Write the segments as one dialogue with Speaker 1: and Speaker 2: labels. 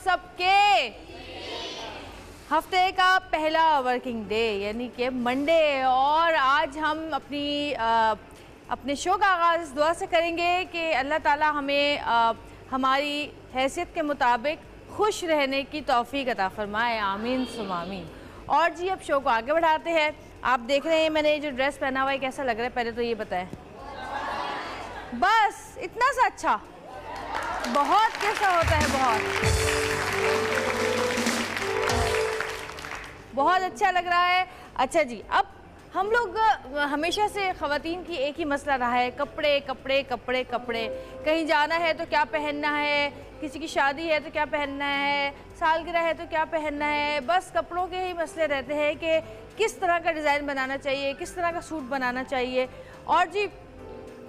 Speaker 1: सबके हफ्ते का पहला वर्किंग डे यानी कि मंडे, और आज हम अपने शो का आगाज़ इस दुआ से करेंगे कि अल्लाह ताला हमें हमारी हैसियत के मुताबिक खुश रहने की तौफीक अता फरमाए, आमीन सुम आमीन। और जी अब शो को आगे बढ़ाते हैं। आप देख रहे हैं मैंने ये जो ड्रेस पहना हुआ है कैसा लग रहा है, पहले तो ये बताएं। बस इतना सा अच्छा, बहुत कैसा होता है, बहुत अच्छा लग रहा है। अच्छा जी, अब हम लोग हमेशा से ख़वातीन की एक ही मसला रहा है, कपड़े कपड़े कपड़े कपड़े। कहीं जाना है तो क्या पहनना है, किसी की शादी है तो क्या पहनना है, सालगिरह है तो क्या पहनना है। बस कपड़ों के ही मसले रहते हैं कि किस तरह का डिज़ाइन बनाना चाहिए, किस तरह का सूट बनाना चाहिए। और जी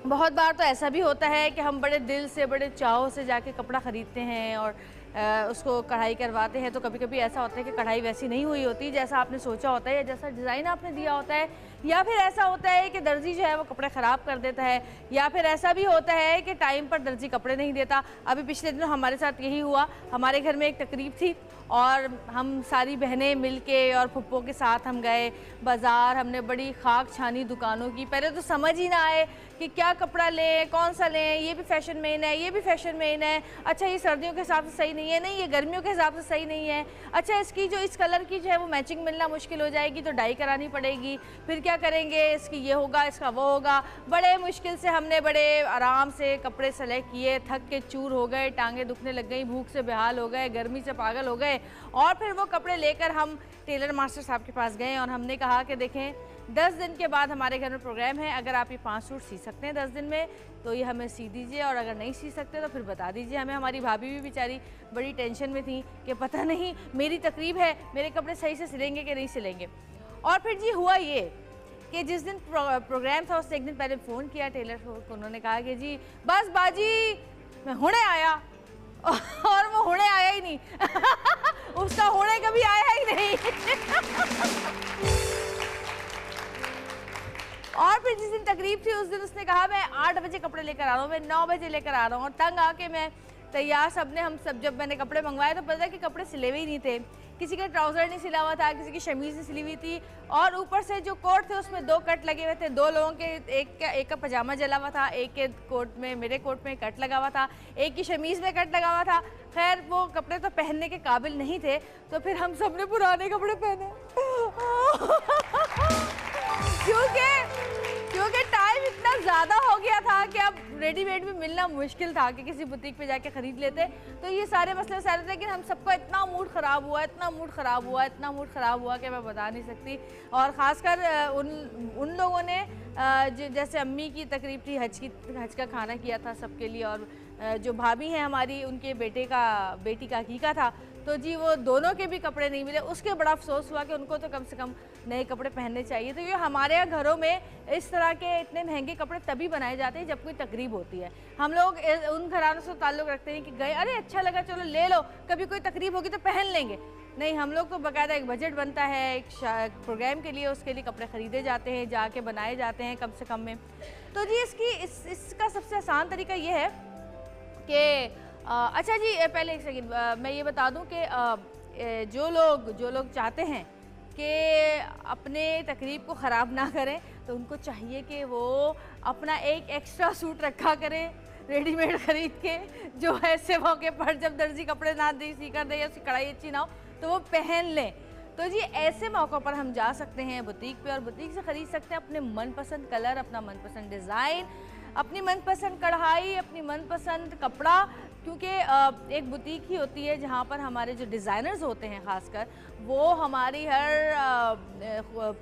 Speaker 1: बहुत बार तो ऐसा भी होता है कि हम बड़े दिल से, बड़े चाव से जाके कपड़ा ख़रीदते हैं और उसको कढ़ाई करवाते हैं, तो कभी कभी ऐसा होता है कि कढ़ाई वैसी नहीं हुई होती जैसा आपने सोचा होता है या जैसा डिज़ाइन आपने दिया होता है, या फिर ऐसा होता है कि दर्जी जो है वो कपड़े ख़राब कर देता है, या फिर ऐसा भी होता है कि टाइम पर दर्जी कपड़े नहीं देता। अभी पिछले दिनों हमारे साथ यही हुआ। हमारे घर में एक तकरीब थी और हम सारी बहनें मिलके और फुप्पो के साथ हम गए बाज़ार। हमने बड़ी खाक छानी दुकानों की, पहले तो समझ ही ना आए कि क्या कपड़ा लें, कौन सा लें, ये भी फैशन में इन है, ये भी फैशन में इन है, अच्छा ये सर्दियों के हिसाब से सही नहीं है, नहीं ये गर्मियों के हिसाब से सही नहीं है, अच्छा इसकी जो इस कलर की जो है वो मैचिंग मिलना मुश्किल हो जाएगी तो डाई करानी पड़ेगी, फिर क्या करेंगे, इसकी ये होगा, इसका वो होगा। बड़े मुश्किल से हमने बड़े आराम से कपड़े सेलेक्ट किए, थक के चूर हो गए, टांगें दुखने लग गई, भूख से बेहाल हो गए, गर्मी से पागल हो गए, और फिर वो कपड़े लेकर हम टेलर मास्टर साहब के पास गए और हमने कहा कि देखें 10 दिन के बाद हमारे घर में प्रोग्राम है, अगर आप ये 5 सूट सी सकते हैं 10 दिन में तो ये हमें सी दीजिए, और अगर नहीं सी सकते तो फिर बता दीजिए हमें। हमारी भाभी भी बेचारी बड़ी टेंशन में थी कि पता नहीं मेरी तकरीब है, मेरे कपड़े सही से सिलेंगे कि नहीं सिलेंगे। और फिर जी हुआ ये कि जिस दिन प्रोग्राम था उससे एक दिन पहले फ़ोन किया टेलर को, उन्होंने कहा कि जी बस बाजी मैं हुणे आया, और वो हुणे आया ही नहीं उसका हुणे कभी आया ही नहीं और फिर जिस दिन तकरीब थी उस दिन उसने कहा मैं 8 बजे कपड़े लेकर आ रहा हूँ, मैं 9 बजे लेकर आ रहा हूँ, और तंग आके मैं तैयार सबने हम सब जब मैंने कपड़े मंगवाए तो पता है कि कपड़े सिले हुए ही नहीं थे। किसी का ट्राउज़र नहीं सिला हुआ था, किसी की शमीज़ नहीं सिली हुई थी, और ऊपर से जो कोट थे उसमें 2 कट लगे हुए थे। 2 लोगों के एक का पजामा जला हुआ था, एक के कोट में, मेरे कोट में कट लगा हुआ था, एक की शमीज़ में कट लगा हुआ था। खैर वो कपड़े तो पहनने के काबिल नहीं थे, तो फिर हम सब ने पुराने कपड़े पहने क्योंकि टाइम इतना ज़्यादा हो गया था कि अब रेडीमेड भी मिलना मुश्किल था कि किसी बुटीक पे जाके ख़रीद लेते। तो ये सारे मसले सारे थे, लेकिन हम सबको इतना मूड ख़राब हुआ, इतना मूड ख़राब हुआ, इतना मूड ख़राब हुआ कि मैं बता नहीं सकती। और ख़ासकर उन लोगों ने जैसे अम्मी की तकरीब थी, हज का खाना किया था सबके लिए, और जो भाभी हैं हमारी उनके बेटी का हकीका था, तो जी वो दोनों के भी कपड़े नहीं मिले। उसके बड़ा अफसोस हुआ कि उनको तो कम से कम नए कपड़े पहनने चाहिए। तो ये हमारे यहाँ घरों में इस तरह के इतने महंगे कपड़े तभी बनाए जाते हैं जब कोई तकरीब होती है। हम लोग उन घरानों से ताल्लुक़ रखते हैं कि गए, अरे अच्छा लगा चलो ले लो, कभी कोई तकरीब होगी तो पहन लेंगे। नहीं, हम लोग तो बाकायदा एक बजट बनता है एक प्रोग्राम के लिए, उसके लिए कपड़े ख़रीदे जाते हैं, जाके बनाए जाते हैं कम से कम में। तो जी इसका सबसे आसान तरीका ये है कि अच्छा जी पहले एक सेकंड मैं ये बता दूं कि जो लोग चाहते हैं कि अपने तकरीब को ख़राब ना करें तो उनको चाहिए कि वो अपना एक एक्स्ट्रा सूट रखा करें रेडीमेड ख़रीद के, जो ऐसे मौके पर जब दर्जी कपड़े ना दे सी कर दे या उसकी कढ़ाई अच्छी ना हो तो वो पहन लें। तो जी ऐसे मौक़ों पर हम जा सकते हैं बुटीक पे और बुटीक से ख़रीद सकते हैं अपने मनपसंद कलर, अपना मनपसंद डिज़ाइन, अपनी मनपसंद कढ़ाई, अपनी मनपसंद कपड़ा। क्योंकि एक बुटीक ही होती है जहाँ पर हमारे जो डिज़ाइनर्स होते हैं ख़ासकर वो हमारी हर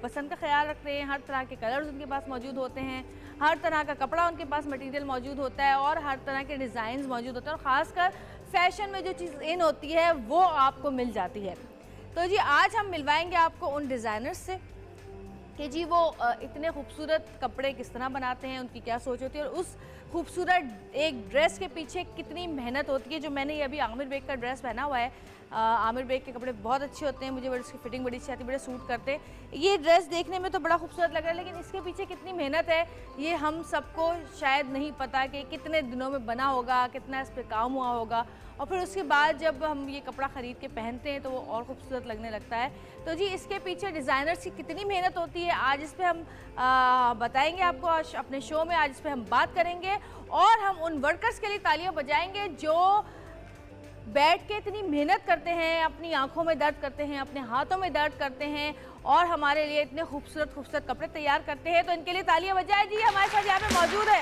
Speaker 1: पसंद का ख्याल रखते हैं, हर तरह के कलर्स उनके पास मौजूद होते हैं, हर तरह का कपड़ा उनके पास मटेरियल मौजूद होता है, और हर तरह के डिज़ाइंस मौजूद होते हैं, और ख़ासकर फ़ैशन में जो चीज़ इन होती है वो आपको मिल जाती है। तो जी आज हम मिलवाएंगे आपको उन डिज़ाइनर्स से कि जी वो इतने खूबसूरत कपड़े किस तरह बनाते हैं, उनकी क्या सोच होती है, और उस खूबसूरत एक ड्रेस के पीछे कितनी मेहनत होती है। जो मैंने ये अभी आमिर बेग का ड्रेस पहना हुआ है, आमिर बेग के कपड़े बहुत अच्छे होते हैं, मुझे बड़ी उसकी फिटिंग बड़ी अच्छी आती है, बड़े सूट करते हैं। ये ड्रेस देखने में तो बड़ा खूबसूरत लग रहा है, लेकिन इसके पीछे कितनी मेहनत है ये हम सबको शायद नहीं पता कि कितने दिनों में बना होगा, कितना इस पर काम हुआ होगा, और फिर उसके बाद जब हम ये कपड़ा ख़रीद के पहनते हैं तो वो और खूबसूरत लगने लगता है। तो जी इसके पीछे डिज़ाइनर्स की कितनी मेहनत होती है, आज इस पर हम बताएंगे आपको आज अपने शो में, आज इस पर हम बात करेंगे और हम उन वर्कर्स के लिए तालियां बजाएंगे जो बैठ के इतनी मेहनत करते हैं, अपनी आंखों में दर्द करते हैं, अपने हाथों में दर्द करते हैं और हमारे लिए इतने खूबसूरत खूबसूरत कपड़े तैयार करते हैं। तो इनके लिए तालियां बजाए। जी हमारे साथ यहाँ पे मौजूद है,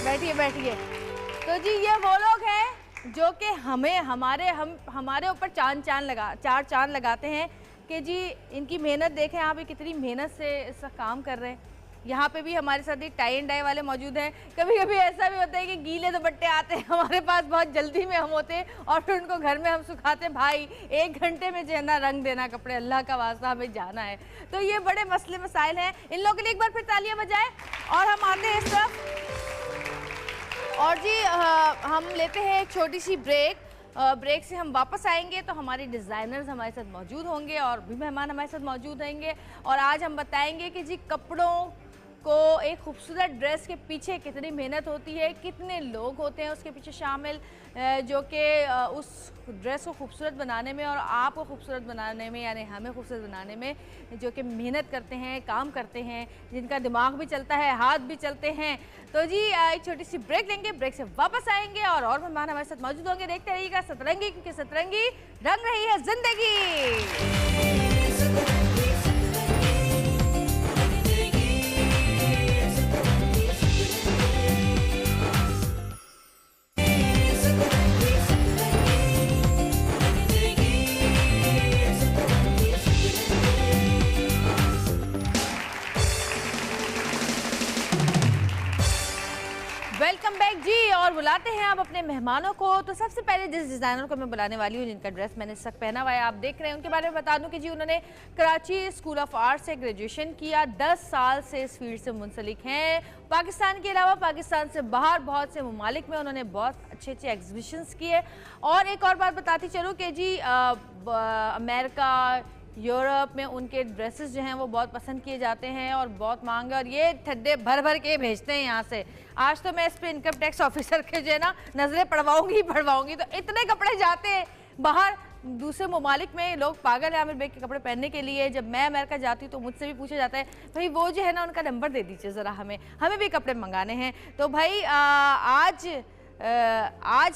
Speaker 1: बैठिए बैठिए। तो जी ये वो लोग हैं जो कि हमारे ऊपर चार चांद लगाते हैं कि जी इनकी मेहनत देखें आप, कितनी मेहनत से इसका काम कर रहे हैं। यहाँ पे भी हमारे साथ एक टाई एंड डाई वाले मौजूद हैं। कभी कभी ऐसा भी होता है कि गीले दुपट्टे आते हैं हमारे पास, बहुत जल्दी में हम होते हैं और फिर उनको घर में हम सुखाते हैं। भाई 1 घंटे में जो है ना रंग देना कपड़े, अल्लाह का वास्ता हमें जाना है। तो ये बड़े मसले मसाइल हैं, इन लोगों के लिए एक बार फिर तालियां बजाएं। और हम आते हैं इस तरफ और जी हम लेते हैं एक छोटी सी ब्रेक। ब्रेक से हम वापस आएंगे तो हमारे डिज़ाइनर्स हमारे साथ मौजूद होंगे और भी मेहमान हमारे साथ मौजूद रहेंगे और आज हम बताएंगे कि जी कपड़ों को एक खूबसूरत ड्रेस के पीछे कितनी मेहनत होती है, कितने लोग होते हैं उसके पीछे शामिल, जो कि उस ड्रेस को खूबसूरत बनाने में और आपको खूबसूरत बनाने में, यानी हमें खूबसूरत बनाने में जो कि मेहनत करते हैं, काम करते हैं, जिनका दिमाग भी चलता है, हाथ भी चलते हैं। तो जी एक छोटी सी ब्रेक लेंगे, ब्रेक से वापस आएंगे और मेहमान हमारे साथ मौजूद होंगे। देखते रहिएगा सतरंगी, क्योंकि सतरंगी रंग रही है जिंदगी। वेलकम बैक जी। और बुलाते हैं आप अपने मेहमानों को। तो सबसे पहले जिस डिज़ाइनर को मैं बुलाने वाली हूँ, जिनका ड्रेस मैंने इस वक्त पहना हुआ है आप देख रहे हैं, उनके बारे में बता दूं कि जी उन्होंने कराची स्कूल ऑफ आर्ट से ग्रेजुएशन किया, 10 साल से इस फील्ड से मुंसलिक हैं। पाकिस्तान के अलावा पाकिस्तान से बाहर बहुत से ममालिक में उन्होंने बहुत अच्छे अच्छे एग्जीबिशंस किए। और एक और बात बताती चलूँ कि जी अमेरिका, यूरोप में उनके ड्रेसेस जो हैं वो बहुत पसंद किए जाते हैं और बहुत मांग है और ये ठड्डे भर भर के भेजते हैं यहाँ से। आज तो मैं इस पर इनकम टैक्स ऑफिसर के जो है ना नज़रें पड़वाऊंगी। तो इतने कपड़े जाते हैं बाहर दूसरे ममालिक में, लोग पागल हैं आमिर बेग के कपड़े पहनने के लिए। जब मैं अमेरिका जाती हूँ तो मुझसे भी पूछा जाता है भाई वो जो है ना उनका नंबर दे दीजिए ज़रा, हमें भी कपड़े मंगाने हैं। तो भाई आज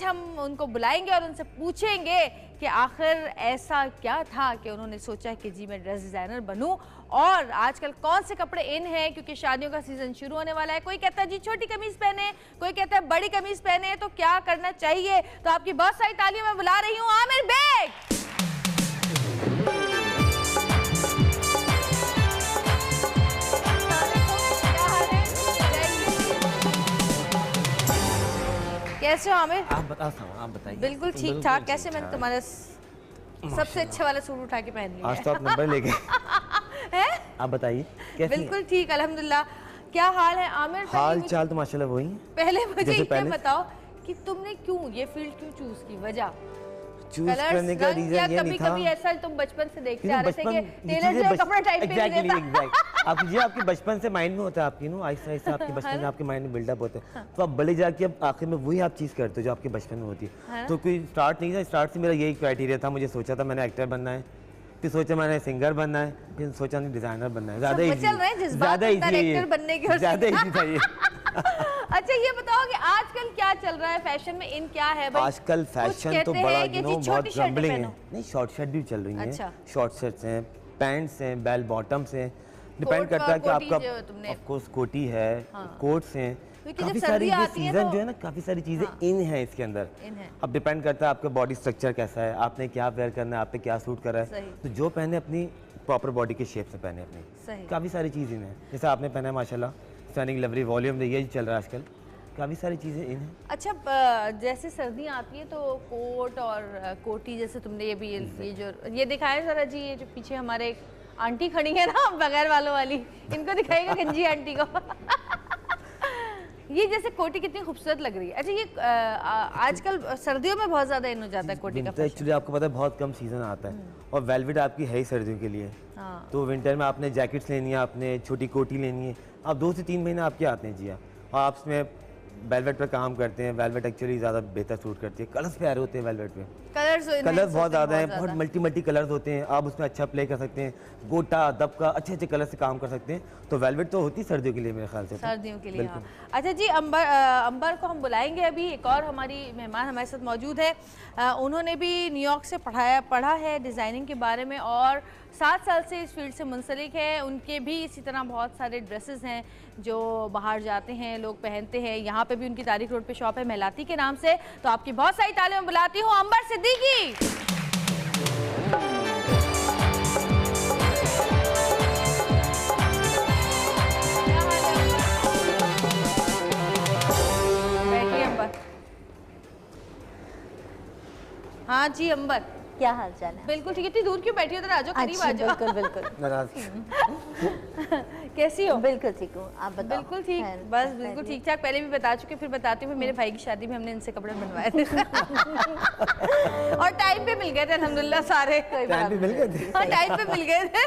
Speaker 1: हम उनको बुलाएंगे और उनसे पूछेंगे कि आखिर ऐसा क्या था कि उन्होंने सोचा कि जी मैं ड्रेस डिज़ाइनर बनूं और आजकल कौन से कपड़े इन हैं, क्योंकि शादियों का सीज़न शुरू होने वाला है। कोई कहता है जी छोटी कमीज़ पहने, कोई कहता है बड़ी कमीज़ पहने, तो क्या करना चाहिए। तो आपकी बहुत सारी तालियों में बुला रही हूँ आमिर बेग। कैसे हो आमिर?
Speaker 2: आप बताइए।
Speaker 1: बिल्कुल ठीक ठाक। कैसे मैंने तुम्हारा सबसे अच्छे वाला सूट उठा के पहन लिया।
Speaker 2: आज तो आप नंबर लेके हैं? आप बताइए कैसे?
Speaker 1: बिल्कुल ठीक अल्हम्दुलिल्लाह। क्या हाल है आमिर?
Speaker 2: हाल चाल तो माशाल्लाह वही।
Speaker 1: पहले मुझे ये बताओ कि तुमने क्यों ये फील्ड क्यों चूज की, वजह
Speaker 2: चूज करने का रीजन ये नहीं था।
Speaker 1: कभी ऐसा तुम बचपन से देखते आ रहे थे कि टेलर जो कपड़ा टाइप पे देता।
Speaker 2: आपके बचपन से माइंड में होता है, आपकी नो आहिस्ता आहिस्ता आपके बचपन में आपके माइंड में बिल्डअप होते हैं, तो आप बड़े जाके अब आखिर में वही आप चीज़ करते हो जो आपके बचपन में होती है। तो कोई स्टार्ट नहीं था, स्टार्ट से मेरा यही क्राइटेरिया था। मुझे सोचा था मैंने एक्टर बनना है, फिर सोचा मैंने सिंगर बनना है, फिर सोचा नहीं डिजाइनर बनना है। ज़्यादा इजी था ये।
Speaker 1: अच्छा ये बताओ कि आजकल क्या चल रहा है फैशन में, इन क्या है भाई?
Speaker 2: आजकल फैशन तो बड़ा बहुत रंबलिंग है। नहीं शॉर्ट शर्ट भी चल रही है।
Speaker 1: अच्छा।
Speaker 2: शॉर्ट शर्ट्स हैं, पैंट्स हैं, बेल बॉटम्स हैं, डिपेंड करता है कि आपका ऑफ कोर्स कोटी है, कोट्स हैं, काफी सारी सीजन जो है ना, काफी सारी चीजें इन है इसके अंदर। अब डिपेंड करता है आपका बॉडी स्ट्रक्चर कैसा है, आपने क्या वेयर करना है, आप पे क्या सूट कर रहा है, तो जो पहने अपनी प्रॉपर बॉडी के शेप से पहने अपनी। काफी सारी चीजें हैं, जैसे आपने पहना है माशाल्लाह स्टनिंग लवली वॉल्यूम, ये चल रहा है आजकल, काफ़ी सारी चीज़ें इन हैं।
Speaker 1: अच्छा जैसे सर्दियाँ आती है तो कोट और कोटी, जैसे तुमने ये भी ये जो ये दिखाया ज़रा जी, ये जो पीछे हमारे आंटी खड़ी है ना बगैर वालों वाली, इनको दिखाएगा गंजी आंटी को। ये जैसे कोटी कितनी खूबसूरत लग रही है। अच्छा, ये आजकल सर्दियों में बहुत ज्यादा इन हो जाता है कोटी का।
Speaker 2: एक्चुअली आपको पता है बहुत कम सीजन आता है और वेलवेट आपकी है ही सर्दियों के लिए।
Speaker 1: हाँ।
Speaker 2: तो विंटर में आपने जैकेट्स लेनी है, आपने छोटी कोटी लेनी है, आप 2 से 3 महीने आपके आते हैं जी। और आप इसमें वेलवेट पर काम करते हैं। वेलवेट एक्चुअली ज़्यादा बेहतर सूट करती है। कलर्स प्यारे होते हैं वेलवेट पे, कलर्स बहुत ज़्यादा हैं, बहुत मल्टी कलर्स होते हैं। आप उसमें अच्छा प्ले कर सकते हैं, गोटा दबका अच्छे अच्छे कलर से काम कर सकते हैं। तो वेलवेट तो होती है सर्दियों के लिए मेरे ख्याल से,
Speaker 1: सर्दियों के लिए। हाँ। अच्छा जी, अंबर को हम बुलाएंगे अभी। एक और हमारी मेहमान हमारे साथ मौजूद है। उन्होंने भी न्यूयॉर्क से पढ़ा है डिज़ाइनिंग के बारे में और 7 साल से इस फील्ड से मुंसलिक है। उनके भी इसी तरह बहुत सारे ड्रेसेस हैं जो बाहर जाते हैं, लोग पहनते हैं। यहाँ पे भी उनकी तारीख रोड पे शॉप है मेलाती के नाम से। तो आपकी बहुत सारी तालियां बुलाती हूँ अंबर सिद्दीकी। बैठिए अंबर। हाँ जी अंबर,
Speaker 3: क्या हाल चाल है?
Speaker 1: बिल्कुल ठीक है। इतनी दूर क्यों बैठी हो? आ जाओ, करीब आ जाओ।
Speaker 3: बिल्कुल बिल्कुल।
Speaker 1: कैसी हो?
Speaker 3: बिल्कुल ठीक हूँ, आप बताओ।
Speaker 1: बिल्कुल ठीक, बस बिल्कुल ठीक ठाक। पहले भी बता चुके, फिर बताती हूँ। मेरे भाई की शादी में हमने इनसे कपड़े बनवाए थे और टाइम पे मिल गए थे अल्हम्दुलिल्लाह सारे।
Speaker 2: टाइम पे मिल गए थे।
Speaker 1: हाँ, टाइम पे मिल गए थे।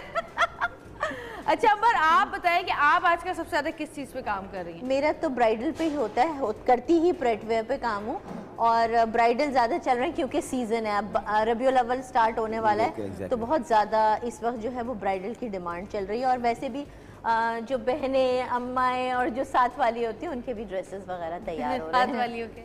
Speaker 1: अच्छा अंबर, आप बताएं कि आप आजकल सबसे ज्यादा किस चीज पे काम कर रही हैं?
Speaker 3: मेरा तो ब्राइडल पे ही होता है, करती ही प्रेटवेयर पे काम हूँ और ब्राइडल ज़्यादा चल रहे हैं क्योंकि सीज़न है। अब रबियुल अव्वल स्टार्ट होने वाला है तो बहुत ज़्यादा इस वक्त जो है वो ब्राइडल की डिमांड चल रही है। और वैसे भी जो बहनें, अम्माएं और जो साथ वाली होती हैं उनके भी ड्रेसेस वगैरह तैयार हो रहे हैं।
Speaker 1: साथ वालियों के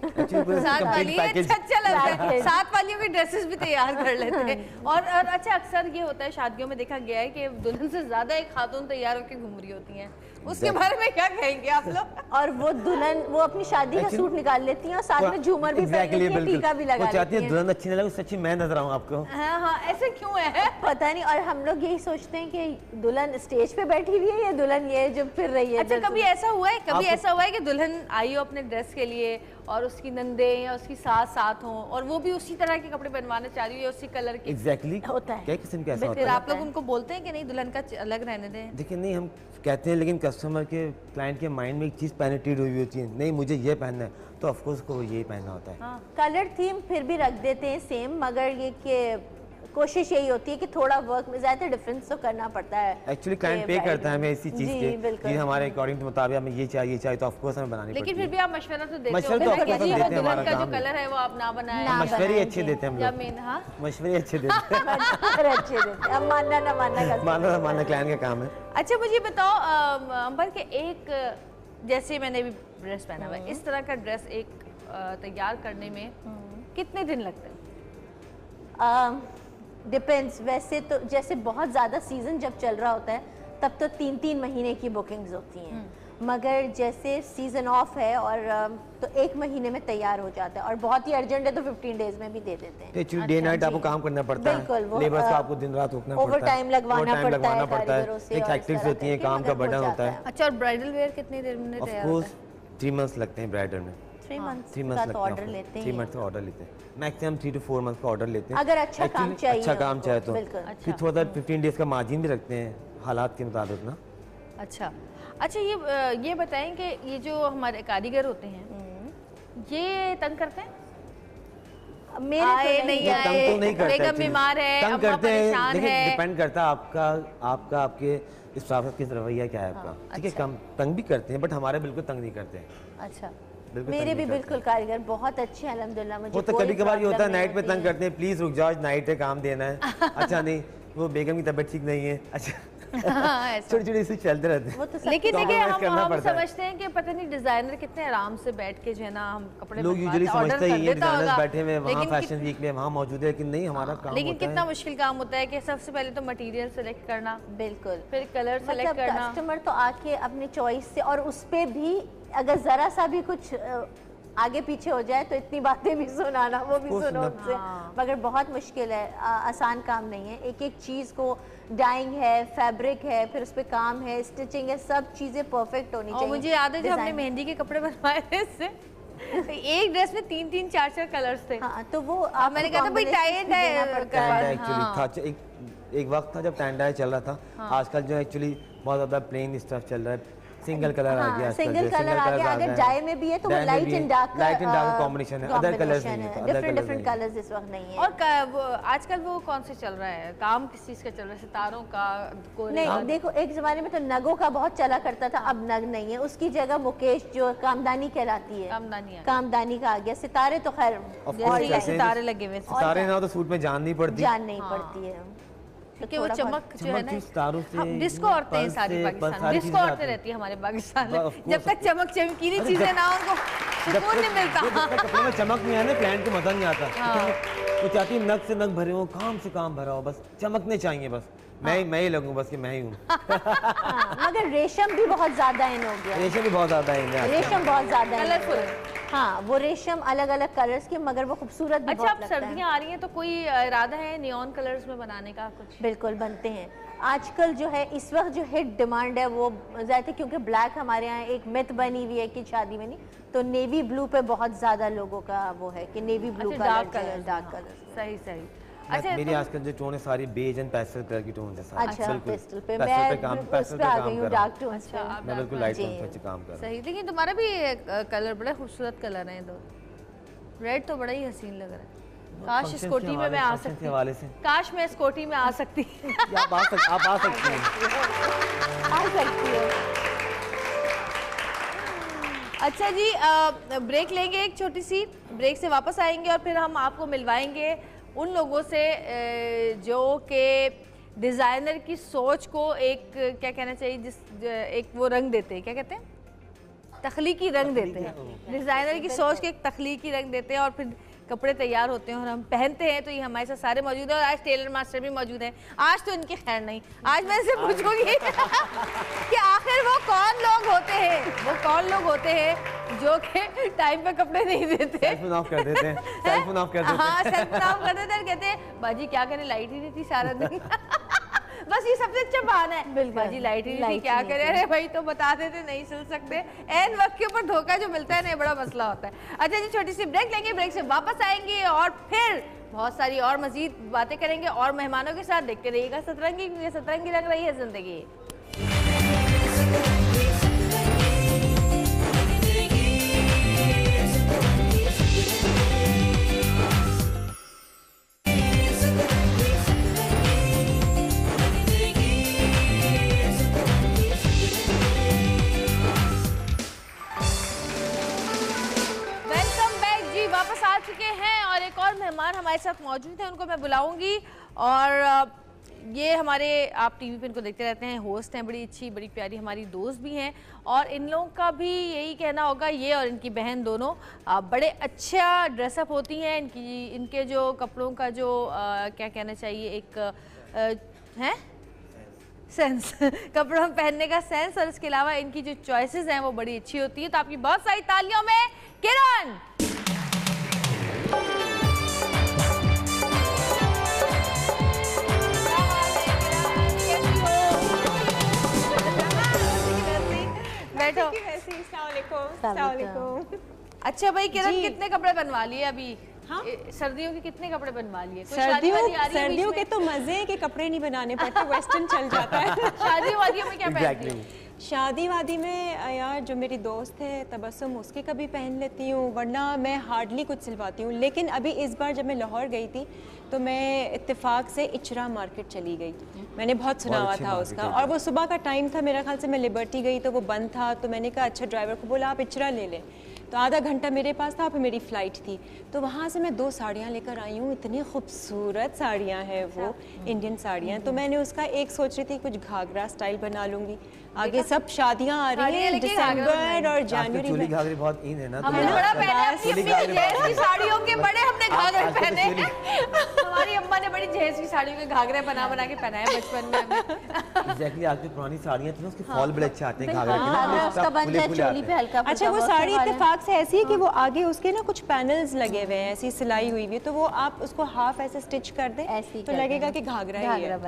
Speaker 1: साथ वाली अच्छा लगता है, साथ वालियों के ड्रेसेस भी तैयार कर लेते हैं। और अच्छा, अक्सर ये होता है शादियों में देखा गया है कि दुल्हन से ज्यादा एक खातून तैयार होकर घूम रही होती हैं। उसके बारे में क्या कहेंगे आप लोग?
Speaker 3: और वो दुल्हन वो अपनी शादी का सूट निकाल लेती हैं और साथ में झूमर भी पहन लेती हैं, टीका भी लगा लेती हैं।
Speaker 2: दुल्हन अच्छी नहीं लगे, उससे अच्छी मैं नजर आऊं आपको।
Speaker 1: हाँ हाँ, ऐसे क्यों है
Speaker 3: पता नहीं। और हम लोग यही सोचते हैं कि दुल्हन स्टेज पे बैठी हुई है या दुल्हन ये जो फिर रही है।
Speaker 1: अच्छा, कभी ऐसा हुआ है, ऐसा हुआ है कि दुल्हन आई हो अपने ड्रेस के लिए और उसकी नंदे या उसकी सास साथ हो और वो भी उसी तरह के कपड़े बनवाना चाह रही है, उसी कलर के?
Speaker 2: एग्जैक्टली
Speaker 3: होता है।
Speaker 2: क्या किस्म कैसा होता
Speaker 1: फिर
Speaker 2: है?
Speaker 1: आप लोग उनको बोलते हैं कि नहीं दुल्हन का अलग रहने दें?
Speaker 2: देखिए, नहीं हम कहते हैं, लेकिन कस्टमर के, क्लाइंट के माइंड में एक चीज़ पेनिट्रेट हुई होती है, नहीं मुझे ये पहनना है, तो ऑफ कोर्स को यही पहनना होता है।
Speaker 3: हाँ, कलर थीम फिर भी रख देते हैं सेम, मगर ये कि कोशिश यही होती है कि थोड़ा वर्क में ज़्यादा डिफरेंस तो करना पड़ता है।
Speaker 2: एक्चुअली क्लाइंट पे करता है हमें इसी चीज़ के, ये हमारे अकॉर्डिंग के मुताबिक हमें ये चाहिए तो ऑफ कोर्स हमें बनानी पड़ती है।
Speaker 1: लेकिन फिर भी आप मशवरा तो देते हो?
Speaker 2: मशवरा तो ऑफ कोर्स देते हैं, हमारा
Speaker 1: का जो
Speaker 2: काम है।
Speaker 1: कलर है वो आप ना बनाएं।
Speaker 2: मशवरे अच्छे देते हैं हम लोग।
Speaker 1: हाँ,
Speaker 2: मशवरे अच्छे देते हैं।
Speaker 3: अच्छे देते हैं, अब मानना ना मानना
Speaker 2: मानना मानना क्लाइंट का काम है।
Speaker 1: अच्छा मुझे बताओ अंबर के, एक जैसे मैंने भी ड्रेस पहना हुआ है, इस तरह का ड्रेस एक तैयार करने में कितने दिन लगते हैं?
Speaker 3: डिपेंड्स। वैसे तो जैसे बहुत ज़्यादा सीज़न जब चल रहा होता है तब तो 3-3 महीने की बुकिंग्स होती हैं, मगर जैसे सीज़न ऑफ है और तो 1 महीने में तैयार हो जाता है और बहुत ही अर्जेंट है तो 15 डेज में भी दे देते हैं।
Speaker 2: एक्चुअली डे नाइट आपको काम करना पड़ता है,
Speaker 3: बिल्कुल,
Speaker 2: लेबर को आपको दिन रात रुकना पड़ता है,
Speaker 3: ओवर टाइम लगवाना पड़ता है,
Speaker 2: कारीगरों से, एक एक्टिविटीज होती है, काम का बर्डन होता है।
Speaker 1: अच्छा, और ब्राइडल वेयर कितनी देर में
Speaker 2: ऑफ
Speaker 1: तैयार होता है?
Speaker 2: कोर्स 3 मंथ्स लगते हैं ब्राइडल में।
Speaker 3: 3 मंथ्स
Speaker 2: 3 मंथ्स
Speaker 3: का ऑर्डर लेते हैं।
Speaker 2: 3 मंथ्स का ऑर्डर लेते हैं, मैक्सिमम 3 to 4 मंथ्स का ऑर्डर लेते हैं
Speaker 3: अगर अच्छा काम चाहिए,
Speaker 2: अच्छा काम चाहिए तो। फिर थोड़ा सा 15 डेज का मार्जिन भी रखते हैं हालात के मुताबिक ना।
Speaker 1: अच्छा अच्छा, ये बताएं कि ये जो हमारे कारीगर होते हैं ये तंग करते हैं?
Speaker 3: मेरे
Speaker 1: आए
Speaker 3: तो
Speaker 1: नहीं आए,
Speaker 2: तंग तो नहीं करते,
Speaker 1: बेगम बीमार है,
Speaker 2: तंग
Speaker 1: अम्मा
Speaker 2: करते हैं,
Speaker 1: परेशान
Speaker 2: लेकिन
Speaker 1: है।
Speaker 2: डिपेंड करता है आपका आपके स्टाफ किस रवैया क्या है आपका। ठीक है, कम तंग भी करते हैं बट हमारे बिल्कुल तंग नहीं करते हैं।
Speaker 3: अच्छा,
Speaker 2: बिल्कुल
Speaker 3: मेरे
Speaker 2: तंग
Speaker 3: भी
Speaker 2: नहीं करते
Speaker 3: बिल्कुल कारीगर बहुत अच्छे हैं अल्हम्दुलिल्लाह। मुझे
Speaker 2: वो तो
Speaker 3: कोई
Speaker 2: कभी कभार ये होता है
Speaker 3: प्रॉब्लम
Speaker 2: नाइट में
Speaker 3: नहीं
Speaker 2: तंग करते हैं, प्लीज रुक जाओ नाइट है काम देना है। अच्छा नहीं, वो बेगम की तबीयत ठीक नहीं है। अच्छा छोटी छोटी इसे चलते रहते हैं।
Speaker 3: वो तो
Speaker 1: लेकिन देखिए
Speaker 2: compromise करना
Speaker 1: हम
Speaker 2: पड़ता है।
Speaker 1: समझते हैं कि पता नहीं डिजाइनर कितने आराम से बैठ के जो है ना हम कपड़े
Speaker 2: लोग
Speaker 1: बनवाते
Speaker 2: यूजुअली
Speaker 1: हैं, ऑर्डर
Speaker 2: समझते
Speaker 1: कर
Speaker 2: हैं ये
Speaker 1: देता
Speaker 2: डिजाइनर्स
Speaker 1: होगा।
Speaker 2: बैठे हुए हैं वहाँ
Speaker 1: लेकिन
Speaker 2: फैशन वीक में वहाँ मौजूद है, लेकिन नहीं हमारा काम
Speaker 1: लेकिन
Speaker 2: होता
Speaker 1: कितना
Speaker 2: है।
Speaker 1: मुश्किल काम होता है कि सबसे पहले तो मटेरियल सेलेक्ट करना,
Speaker 3: बिल्कुल,
Speaker 1: फिर कलर सेलेक्ट
Speaker 3: मतलब
Speaker 1: करना।
Speaker 3: कस्टमर तो आके अपने चॉइस से, और उस पे भी अगर जरा सा भी कुछ आगे पीछे हो जाए तो इतनी बातें भी सुनाना, वो भी सुनो उनसे। मगर बहुत मुश्किल है, आसान काम नहीं है। एक एक चीज़ को डाइंग है, फैब्रिक है, फिर उस पर काम है, स्टिचिंग है, सब चीज़ें परफेक्ट होनी चाहिए।
Speaker 1: मुझे याद है जब हमने मेहंदी के कपड़े बनवाए थे इससे एक ड्रेस में 3-3 4-4 कलर्स थे।
Speaker 3: हाँ, तो वो
Speaker 1: मैंने कहा था भाई टाई
Speaker 2: एक्चुअली एक वक्त था जब टैंडाई चल रहा था। आजकल जो एक्चुअली बहुत ज़्यादा प्लेन स्टफ चल रहा है, सिंगल कलर आ गया,
Speaker 3: सिंगल कलर आ गया। अगर डाई में भी है तो वो लाइट एंड डार्क
Speaker 2: कॉम्बिनेशन है, अदर कलर्स नहीं है,
Speaker 3: डिफरेंट कलर्स इस वक्त नहीं है।
Speaker 1: और आजकल वो कौन से चल रहा है, काम किस चीज का चल रहा है, सितारों का?
Speaker 3: नहीं देखो, एक जमाने में तो नगों का बहुत चला करता था, अब नग नहीं है, उसकी जगह मुकेश जो कामदानी कहलाती है, कामदानी का आ गया। सितारे तो खैर
Speaker 1: सितारे लगे हुए,
Speaker 2: सितारे ना तो सूट में जान नहीं पड़ती,
Speaker 3: जान नहीं पड़ती है,
Speaker 1: क्योंकि वो चमक जो है ना,
Speaker 2: सितारों से
Speaker 1: डिस्को औरतें हैं सारी पाकिस्तान में, डिस्को औरतें रहती है हमारे पाकिस्तान में। जब तक चमक चमकीली चीजें ना हो उनको सुकून नहीं मिलता।
Speaker 2: कपड़े में चमक नहीं है ना, क्लाइंट को मजा नहीं आता। वो चाहती है नग से नग भरे हो, काम से काम भरा हो, बस चमकने चाहिए, बस मैं ही लगूं, बस कि मैं ही हूँ।
Speaker 3: मगर रेशम भी बहुत ज्यादा इन हो गया,
Speaker 2: रेशम भी बहुत ज्यादा है,
Speaker 3: रेशम बहुत ज्यादा
Speaker 1: कलरफुल।
Speaker 3: हाँ, वो रेशम अलग अलग कलर्स के, मगर वो खूबसूरत भी बहुत लगता है।
Speaker 1: अब सर्दियाँ आ रही हैं तो कोई इरादा है नियॉन कलर्स में बनाने का कुछ?
Speaker 3: बिल्कुल बनते हैं। आजकल जो है इस वक्त जो हिट डिमांड है वो ज़्यादा, क्योंकि ब्लैक हमारे यहाँ एक मिथ बनी हुई है कि शादी में नहीं, तो नेवी ब्लू पे बहुत ज्यादा लोगों का वो है कि नेवी ब्लू
Speaker 1: डार्क कलर। सही सही।
Speaker 2: अच्छा, मेरी आजकल जो टोन है सारी बेज एंड पेस्टल कलर की टोन है सारी।
Speaker 3: अच्छा, पेस्टल पे मैं उस पे आ गई हूं, डार्क टोन। अच्छा,
Speaker 2: मैं बिल्कुल लाइट टोन पे काम कर रहा हूं।
Speaker 1: सही। लेकिन तुम्हारा भी कलर बड़ा खूबसूरत कलर है, दो रेड तो बड़ा ही हसीन लग रहा है। काश स्कूटी में मैं आ सकती, काश मैं स्कूटी में आ सकती।
Speaker 2: आप आ सकती हैं,
Speaker 3: आ सकती है।
Speaker 1: अच्छा जी, ब्रेक लेंगे एक छोटी सी, ब्रेक से वापस आएंगे और फिर हम आपको मिलवाएंगे उन लोगों से जो कि डिज़ाइनर की सोच को एक क्या कहना चाहिए, एक वो रंग देते हैं, क्या कहते हैं, तख्लीकी रंग देते हैं। डिज़ाइनर की सोच के एक तख्लीकी रंग देते हैं और फिर कपड़े तैयार होते हैं और हम पहनते हैं। तो ये हमारे साथ सारे मौजूद हैं और आज टेलर मास्टर भी मौजूद हैं। आज तो इनकी खैर नहीं, आज मैं इनसे पूछूंगी कि आखिर वो कौन लोग होते हैं जो कि टाइम पे कपड़े नहीं देते,
Speaker 2: सेल्फ ऑफ कर देते हैं, सेल्फ ऑफ कर देते हैं।
Speaker 1: हाँ, सेल्फ ऑफ कर देते हैं, कहते हैं बाजी क्या करें, लाइट ही नहीं थी सारा दिन। बस ये सबसे अच्छा बहाना है, बाजी लाइट ही नहीं थी, क्या करें। अरे भाई तो बता देते, नहीं सिल सकते, एन वक्त के ऊपर धोखा जो मिलता है ना, बड़ा मसला होता है। अच्छा जी, छोटी सी ब्रेक लेंगे, ब्रेक से वापस आएंगे और फिर बहुत सारी और मजीद बातें करेंगे और मेहमानों के साथ। देखते रहिएगा सतरंगी, क्योंकि सतरंगी रंग रही है जिंदगी। मेहमान हमारे साथ मौजूद हैं, उनको मैं बुलाऊंगी। और ये हमारे, आप टीवी पे इनको देखते रहते हैं, होस्ट हैं, बड़ी अच्छी बड़ी प्यारी हमारी दोस्त भी हैं। और इन लोगों का भी यही कहना होगा, ये और इनकी बहन दोनों बड़े अच्छा ड्रेसअप होती हैं। इनके जो कपड़ों का जो क्या कहना चाहिए, एक है सेंस, कपड़ों पहनने का सेंस, और इसके अलावा इनकी जो चॉइसेस हैं वो बड़ी अच्छी होती है। तो आपकी बहुत सारी तालियों में किरण। बैठो। अच्छा भाई किरण, कितने कपड़े बनवा लिए अभी? हाँ? सर्दियों के कितने कपड़े बनवा लिए?
Speaker 4: सर्दियों के तो मजे के कपड़े नहीं बनाने पड़ते, वेस्टर्न चल जाता है।
Speaker 1: शादी वादियों में क्या पहनती हो?
Speaker 4: शादी वादी में यार जो मेरी दोस्त है तबस्सुम, उसके कभी पहन लेती हूँ, वरना मैं हार्डली कुछ सिलवाती हूँ। लेकिन अभी इस बार जब मैं लाहौर गई थी तो मैं इत्तेफाक से इचरा मार्केट चली गई। मैंने बहुत सुना हुआ था उसका, और वो सुबह का टाइम था, मेरा ख्याल से मैं लिबर्टी गई तो वो बंद था। तो मैंने कहा अच्छा, ड्राइवर को बोला आप इचरा ले लें। तो आधा घंटा मेरे पास था, फिर मेरी फ़्लाइट थी। तो वहाँ से मैं 2 साड़ियाँ लेकर आई हूँ, इतनी खूबसूरत साड़ियाँ हैं वो, इंडियन साड़ियाँ। तो मैंने उसका एक सोच रही थी कुछ घाघरा स्टाइल बना लूँगी। आगे सब शादियाँ आ रही हैं दिसंबर और जनवरी में।
Speaker 2: घाघरे बहुत इन है ना,
Speaker 1: हमने बड़ा पहने अपनी जहेज की साड़ियों के, बड़े हमने घाघरे पहने। हमारी अम्मा ने बड़ी जहेज की साड़ियों के घाघरे बना बना के पहनाए बचपन में।
Speaker 2: एग्जैक्टली, आपकी पुरानी साड़ियाँ थी ना, उसके फॉल बड़े अच्छे आते हैं घाघरे
Speaker 3: के।
Speaker 4: अच्छा, वो साड़ी इत्तेफाक से ऐसी है कि वो आगे उसके ना कुछ पैनल्स लगे हुए हैं, ऐसी सिलाई हुई हुई, तो वो आप उसको हाफ ऐसे स्टिच कर दें तो लगेगा कि घाघरा ही है,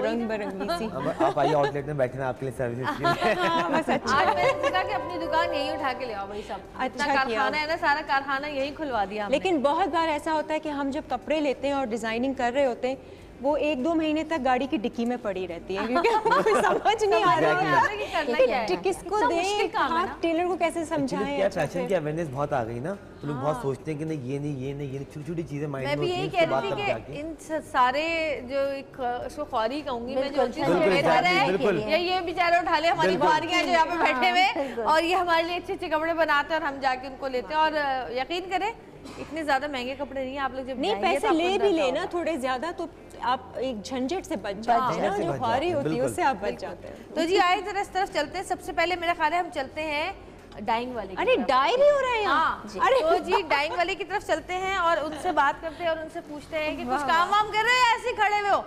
Speaker 4: रंग बिरंगी सी।
Speaker 2: आप आइए, आउटलेट में बैठे ना, आपके लिए सर्विस।
Speaker 4: बस अच्छा,
Speaker 1: आज मैंने कहा कि अपनी दुकान यही उठा के ले आओ भाई सब।
Speaker 4: अच्छा
Speaker 1: कारखाना है ना, सारा कारखाना यही खुलवा दिया हमने।
Speaker 4: लेकिन बहुत बार ऐसा होता है कि हम जब कपड़े लेते हैं और डिजाइनिंग कर रहे होते हैं वो 1-2 महीने तक गाड़ी की डिक्की में पड़ी रहती है क्योंकि मुझे समझ नहीं आ रहा कि किसको दें, कहाँ टेलर को कैसे समझाएं।
Speaker 2: क्या फैशन की अवेयरनेस बहुत आ गई ना, तो लोग बहुत सोचते हैं कि नहीं ये नहीं ये नहीं ये नहीं, छोटी-छोटी चीजें माइंड में
Speaker 1: मैं भी यही कह रही थी कि इन सारे जो एक इसको खौरी कहूंगी मैं, जो चीज़ बेहतर है ये बेचारे उठा ले, हमारी बुआरियां जो यहाँ पे बैठे हुए और ये हमारे लिए अच्छे अच्छे कपड़े बनाते हैं और हम जाके उनको लेते हैं। और यकीन करें इतने ज्यादा महंगे कपड़े नहीं, आप लोग जब
Speaker 4: नहीं पैसे ले भी लेना थोड़े ज्यादा तो आप एक झंझट से बच जाते हैं ना, जो ख्वारी होती है उससे आप बच जाते हैं।
Speaker 1: तो जी आइए जरा इस तरफ चलते हैं। सबसे पहले मेरा ख्याल है हम चलते हैं डाइंग वाले की
Speaker 4: अरे
Speaker 1: तरफ।
Speaker 4: डाई भी हो रहा है यहाँ।
Speaker 1: हाँ अरे तो जी डाइंग वाले की तरफ चलते हैं और उनसे बात करते हैं और उनसे पूछते हैं कि कुछ काम वाम कर रहे हो या ऐसे ही खड़े हुए हो?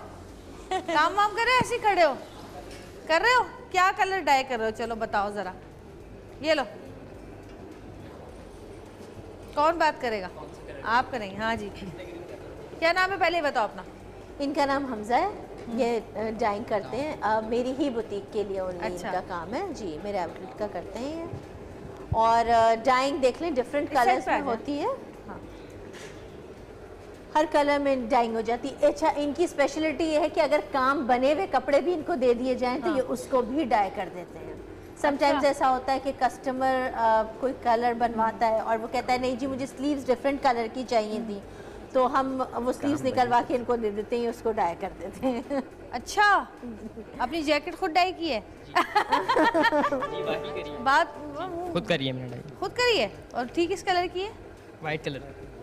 Speaker 1: काम वाम कर रहे हो ऐसे ही खड़े हो? कर रहे हो? क्या कलर डाई कर रहे हो? चलो बताओ जरा, ये लो। कौन बात करेगा? आप करेंगे? हाँ जी, क्या नाम है पहले ही बताओ अपना।
Speaker 3: इनका नाम हमजा है, ये डाइंग करते हैं, मेरी ही बुटीक के लिए उनका इनका काम है जी, मेरे आउटलेट का करते हैं ये। और डाइंग देख लें डिफरेंट कलर्स में होती है, हाँ हर कलर में डाइंग हो जाती है। अच्छा इनकी स्पेशलिटी ये है कि अगर काम बने हुए कपड़े भी इनको दे दिए जाएं तो ये उसको भी डाई कर देते हैं। समटाइम्स ऐसा होता है कि कस्टमर कोई कलर बनवाता है और वो कहता है नहीं जी मुझे स्लीव्स डिफरेंट कलर की चाहिए थी, तो हम वो स्लीव्स निकलवा के इनको दे देते हैं, उसको डाई कर देते हैं।
Speaker 1: अच्छा अपनी जैकेट खुद डाई की है? बात
Speaker 5: खुद करी है मैंने डाई।
Speaker 1: खुद करी है? और ठीक किस कलर की है?
Speaker 5: White colour.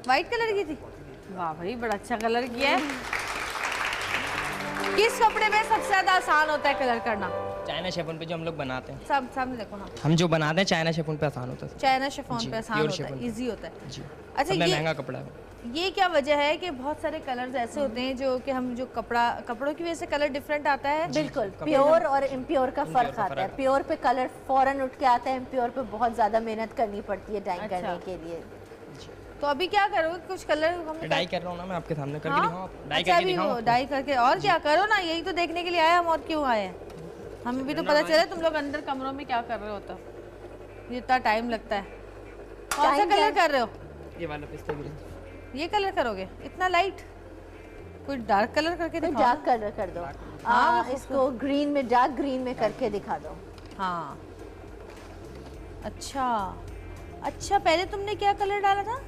Speaker 1: वाइट कलर की थी? वाह भाई बड़ा अच्छा कलर किया है। किस कपड़े में सबसे ज्यादा आसान होता है कलर करना?
Speaker 5: चाइना शिफॉन पे जो हम लोग बनाते हैं।
Speaker 1: सब सामने देखो। हाँ
Speaker 5: हम जो बनाते हैं चाइना शिफॉन पे आसान होता है।
Speaker 1: चाइना शिफॉन पे आसान
Speaker 5: प्योर
Speaker 1: होता है,
Speaker 5: शिफॉन
Speaker 1: इजी होता है
Speaker 5: जी।
Speaker 1: अच्छा
Speaker 5: सबसे
Speaker 1: ये
Speaker 5: महंगा कपड़ा है।
Speaker 1: ये क्या वजह है कि बहुत सारे कलर्स ऐसे होते हैं जो कि हम जो कपड़ों की वजह से कलर डिफरेंट आता है?
Speaker 3: बिल्कुल, प्योर और इम्प्योर का फर्क आता है। प्योर पे कलर फौरन उठ के आता है, इम्प्योर पे बहुत ज्यादा मेहनत करनी पड़ती है डाई करने के लिए।
Speaker 1: तो अभी क्या करोगे? कुछ कलर हम
Speaker 5: डाई कर रहा हूँ ना मैं आपके सामने करके
Speaker 1: हाँ?
Speaker 5: दिखाऊं? डाई
Speaker 1: अच्छा,
Speaker 5: करके
Speaker 1: अभी
Speaker 5: दिखाऊं?
Speaker 1: वो डाई करके और क्या करो ना, यही तो देखने के लिए आए हम, और क्यों आए हैं? हमें भी तो पता चले तुम लोग अंदर कमरों में क्या कर रहे हो, तो ये इतना टाइम लगता है। कौन सा कलर कर रहे हो?
Speaker 5: ये वाला पिस्ता ग्रीन।
Speaker 1: ये कलर करोगे? इतना लाइट? कोई डार्क कलर करके दिखाओ।
Speaker 3: डार्क कलर कर दो। इसको ग्रीन में, डार्क ग्रीन में करके दिखा दो।
Speaker 1: हाँ अच्छा अच्छा, पहले तुमने क्या कलर डाला था?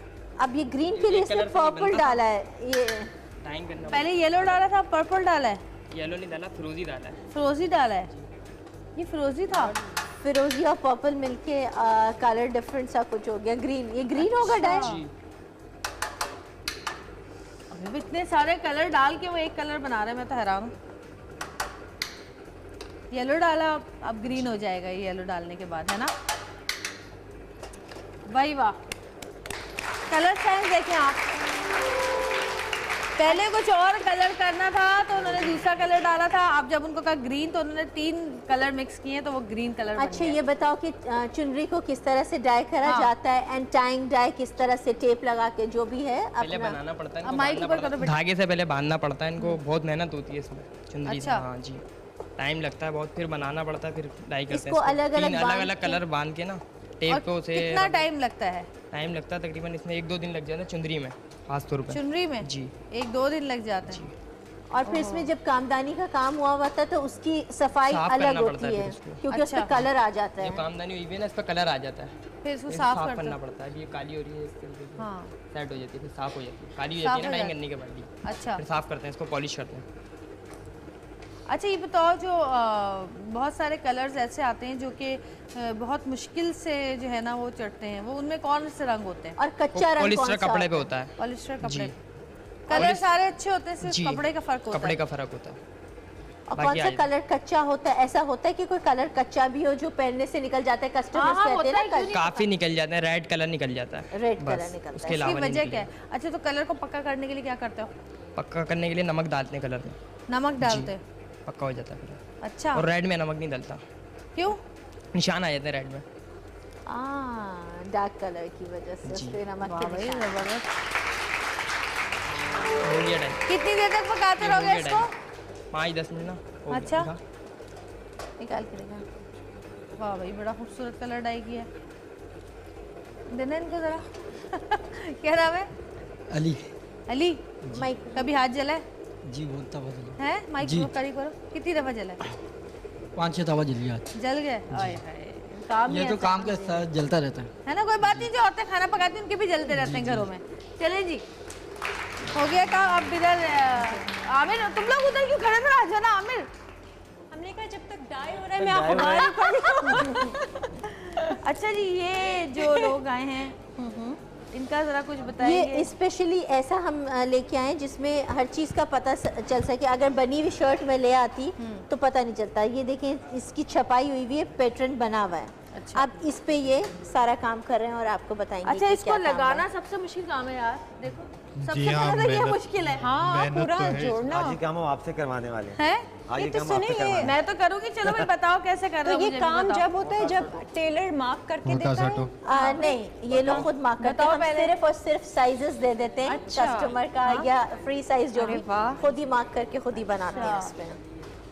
Speaker 3: अब ये ग्रीन के लिए सिर्फ पर्पल डाला है। ये
Speaker 5: डाइंग करना।
Speaker 1: पहले येलो डाला था, पर्पल डाला है?
Speaker 5: येलो नहीं डाला, फिरोजी डाला है।
Speaker 1: फिरोजी डाला है? ये फिरोजी था?
Speaker 3: फिरोजी और पर्पल मिलके कलर डिफरेंट सा कुछ हो गया। ग्रीन, ये ग्रीन होगा डाई।
Speaker 1: अभी इतने सारे कलर डाल के वो एक कलर बना रहे हैं, मैं तो हैरान हूँ। येलो डाला, अब ग्रीन हो जाएगा ये येलो डालने के बाद, है ना? भाई वाह, कलर सेंस देखें आप। पहले कुछ और कलर करना था तो उन्होंने दूसरा कलर डाला था, अब जब उनको कहा ग्रीन तो उन्होंने 3 कलर मिक्स किए तो वो ग्रीन कलर बन
Speaker 3: अच्छा
Speaker 1: गया।
Speaker 3: ये बताओ कि चुनरी को किस तरह से डाई करा जाता है, एंड टाइंग डाई किस तरह से, टेप लगा के जो भी है
Speaker 5: पहले
Speaker 3: अपना
Speaker 5: बनाना पड़ता है,
Speaker 1: अब माइक ऊपर करो बेटा।
Speaker 5: धागे से पहले बांधना पड़ता है इनको, बहुत मेहनत होती है इसमें चुंदरी से।
Speaker 1: अच्छा।
Speaker 5: हाँ जी, टाइम लगता है बहुत, फिर बनाना पड़ता है, फिर डाई करते हैं
Speaker 3: इसको अलग-अलग
Speaker 5: अलग अलग कलर बांध के ना टेप
Speaker 1: और
Speaker 5: को से।
Speaker 1: कितना टाइम लगता है?
Speaker 5: टाइम लगता है तकरीबन इसमें 1-2 दिन लग जाता है चुंदरी में, खास तौर पे
Speaker 1: चुनरी में
Speaker 5: जी
Speaker 1: 1-2 दिन लग जाते हैं।
Speaker 3: और फिर इसमें जब कामदानी का काम हुआ होता है तो उसकी सफाई
Speaker 5: साफ
Speaker 3: अलग
Speaker 5: करना
Speaker 3: होती
Speaker 5: पड़ता है
Speaker 3: है
Speaker 5: फिर उसको।
Speaker 3: क्योंकि उसमें
Speaker 1: अच्छा।
Speaker 3: कलर आ जाता
Speaker 5: जो
Speaker 3: है।
Speaker 5: कामदानी हुई है ना इस पर कलर आ जाता है,
Speaker 1: फिर इसको
Speaker 5: फिर
Speaker 1: साफ
Speaker 5: साफ
Speaker 1: करते
Speaker 5: करना
Speaker 1: हो?
Speaker 5: पड़ता है। अभी ये काली हो रही है, इस तरीके से
Speaker 1: हाँ
Speaker 5: सेट हो जाती है, फिर साफ हो जाती है। काली हो
Speaker 1: साफ
Speaker 5: जाती है ना
Speaker 1: हो
Speaker 5: डाइंग
Speaker 1: जाती
Speaker 5: करने के बाद ही,
Speaker 1: अच्छा
Speaker 5: फिर साफ करते हैं इसको, पॉलिश करते हैं।
Speaker 1: अच्छा ये बताओ, जो बहुत सारे कलर्स ऐसे आते हैं जो कि बहुत मुश्किल से जो है ना वो चढ़ते हैं, वो उनमें कौन से रंग होते हैं?
Speaker 3: और कच्चा रंग
Speaker 5: पॉलिस्टर
Speaker 3: कौन सा
Speaker 5: कपड़े पे
Speaker 3: होता है?
Speaker 5: होता है।
Speaker 1: पॉलिस्टर कपड़े
Speaker 5: जी।
Speaker 1: कलर सारे अच्छे होते हैं,
Speaker 5: जी,
Speaker 1: सिर्फ कपड़े का फर्क होता
Speaker 5: कपड़े
Speaker 1: है।
Speaker 5: का फर्क होता है।
Speaker 3: और
Speaker 5: बाकी
Speaker 3: कौन सा
Speaker 5: आ जाता
Speaker 3: कलर कच्चा होता है? ऐसा होता है कि कोई कलर कच्चा भी हो जो पहनने से निकल जाता है, कस्टमर्स
Speaker 1: हाँ,
Speaker 3: कहते
Speaker 1: होता
Speaker 3: हैं
Speaker 1: है, क्यों
Speaker 3: ना
Speaker 1: नहीं?
Speaker 5: काफी निकल जाता है, रेड कलर निकल जाता है,
Speaker 3: रेड
Speaker 5: बस,
Speaker 3: कलर निकलता
Speaker 5: उसके
Speaker 3: है।
Speaker 5: अलावा
Speaker 1: इसकी
Speaker 5: नहीं
Speaker 1: वजह क्या
Speaker 5: निकलेगा।
Speaker 1: है? अच्छा तो कलर को पक्का करने के लिए क्या करते हो?
Speaker 5: पक्का करने के लिए नमक डालते हैं कलर में,
Speaker 1: नमक डालते हो?
Speaker 5: पक्का हो जाता है फिर।
Speaker 1: अच्छा,
Speaker 5: और रेड में नमक नहीं डलता,
Speaker 1: क्यों?
Speaker 5: निशान आ जाते हैं रेड में।
Speaker 3: डार्क कलर की वजह से उस पे नमक के
Speaker 1: भाई
Speaker 3: निशान।
Speaker 1: जबरदस्त।
Speaker 5: हो गया टाइम,
Speaker 1: कितनी देर तक पकाते
Speaker 5: ये हो
Speaker 1: रहोगे
Speaker 5: गया
Speaker 1: इसको?
Speaker 5: 5-10 मिनट ना हो गया।
Speaker 1: अच्छा।
Speaker 5: दिखा।
Speaker 1: निकाल के देखा। वाह भाई बड़ा खूबसूरत कलर डाई किया है। देना इनको जरा। क्या नाम है?
Speaker 5: अली।
Speaker 1: अली।
Speaker 3: माइक
Speaker 1: कभी हाथ जला है?
Speaker 6: जी बहुत तवा जला
Speaker 1: है माइक
Speaker 6: जी।
Speaker 1: को करीब करो, कितनी दफा जला है?
Speaker 6: 5-6 तवा जल गया।
Speaker 1: जल गए? आय हाय, काम
Speaker 6: ये
Speaker 1: ही
Speaker 6: तो
Speaker 1: ऐसा
Speaker 6: काम के साथ जलता रहता है।
Speaker 1: है ना। कोई बात नहीं, जो औरतें खाना पकाती हैं उनके भी जलते रहते हैं घरों में। चलें जी, हो गया काम। अब इधर आमिर, तुम लोग उधर क्यों खड़े थे? आ जाना आमिर।
Speaker 4: हमने कहा जब तक डाई हो रहा है मैं आपको बाहर पढ़।
Speaker 1: अच्छा जी, ये जो लोग आए हैं इनका जरा कुछ बताइए।
Speaker 3: ये स्पेशली ऐसा हम लेके आए जिसमें हर चीज़ का पता चल सके। अगर बनी हुई शर्ट में ले आती तो पता नहीं चलता। ये देखें, इसकी छपाई हुई है, पैटर्न बना हुआ है।
Speaker 1: अच्छा।
Speaker 3: आप इस पे ये सारा काम कर रहे हैं और आपको बताएंगे
Speaker 1: अच्छा,
Speaker 3: कि
Speaker 1: इसको
Speaker 3: क्या काम
Speaker 1: लगाना
Speaker 3: है।
Speaker 1: सबसे मुश्किल काम है यार। देखो, सबसे
Speaker 7: जी हाँ,
Speaker 1: पहले ये
Speaker 7: मेहनत-
Speaker 1: मुश्किल है।
Speaker 4: हाँ पूरा
Speaker 7: तो है।
Speaker 4: जोड़ना।
Speaker 2: आज ये काम हम आपसे करवाने वाले हैं।
Speaker 1: है
Speaker 2: आज
Speaker 4: ये
Speaker 2: ये
Speaker 4: तो
Speaker 2: काम आपसे
Speaker 4: सुनिए,
Speaker 2: करवाने हैं।
Speaker 1: मैं तो करूँगी। चलो भाई बताओ कैसे कर रहे
Speaker 4: तो
Speaker 1: हो,
Speaker 4: ये
Speaker 1: मुझे भी
Speaker 4: काम
Speaker 1: बताओ।
Speaker 4: जब होता है जब टेलर मार्क करके
Speaker 7: होता
Speaker 4: देता
Speaker 7: साटो।
Speaker 4: है।
Speaker 3: नहीं, ये लोग खुद मार्क करते
Speaker 1: बताओ
Speaker 3: हैं। हम
Speaker 1: पहले।
Speaker 3: सिर्फ और सिर्फ साइजेस दे देते हैं
Speaker 1: अच्छा।
Speaker 3: कस्टमर का, या फ्री साइज जो
Speaker 1: अरे
Speaker 3: भी
Speaker 1: वाह।
Speaker 3: खुद ही मार्क करके खुद ही बनाते हैं
Speaker 1: अच्छा।
Speaker 3: इसमें।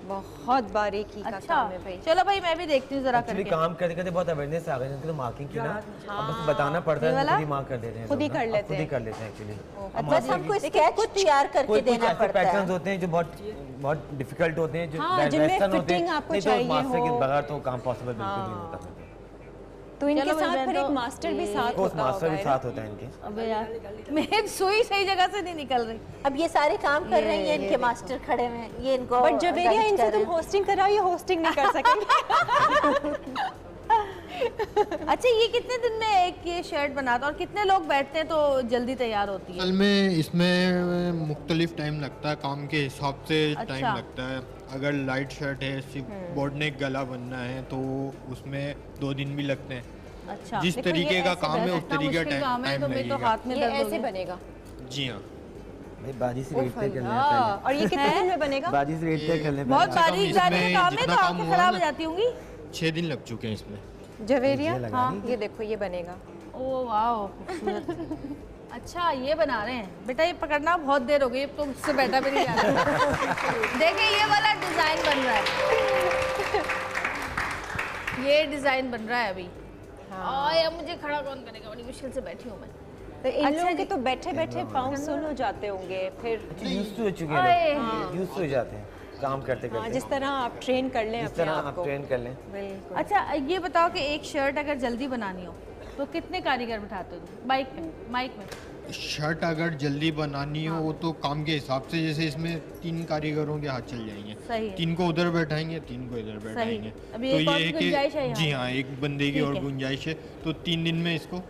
Speaker 4: बहुत बारीकी का
Speaker 1: अच्छा,
Speaker 4: काम है भाई।
Speaker 1: चलो भाई मैं भी देखती हूँ जरा
Speaker 2: एक्चुअली
Speaker 1: करके।
Speaker 2: काम करते करते बहुत अवेयरनेस आ गई है। तो मार्किंग की ना, अब बस बताना पड़ता
Speaker 1: ये
Speaker 2: है,
Speaker 1: वाला?
Speaker 2: खुद ही मार्क कर देते हैं।
Speaker 4: खुद ही
Speaker 2: लोग ना,
Speaker 4: कर
Speaker 2: अब
Speaker 4: लेते
Speaker 2: खुद ही
Speaker 4: हैं।
Speaker 2: कर लेते हैं एक्चुअली।
Speaker 3: बस हमको स्केच तैयार करके
Speaker 2: कोई कुछ
Speaker 3: देना
Speaker 2: ऐसे
Speaker 3: पड़ता
Speaker 2: पैटर्न्स
Speaker 3: है।
Speaker 2: होते हैं जो बहुत डिफिकल्ट होते हैं, जो
Speaker 4: हाँ, जिनमें
Speaker 2: वेस्टर्न होते
Speaker 4: fitting
Speaker 2: हैं।
Speaker 4: आपको
Speaker 2: नहीं तो
Speaker 4: चाहिए
Speaker 2: मास्टर के
Speaker 4: हो।
Speaker 2: बगैर तो काम पॉसिबल बिल्कुल नहीं होता।
Speaker 4: तो इनके
Speaker 1: चलो भाई,
Speaker 4: साथ
Speaker 1: मैं
Speaker 4: फिर
Speaker 1: तो
Speaker 4: एक मास्टर भी साथ
Speaker 2: कोर्स
Speaker 4: होता
Speaker 2: मास्टर भी
Speaker 4: होगा
Speaker 2: साथ होता है इनके।
Speaker 1: अबे यार, मेरी सुई सही जगह से नहीं निकल रही।
Speaker 3: अब ये सारे काम कर रही हैं, इनके मास्टर खड़े हुए हैं, ये इनको
Speaker 4: बट जवेरिया
Speaker 3: guide
Speaker 4: इनसे
Speaker 3: कर रहे
Speaker 4: तुम
Speaker 3: हैं।
Speaker 4: होस्टिंग कराओ, ये होस्टिंग नहीं कर सकेंगे।
Speaker 1: अच्छा, ये कितने दिन में एक ये शर्ट बनाता है और कितने लोग बैठते हैं तो जल्दी तैयार होती है?
Speaker 7: असल में इसमें मुख्तलिफ टाइम लगता है, काम के हिसाब से
Speaker 1: अच्छा।
Speaker 7: टाइम लगता है। अगर लाइट शर्ट है, सिर्फ बॉडी नेक गला बनना है तो उसमें 2 दिन भी लगते हैं।
Speaker 1: अच्छा,
Speaker 7: जिस
Speaker 1: देखो,
Speaker 7: तरीके
Speaker 1: ये
Speaker 7: का
Speaker 1: ऐसे
Speaker 7: काम है उस
Speaker 1: इतना
Speaker 7: तरीके
Speaker 1: मुश्किल काम
Speaker 7: का
Speaker 1: है
Speaker 7: टाइम
Speaker 1: तो मेरे तो
Speaker 7: लगेगा।
Speaker 1: हाथ में
Speaker 4: ये
Speaker 1: दर्द हो
Speaker 4: ऐसे
Speaker 1: गया।
Speaker 4: बनेगा।
Speaker 7: जी हाँ,
Speaker 2: भाई बाजी से रेट तय करने हैं
Speaker 1: हाँ,
Speaker 4: और ये कितने दिन में बनेगा?
Speaker 2: पहले। बाजी से रेट तय करने
Speaker 1: बहुत
Speaker 2: पहले।
Speaker 1: बारीक
Speaker 7: इसमें
Speaker 1: जाने का काम है
Speaker 7: जितना
Speaker 1: तो
Speaker 7: काम
Speaker 1: आंखें
Speaker 7: हुआ
Speaker 1: खराब हो
Speaker 7: ना-
Speaker 1: जाती होंगी।
Speaker 7: 6 दिन लग चुके हैं इसमें।
Speaker 4: जवेरिया
Speaker 2: ये लगा
Speaker 4: हाँ,
Speaker 2: दी।
Speaker 4: ये देखो ये बनेगा।
Speaker 1: ओ वाह, खूबसूरत। अच्छा, ये बना रहे हैं बेटा, ये पकड़ना बहुत देर हो गई, अब तो मुझसे बैठा भी नहीं जा रहा। देखिए, ये वाला डिजाइन बन रहा है। ये डिजाइन बन रहा है अभी। हाँ यार, मुझे खड़ा कौन करेगा, बड़ी मुश्किल से बैठी हूँ मैं।
Speaker 4: तो इन
Speaker 1: अच्छा
Speaker 4: लोगों के
Speaker 1: जी।
Speaker 4: तो बैठे बैठे पाँव सुन हो जाते होंगे फिर।
Speaker 2: यूज हो चुके
Speaker 1: ओए।
Speaker 2: हैं लोग, यूज हो जाते हैं काम करते
Speaker 4: हाँ,
Speaker 2: करते।
Speaker 4: जिस तरह आप ट्रेन कर लें
Speaker 2: जिस
Speaker 4: अपने
Speaker 2: तरह
Speaker 4: आप
Speaker 2: आप
Speaker 4: को।
Speaker 2: ट्रेन कर लें।
Speaker 4: बिल्कुल।
Speaker 1: अच्छा, ये बताओ कि एक शर्ट अगर जल्दी बनानी हो तो कितने कारीगर बिठाते हो तुम? बाइक में, माइक में?
Speaker 7: शर्ट अगर जल्दी बनानी हो वो तो काम के हिसाब से, जैसे इसमें 3 कारीगरों के हाथ चल जाएंगे।
Speaker 1: सही है।
Speaker 7: 3 को उधर बैठाएंगे, 3 को इधर बैठाएंगे।
Speaker 1: अभी
Speaker 7: तो
Speaker 1: एक और
Speaker 7: ये है
Speaker 1: गुंजाइश है
Speaker 7: कि
Speaker 1: यहाँ।
Speaker 7: जी हाँ, एक बंदे की
Speaker 1: ठीक
Speaker 7: और
Speaker 1: है।
Speaker 7: गुंजाइश है, तो 3 दिन में इसको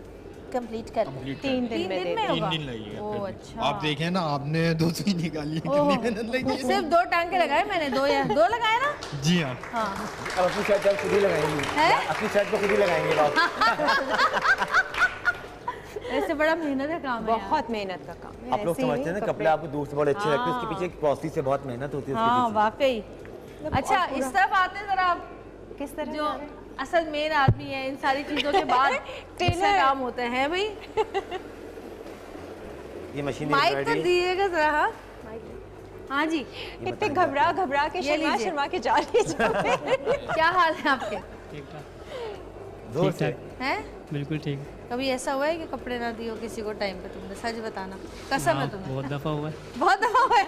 Speaker 3: कंप्लीट कर
Speaker 7: कंप्लीट
Speaker 4: 3 दिन
Speaker 1: 3
Speaker 4: में
Speaker 1: दिन
Speaker 4: दे
Speaker 1: में
Speaker 4: दो।
Speaker 7: 3
Speaker 1: होगा?
Speaker 7: दिन लगेगा।
Speaker 1: ओ,
Speaker 7: फिर भी।
Speaker 1: अच्छा।
Speaker 7: आप देखें ना, आपने 2 सुई निकाली है,
Speaker 1: ओह,
Speaker 7: कितनी मेहनत लगी है।
Speaker 1: सिर्फ 2 टांके लगाए मैंने, 2 लगाए ना?
Speaker 7: जी हाँ,
Speaker 1: हाँ।
Speaker 2: अब अपनी शर्ट आप खुद ही लगाएंगे।
Speaker 1: है?
Speaker 2: अपनी शर्ट को खुद ही लगाएंगे आप।
Speaker 1: ऐसे बड़ा मेहनत है काम है यार।
Speaker 4: बहुत मेहनत का काम है।
Speaker 2: आप लोग
Speaker 4: ऐसे ही
Speaker 2: समझते हैं ना, कपड़े आपको दूर से बहुत अच्छे लगते हैं, उसके पीछे एक प्रोसेस से बहुत मेहनत होती है
Speaker 1: हाँ,
Speaker 2: उसके
Speaker 1: वाकई। अच्छा, इस तरफ आते हैं जरा आप।
Speaker 4: किस तरह
Speaker 1: जो असल मेन आदमी है, इन सारी चीजों के बाद इससे काम होते हैं भाई।
Speaker 2: पीछे। ये मशीन
Speaker 1: माइक तो दीजिएगा जरा। हाँ, हाँ जी,
Speaker 4: इतने घबरा घबरा के
Speaker 1: ये
Speaker 4: शर्मा
Speaker 1: लीजिए।
Speaker 4: शर्मा के जा रही है।
Speaker 1: क्या हाल है आपके?
Speaker 5: ठीक ठाक,
Speaker 2: जोर से।
Speaker 1: हैं?
Speaker 5: बिल्कुल ठीक।
Speaker 1: कभी ऐसा हुआ है कि कपड़े ना दियो किसी को टाइम पे? तुमने सच बताना, कसम है तुम्हें।
Speaker 5: बहुत दफ़ा हुआ है।
Speaker 1: बहुत दफा हुआ है।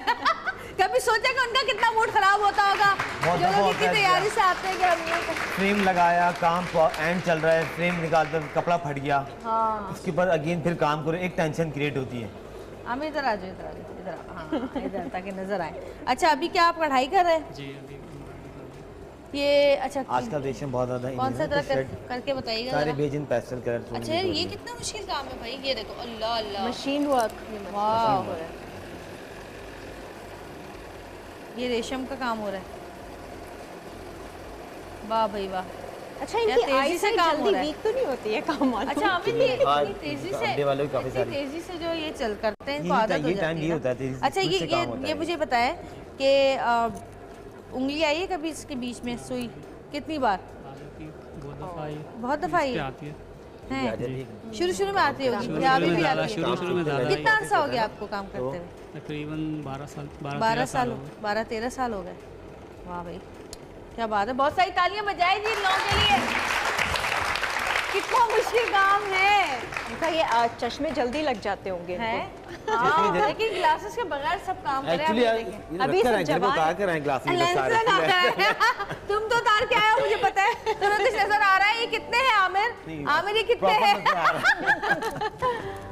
Speaker 1: कभी सोचा कि उनका कितना मूड खराब होता होगा
Speaker 2: बहुत
Speaker 1: जो
Speaker 2: दफा
Speaker 1: लोग
Speaker 2: होता
Speaker 1: इतनी
Speaker 2: है
Speaker 1: तैयारी से आते हैं कि हम ये
Speaker 2: फ्रेम लगाया, काम एंड चल रहा है, फ्रेम निकालते कपड़ा फट गया,
Speaker 1: हाँ।
Speaker 2: उसके बाद अगेन फिर काम करो, एक टेंशन क्रिएट होती है।
Speaker 1: हम इधर आ जाओ, इधर आ जाओ, इधर आओ। हाँ, इधर ताकि नजर आए। अच्छा, अभी क्या आप कढ़ाई कर रहे हैं?
Speaker 5: जी अभी
Speaker 1: ये अच्छा,
Speaker 2: आजकल रेशम बहुत ज्यादा
Speaker 1: कौन सा
Speaker 2: इन है,
Speaker 1: तरह
Speaker 2: तो शर्ट
Speaker 1: करके बताइएगा
Speaker 2: सारे
Speaker 1: जरा।
Speaker 2: बेज इन पेस्टल कलर।
Speaker 1: अच्छा, ये कितना मुश्किल काम है भाई, ये देखो, अल्लाह अल्लाह।
Speaker 4: Machine work.
Speaker 1: वाह, ये रेशम का काम हो रहा है। वाह भाई वाह।
Speaker 4: अच्छा,
Speaker 1: क्या
Speaker 4: इनकी
Speaker 1: तेजी
Speaker 4: आई
Speaker 1: से
Speaker 4: से
Speaker 1: काम हो
Speaker 4: जल्दी
Speaker 1: रहा है।
Speaker 4: वीक तो नहीं होती है काम वालों
Speaker 1: अच्छा, अमित, ये
Speaker 2: हाँ,
Speaker 1: इतनी तेजी से
Speaker 2: अंडे वालों की काफी
Speaker 1: इतनी
Speaker 2: सारी।
Speaker 1: तेजी से जो ये चल करते हैं, इनको
Speaker 2: यही
Speaker 1: आदत
Speaker 2: टाइम-
Speaker 1: हो
Speaker 2: ये
Speaker 1: जाती
Speaker 2: टाइम
Speaker 1: है
Speaker 2: ये
Speaker 1: ना।
Speaker 2: होता है, तेजी से
Speaker 1: अच्छा,
Speaker 2: स्पीड से काम होता
Speaker 1: ये
Speaker 2: है।
Speaker 1: मुझे बताएं कि उंगली आई है कभी इसके बीच में सुई? कितनी बार?
Speaker 5: बहुत दफ़ा आई।
Speaker 1: बहुत दफा आई
Speaker 5: पे
Speaker 1: है?
Speaker 5: आती है।
Speaker 1: हैं? शुरू में आती होगी,
Speaker 5: शुरू
Speaker 1: या अभी
Speaker 5: में
Speaker 1: भी
Speaker 5: ज़्यादा,
Speaker 1: आती है?
Speaker 5: शुरू में ज़्यादा आई।
Speaker 1: कितना अर्सा हो गया आपको काम करते हुए?
Speaker 5: तकरीबन 12 साल,
Speaker 1: 12
Speaker 5: 12-13
Speaker 1: साल,
Speaker 5: साल हो गए।
Speaker 1: 12-13 साल हो गए। वाह भाई, क्या बात है। बहुत सारी तालियां बजाएं जी इन लोगों के लिए। कितना मुश्किल काम है।
Speaker 4: इनका ये चश्मे जल्दी लग जाते होंगे
Speaker 1: हैं? हाँ, लेकिन ग्लासेस के बगैर सब काम करें।
Speaker 2: एक्चुअली
Speaker 4: अभी सब
Speaker 2: जवान कहाँ कर रहे हैं ग्लासेस
Speaker 1: लेंस लगा है। तुम तो तार के आए हो, मुझे पता है। तुम्हें कुछ नजर आ रहा है? ये कितने हैं आमिर? आमिर ये कितने हैं?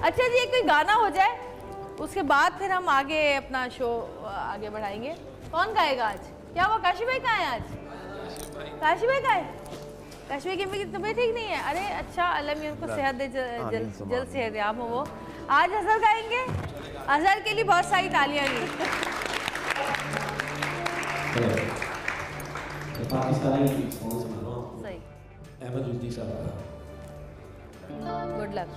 Speaker 1: अच्छा जी, कोई गाना हो जाए, उसके बाद फिर हम आगे अपना शो आगे बढ़ाएंगे। कौन गाएगा आज? क्या वो काशी भाई कहाँ है आज? काशी भाई कहाँ है? काशी भाई की तबीयत ठीक नहीं है? अरे अच्छा, अल्लाह मियां उनको सेहत दे, जल्द सेहतयाब हो वो। आज अजहर गाएंगे। अजहर के लिए बहुत सारी तालियां ली। सही, गुड लक।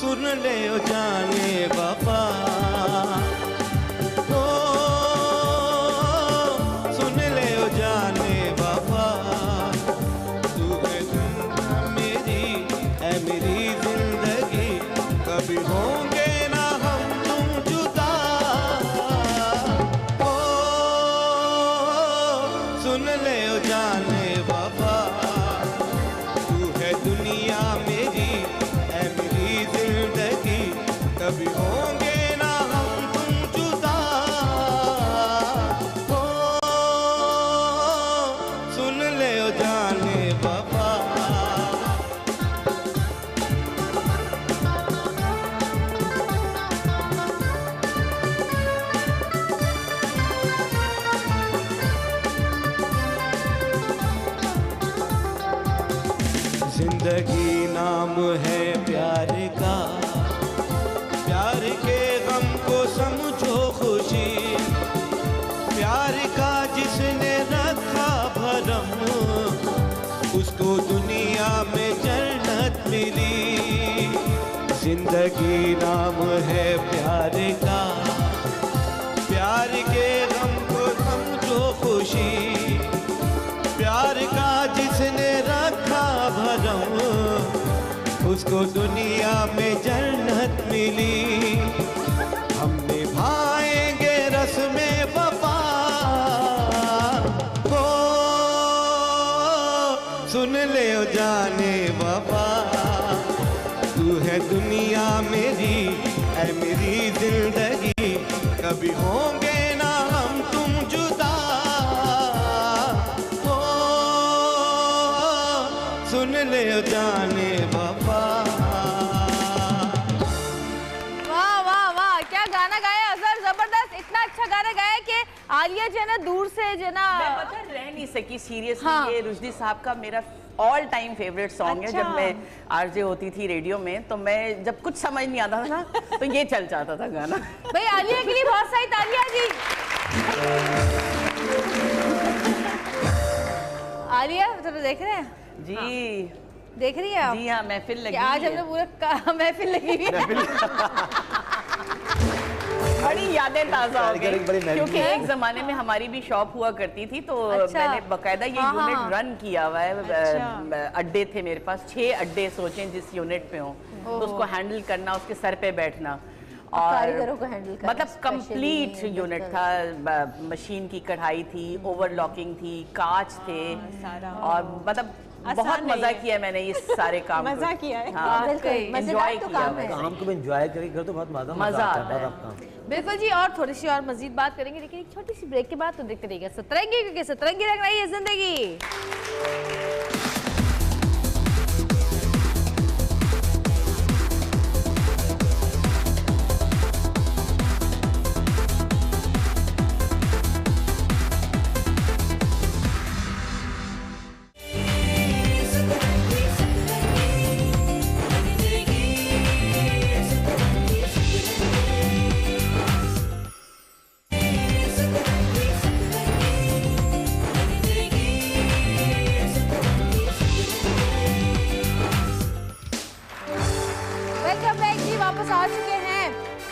Speaker 8: सुन ले ओ जाने बाबा, ओ सुन ले ओ जाने बाबा, तू है मेरी है मेरी जिंदगी, कभी होंगे ना हम तुम जुदा। ओ सुन ले ओ जाने बाबा, तू है दुनिया मेरी है मेरी जिंदगी, कभी होंगे ना हम तुम जुदा। ओ सुन ले ओ जाने बाबा। जिंदगी नाम है प्यार का, प्यार के गम को समझो खुशी, प्यार का जिसने रखा भरम, उसको दुनिया में जन्नत मिली। जिंदगी नाम है प्यार का, प्यार के गम को समझो खुशी, प्यार का जिसने रखा भरम, उसको दुनिया में जन्नत मिली। हम निभाएंगे रस्में वफा, ओ सुन ले ओ जाने वफा, तू है दुनिया मेरी है मेरी जिंदगी, कभी होंगे ना हम तुम जुदा। ओ सुन ले ओ जाने वफा।
Speaker 1: वाह वाह वाह, क्या गाना गाया अजहर, जबरदस्त। इतना अच्छा गाना गाया कि आलिया जो है ना दूर से जो है ना
Speaker 9: मैं पता रह नहीं सकी सीरियसली।
Speaker 1: हाँ।
Speaker 9: ये रुश्दी साहब का मेरा ऑल टाइम फेवरेट सॉन्ग है। जब मैं आरजे होती थी रेडियो में, तो मैं जब कुछ समझ नहीं आता था ना, तो ये चल जाता था गाना।
Speaker 1: भाई आलिया के लिए बहुत सारी तालियां जी। आलिया तो देख रहे हैं
Speaker 9: जी,
Speaker 1: देख रही है आप?
Speaker 9: जी हाँ, महफिल लगी
Speaker 1: आज
Speaker 9: हुई है।
Speaker 1: हमने पूरा महफिल लगी हुई है।
Speaker 9: बड़ी यादें ताज़ा हो गई,
Speaker 2: बड़ी महफिल
Speaker 9: क्योंकि
Speaker 2: है।
Speaker 9: एक ज़माने में हमारी भी शॉप हुआ करती थी, तो
Speaker 1: अच्छा।
Speaker 9: मैंने बाकायदा ये
Speaker 1: हाँ,
Speaker 9: यूनिट
Speaker 1: हाँ।
Speaker 9: रन किया हुआ है। अड्डे थे मेरे पास, 6 अड्डे सोचें जिस यूनिट पे हों, तो उसको हैंडल करना, उसके सर पे बैठना और
Speaker 3: कारीगरों को हैंडल करना,
Speaker 9: मतलब कंप्लीट यूनिट था। मशीन की कढ़ाई थी, ओवरलॉकिंग थी, कांच थे, और मतलब बहुत मजा किया मैंने इस सारे काम
Speaker 4: मजा किया है।
Speaker 9: हाँ,
Speaker 3: बिल्कुल, मजेदार
Speaker 9: एंजॉय
Speaker 3: तो
Speaker 9: किया
Speaker 3: काम है।
Speaker 2: काम को भी एंजॉय करेंगे तो बहुत
Speaker 9: मजा आता है।
Speaker 1: बिल्कुल जी, और थोड़ी सी और मजीद बात करेंगे, लेकिन एक छोटी सी ब्रेक के बाद तो देखते रहिएगा सतरंगी, क्योंकि सतरंगी रंग रही है जिंदगी।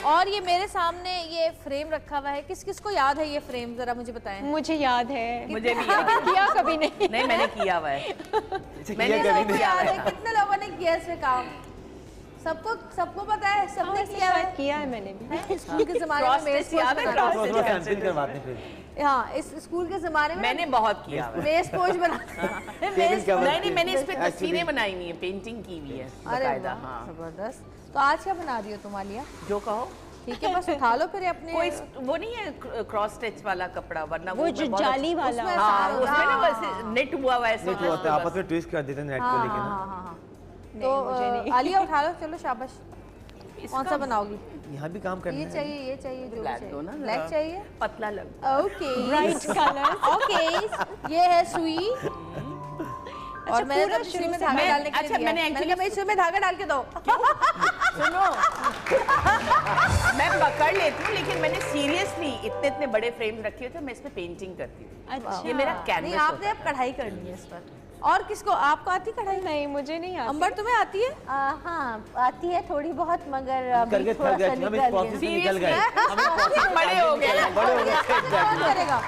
Speaker 1: और ये मेरे सामने ये फ्रेम रखा हुआ है, किस किस को याद है ये फ्रेम, जरा मुझे बताएं।
Speaker 4: मुझे याद है,
Speaker 9: मुझे भी याद है।
Speaker 4: किया कभी नहीं।
Speaker 9: नहीं, मैंने किया हुआ है।
Speaker 1: मैंने याद है, कितने लोगों ने किया इस पे काम? सबको पता है, सबने
Speaker 4: किया है मैंने भी।
Speaker 1: स्कूल के ज़माने में मेस हाँ, इस स्कूल के ज़माने में
Speaker 9: मैंने बहुत किया
Speaker 1: मेस पोज बना।
Speaker 9: नहीं, मैंने इस पे तस्वीरें बनाई हुई है, पेंटिंग की हुई है।
Speaker 1: अरे वाह, जबरदस्त। तो आज क्या बना रही हो तुम आलिया?
Speaker 9: जो कहो।
Speaker 1: ठीक है, बस उठा लो फिर अपने।
Speaker 9: कोई वो नहीं है क्रॉस स्टिच वाला कपड़ा, वरना
Speaker 4: वो जो जाली वाला,
Speaker 9: हाँ, उसमें ना वैसे नेट हुआ वैसे
Speaker 2: नेट होता है, आपस में ट्विस्ट कर देते हैं नेट को लेके ना।
Speaker 1: तो आलिया उठा लो, चलो शाबाश। कौन सा बनाओगी?
Speaker 2: यहाँ भी काम करना है।
Speaker 1: ये चाहिए, ये चाहिए, जो
Speaker 9: ब्लैक दो ना,
Speaker 1: ब्लैक चाहिए,
Speaker 9: पतला लग।
Speaker 1: Okay,
Speaker 4: bright colour.
Speaker 1: ओके, ये है सुई। और मैंने तो सुई में धागा डालने के लिए दिया। मैंने एक्चुअली मैं सुई में धागा डाल के दो।
Speaker 9: सुनो, मैं पकड़ लेती हूँ, लेकिन मैंने सीरियसली इतने बड़े फ्रेम रखे हुए थे, मैं इस पे पेंटिंग करती हूँ।
Speaker 4: अच्छा,
Speaker 9: ये मेरा कैनवस
Speaker 1: नहीं, आपने अब कढ़ाई करनी है इस पर। और किसको, आपको आती कढ़ाई?
Speaker 4: नहीं, मुझे नहीं आती।
Speaker 1: अंबर तुम्हें आती है?
Speaker 3: हाँ, आती है थोड़ी बहुत, मगर
Speaker 2: करके
Speaker 3: थोड़ा सा
Speaker 2: हम इस प्रोसेस से निकल गए,
Speaker 9: बड़े हो गए।
Speaker 1: कौन करेगा?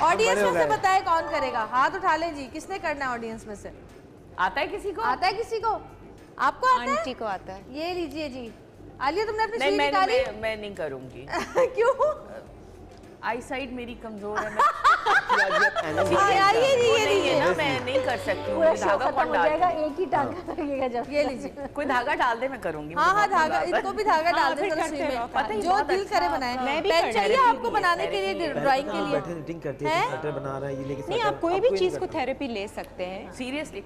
Speaker 1: ऑडियंस में से बताए कौन करेगा? हाथ उठा ले जी, किसने करना है ऑडियंस में से?
Speaker 9: आता है किसी को?
Speaker 1: आता है किसी को? आपको आता है?
Speaker 4: आंटी को आता है।
Speaker 1: ये लीजिए जी। आलिया, तुमने अपनी सुई
Speaker 9: नहीं,
Speaker 1: निकाली?
Speaker 9: मैं नहीं करूँगी।
Speaker 1: क्यों?
Speaker 9: आई साइड मेरी कमजोर है।
Speaker 1: ये लीजिए
Speaker 9: ना, मैं नहीं कर सकती हूँ।
Speaker 3: पूरा शो
Speaker 9: धागा
Speaker 3: खत्म
Speaker 9: कौन
Speaker 3: हो
Speaker 9: डाल?
Speaker 3: जाएगा, एक ही टांका लगेगा जब।
Speaker 1: ये लीजिए।
Speaker 9: कोई धागा डाल दे, मैं करूँगी।
Speaker 1: हाँ, धागा, इसको भी धागा डाल दे जरा सुई में।
Speaker 9: पता ही
Speaker 1: जो
Speaker 9: बहुत
Speaker 1: दिल
Speaker 9: अच्छा।
Speaker 1: करे बनाए।
Speaker 4: मैं भी
Speaker 1: पेन चाहिए आपको बनाने के लिए, ड्राइंग के लिए?
Speaker 2: बैठे एडिटिंग करते हैं, स्वेटर बना रहा है, ये लेके
Speaker 4: नहीं, आप कोई भी चीज को थेरेपी ले सकते हैं।
Speaker 9: सीरियसली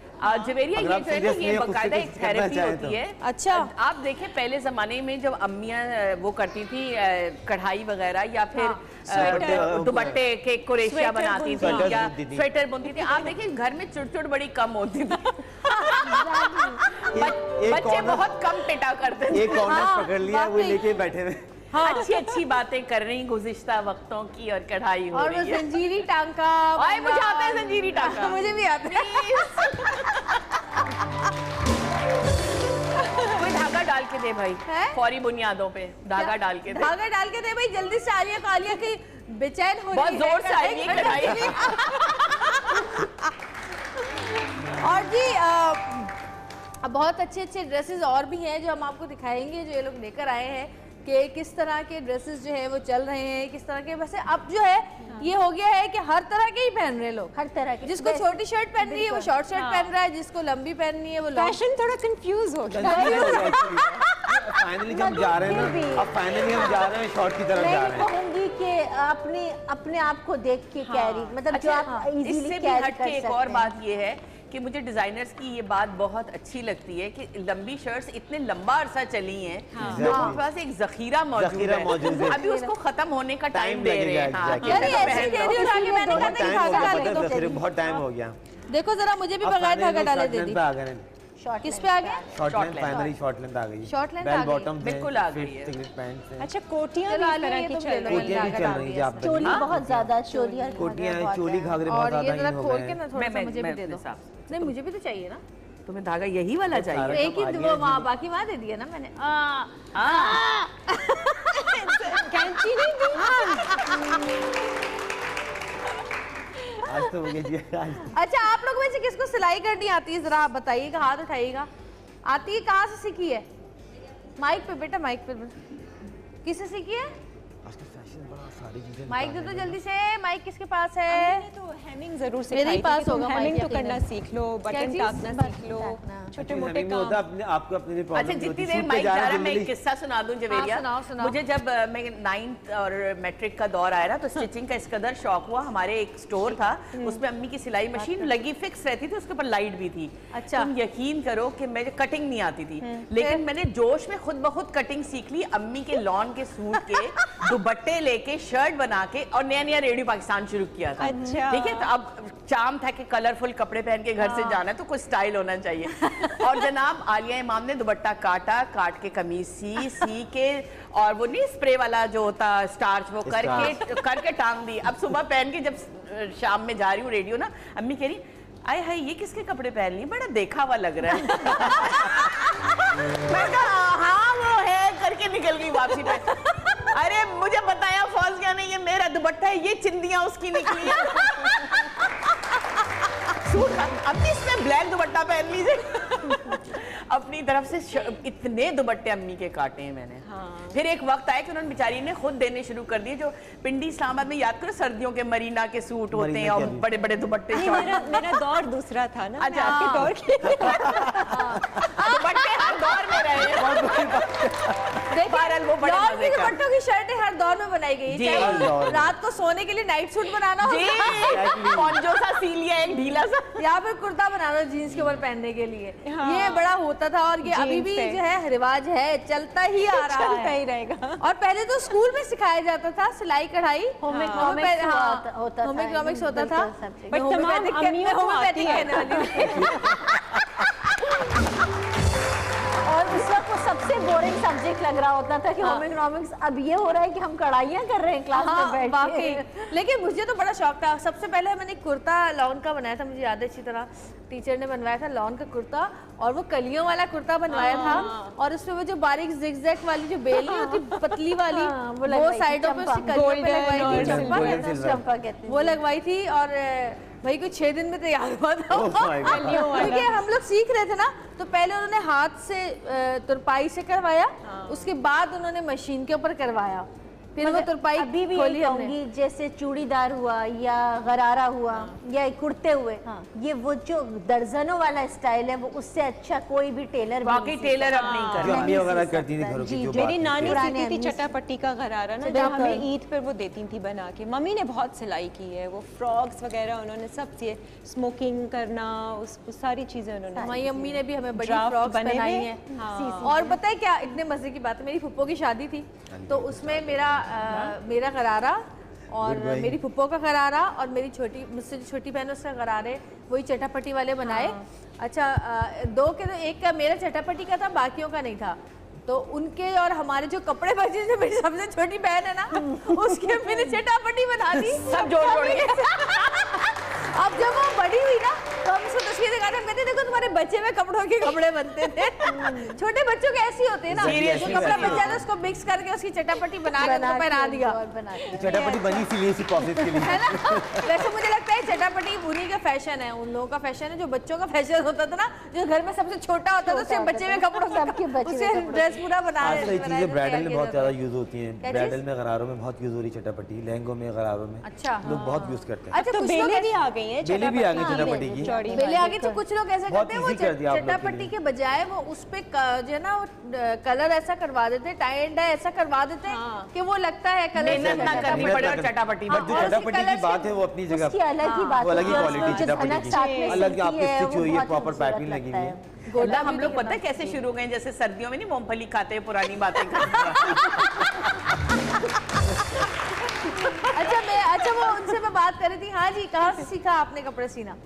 Speaker 9: जवेरिया, ये जो है ना, ये बाकायदा एक थेरेपी होती है।
Speaker 1: अच्छा,
Speaker 9: आप देखें पहले जमाने में जब अम्मियाँ वो करती थी कढ़ाई वगैरह, या फिर दुपट्टे के कुरेशिया बनाती थी, या स्वेटर बुनती थी, आप देखिए घर में चुड़ बड़ी कम होती थी। बच्चे बहुत कम पिटा करते थे।
Speaker 2: एक कॉर्नर पकड़ लिया, वो लेके बैठे हुए।
Speaker 9: अच्छी बातें कर रही गुज़िश्ता वक्तों की, और कढ़ाई हो
Speaker 1: और
Speaker 9: रही है।
Speaker 1: जंजीरी टांका।
Speaker 9: आए, मुझे आता है जंजीरी टांका।
Speaker 1: मुझे भी आता है।
Speaker 9: कोई धागा डाल के दे भाई, फौरी बुनियादों पे धागा डाल के दे।
Speaker 1: धागा डाल के दे भाई, जल्दी से। आलिया की बेचैन हो रही है,
Speaker 9: बहुत जोर से आएगी कढ़ाई।
Speaker 1: और जी बहुत अच्छे ड्रेसेस और भी हैं जो हम आपको दिखाएंगे, जो ये लोग लेकर आए हैं, कि किस तरह के ड्रेसेस जो है वो चल रहे हैं, किस तरह के। वैसे अब जो है ये हो गया है कि हर तरह के ही पहन रहे लोग,
Speaker 3: हर तरह के।
Speaker 1: जिसको छोटी शर्ट पहननी है वो शॉर्ट शर्ट पहन रहा है, जिसको लंबी पहननी है वो लॉन्ग।
Speaker 4: फैशन थोड़ा कंफ्यूज हो गया।
Speaker 2: फाइनली जब जा रहे हैं ना, अब फाइनली हम जा रहे हैं शॉर्ट की तरफ जा रहे हैं।
Speaker 3: कहूंगी कि अपने आप को देख के कैरी, मतलब जो आप इजीली
Speaker 9: इससे भी
Speaker 3: कैरी
Speaker 9: हट
Speaker 3: कर
Speaker 9: के एक और
Speaker 3: सकते हैं।
Speaker 9: बात ये है कि मुझे डिजाइनर्स की ये बात बहुत अच्छी लगती है कि लंबी शर्ट्स इतने लंबा अरसा चली हैं, लोगों के पास एक जखीरा मौजूद है, अभी उसको खत्म होने का टाइम दे रहे हैं।
Speaker 2: बहुत टाइम हो गया।
Speaker 1: देखो जरा, मुझे भी बगैर धागा डाले दे दी। किस पे आ गया?
Speaker 2: Short length, finally short length आ गई।
Speaker 1: शॉर्ट लेंथ
Speaker 2: बेल बॉटम
Speaker 9: बिल्कुल आ गई है।
Speaker 2: पैंट्स हैं।
Speaker 4: अच्छा, कोटियां भी इस तरह की चल रही हैं।
Speaker 2: कोटियां भी चल रही हैं, आप
Speaker 3: चोली बहुत ज्यादा, चोलियां
Speaker 2: कोटियां हैं, चोली घाघरे बहुत
Speaker 1: और ये
Speaker 2: ज्यादा
Speaker 1: जरा
Speaker 2: इन हो
Speaker 1: खोल
Speaker 2: गए
Speaker 1: के
Speaker 2: हैं।
Speaker 1: ना थोड़ा सा मुझे भी दे दो। नहीं, मुझे भी तो चाहिए ना।
Speaker 9: तुम्हें धागा यही वाला चाहिए?
Speaker 1: एक ही वो वहाँ, बाकी वहाँ दे दिया ना मैंने।
Speaker 4: कैंची नहीं दी।
Speaker 2: आज तो हो गया जी आज।
Speaker 1: अच्छा, आप लोग में से किसको सिलाई करनी आती है, जरा आप बताइएगा, हाथ उठाइएगा। आती है? कहाँ से सीखी है? माइक पे बेटा, माइक पे। किससे सीखी है? माइक दे दो जल्दी से। माइक किसके पास है?
Speaker 4: तो हेमिंग जरूर
Speaker 1: मेरे ही पास होगा माइक।
Speaker 4: हेमिंग तो करना सीख लो, बटन टाकना सीख लो, छोटे मोटे काम।
Speaker 2: आपको अपने लिए प्रॉब्लम।
Speaker 9: अच्छा, जितनी देर माइक जा रहा है, मैं एक किस्सा सुना दूं जवेरिया।
Speaker 1: सुनाओ।
Speaker 9: मुझे जब मैं 9th और मैट्रिक का दौर आया ना, तो स्टिचिंग का इस कदर शौक हुआ। हमारे एक स्टोर था, उसमें अम्मी की सिलाई मशीन लगी फिक्स रहती थी, उसके ऊपर लाइट भी थी।
Speaker 1: अच्छा।
Speaker 9: तुम यकीन करो कि मुझे कटिंग नहीं आती थी, लेकिन मैंने जोश में खुद ब खुद कटिंग सीख ली। अम्मी के लॉन के सूट के दुपट्टे लेके, शर्ट बना के, और नया रेडियो पाकिस्तान शुरू किया था।
Speaker 4: अच्छा।
Speaker 9: ठीक है, तो अब चाम था कि कलरफुल कपड़े पहन के घर से जाना है, तो कुछ स्टाइल होना चाहिए। और जनाब आलिया इमाम ने दुपट्टा काट के कमीज सी के, और वो नहीं स्प्रे वाला जो होता स्टार्च, वो करके टांग दी। अब सुबह पहन के जब शाम में जा रही हूँ रेडियो ना, अम्मी कह रही, आए हाय ये किसके कपड़े पहन लिए, बड़ा देखा हुआ लग रहा है। मैं कहा हाँ वो है, करके निकल गई वापसी पे। बताया फौजिया ने ये मेरा दुपट्टा है, ये चिंदियां उसकी निकली है। सूट अब इसमें ब्लैक दुपट्टा पहन लीजिए। अपनी तरफ से इतने दुपट्टे अम्मी के काटे हैं मैंने। हाँ। फिर एक वक्त आया कि उन्होंने बेचारी ने खुद देने शुरू कर दिए, जो पिंडी इस्लामाबाद में याद करो सर्दियों के मरीना के सूट होते हैं और बड़े बड़े दुपट्टे।
Speaker 4: मेरा दौर दूसरा था ना।
Speaker 9: अच्छा,
Speaker 4: आपके दौर के
Speaker 9: दुपट्टे हर दौर में रहे हैं। बहरहाल वो बड़े मजे का।
Speaker 1: दुपट्टों की शर्टें हर दौर में बनाई गई, चाहे रात को सोने के लिए नाइट सूट बनाना हो,
Speaker 9: जो सा सी लिया एक ढीला सा,
Speaker 1: या फिर कुर्ता बनाना जीन्स के ऊपर पहनने के लिए। ये बड़ा होता था और ये अभी भी जो है रिवाज है, चलता ही आ रहा है,
Speaker 4: चलता ही रहेगा।
Speaker 1: और पहले तो स्कूल में सिखाया जाता था सिलाई कढ़ाई, होम इकोनॉमिक्स होता था,
Speaker 4: बट तमाम अम्मियों को आती है।
Speaker 3: और उस वक्त वो सबसे बोरिंग सब्जेक्ट लग रहा होता था कि होम इकोनॉमिक्स। अब ये हो रहा है कि हम कढ़ाइयाँ कर रहे हैं क्लास में बैठ के।
Speaker 1: लेकिन मुझे तो बड़ा शौक था। सबसे पहले मैंने कुर्ता लॉन का बनाया था, मुझे याद है अच्छी तरह, टीचर ने बनवाया था लॉन का कुर्ता, और वो कलियों वाला कुर्ता बनवाया था, और उसमें वो जो बारीक जिगजैग वाली जो बेल नहीं होती पतली वाली, वो साइडों पे उसकी कलियों पे लगवाई थी, चंपा कहते हैं, वो लगवाई थी। और भाई कुछ 6 दिन में तैयार हुआ था। क्योंकि हम लोग सीख रहे थे ना, तो पहले उन्होंने हाथ से तुरपाई से करवाया, उसके बाद उन्होंने मशीन के ऊपर करवाया, फिर वो तुरपाई
Speaker 3: अभी भी
Speaker 1: खोली
Speaker 3: कहूंगी, जैसे चूड़ीदार हुआ या गरारा हुआ या कुर्ते हुए, ये वो जो दर्जनों वाला स्टाइल है, वो उससे अच्छा कोई भी टेलर
Speaker 9: बाकी टेलर अब नहीं कर रहा।
Speaker 2: अम्मी वगैरह करती थी घरों की जो
Speaker 4: मेरी नानी सीती थी चटापट्टी का गरारा ना, जब हमें ईद पर वो देती थी बना के। मम्मी ने बहुत सिलाई की है, वो फ्रॉक्स वगैरह उन्होंने सब सिए, स्मोकिंग करना, उस सारी चीजें उन्होंने।
Speaker 1: हमारी अम्मी ने भी हमें बड़ी फ्रॉक्स बनाई है। और पता है क्या, इतने मजे की बात है, मेरी फुप्पो की शादी थी, तो उसमें मेरा गरारा और मेरी फुप्पो का गरारा और मेरी मुझसे जो छोटी बहन है उसका गरारे वही चटापटी वाले बनाए। अच्छा, दो के तो एक का मेरा चटापटी का था, बाकियों का नहीं था, तो उनके और हमारे जो कपड़े बचे, जो मेरी सबसे छोटी बहन है ना, उसके मैंने चटापटी बना दी
Speaker 9: सब जोड़ के।
Speaker 1: अब जब वो बड़ी हुई ना, तो हम उसको तस्वीर दिखाते हैं, कहते देखो तुम्हारे बचे हुए कपड़ों के कपड़े बनते थे। छोटे बच्चों के ऐसे होते हैं ना, जो कपड़ा बच जाता है उसको मिक्स करके उसकी चटापटी बना के उसको पहना दिया।
Speaker 2: चटापटी बनी इसीलिए इसी प्रोसेस के लिए,
Speaker 1: है ना। वैसे मुझे लगता है चटापटी उन्हीं का फैशन है, उन लोगों का फैशन है, जो बच्चों का फैशन होता था ना, जो घर में सबसे छोटा होता था, उससे बचे हुए कपड़ों से ड्रेस पूरा बना
Speaker 2: आजकल ये चीजें ब्राइडल में बहुत ज्यादा यूज होती हैं। ब्राइडल में गरारों में बहुत यूज हो रही चटापटी, लहंगों में गरारों में।
Speaker 1: अच्छा,
Speaker 2: लोग बहुत यूज करते हैं।
Speaker 1: अच्छा,
Speaker 4: तो बेले भी आ गई हैं,
Speaker 2: बेले भी आ गई चटापटी की,
Speaker 1: बेले आ गई। तो कुछ लोग ऐसा करते हैं, वो चटापटी के बजाय वो उस पे जो है ना, वो कलर ऐसा करवा देते हैं, टाई एंड डाई ऐसा करवा देते हैं कि वो लगता है कलर
Speaker 9: मेहनत ना करनी पड़े और चटापटी।
Speaker 2: बट जो चटापटी की बात है वो अपनी जगह
Speaker 3: अलग ही बात,
Speaker 2: वो अलग ही क्वालिटी चटापटी की, अलग आपकी स्टिच हुई है, प्रॉपर पाइपिंग लगी हुई है।
Speaker 9: गोला हम लोग पता है कैसे शुरू हो गए, जैसे सर्दियों में नहीं मूंगफली खाते हैं, पुरानी बातें
Speaker 1: अच्छा, वो उनसे मैं बात कर रही थी। हाँ जी, कहाँ से सीखा आपने कपड़े सीना?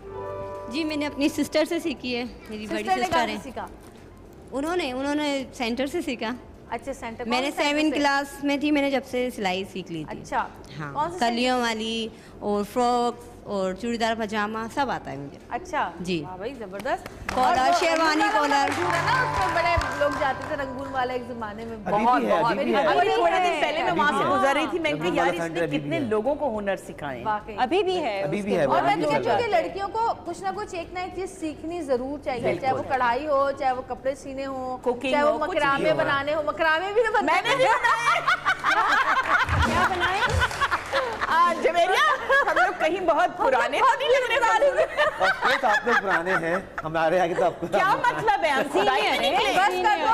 Speaker 10: जी, मैंने अपनी सिस्टर से सीखी है, मेरी बड़ी सिस्टर है।
Speaker 1: सीखा
Speaker 10: उन्होंने सेंटर से सीखा।
Speaker 1: अच्छा, सेंटर।
Speaker 10: मैंने 7 क्लास में थी, मैंने जब से सिलाई सीख ली थी।
Speaker 1: अच्छा,
Speaker 10: हाँ, कलियों वाली और फ्रॉक और चूड़ीदार पजामा सब आता है मुझे।
Speaker 1: अच्छा
Speaker 10: जी,
Speaker 1: भाई जबरदस्त।
Speaker 10: कॉलर, शेरवानी कॉलर,
Speaker 1: उसमें बड़े लोग जाते थे रंगून वाले एक जमाने में।
Speaker 9: बहुत थोड़े दिन पहले मैं वहाँ से गुजर रही थी, मैंने कहा यार इसने कितने लोगों को हुनर सिखाए।
Speaker 4: अभी भी है,
Speaker 2: अभी भी है।
Speaker 1: और मैं तो कहती हूँ कि लड़कियों को कुछ ना कुछ एक ना एक चीज सीखनी जरूर चाहिए, चाहे वो कढ़ाई हो, चाहे वो कपड़े सीने हो, चाहे वो मकरामे बनाने हो। मकरामे भी तो मैंने भी बनाए।
Speaker 4: क्या बनाए?
Speaker 9: जवेरिया, हम लोग कहीं बहुत पुराने तो नहीं लग रहे।
Speaker 2: आप लोग पुराने हैं, हमारे आगे तो आपको
Speaker 9: क्या मतलब है? हम खुदाई में निकले।
Speaker 1: बस कर दो।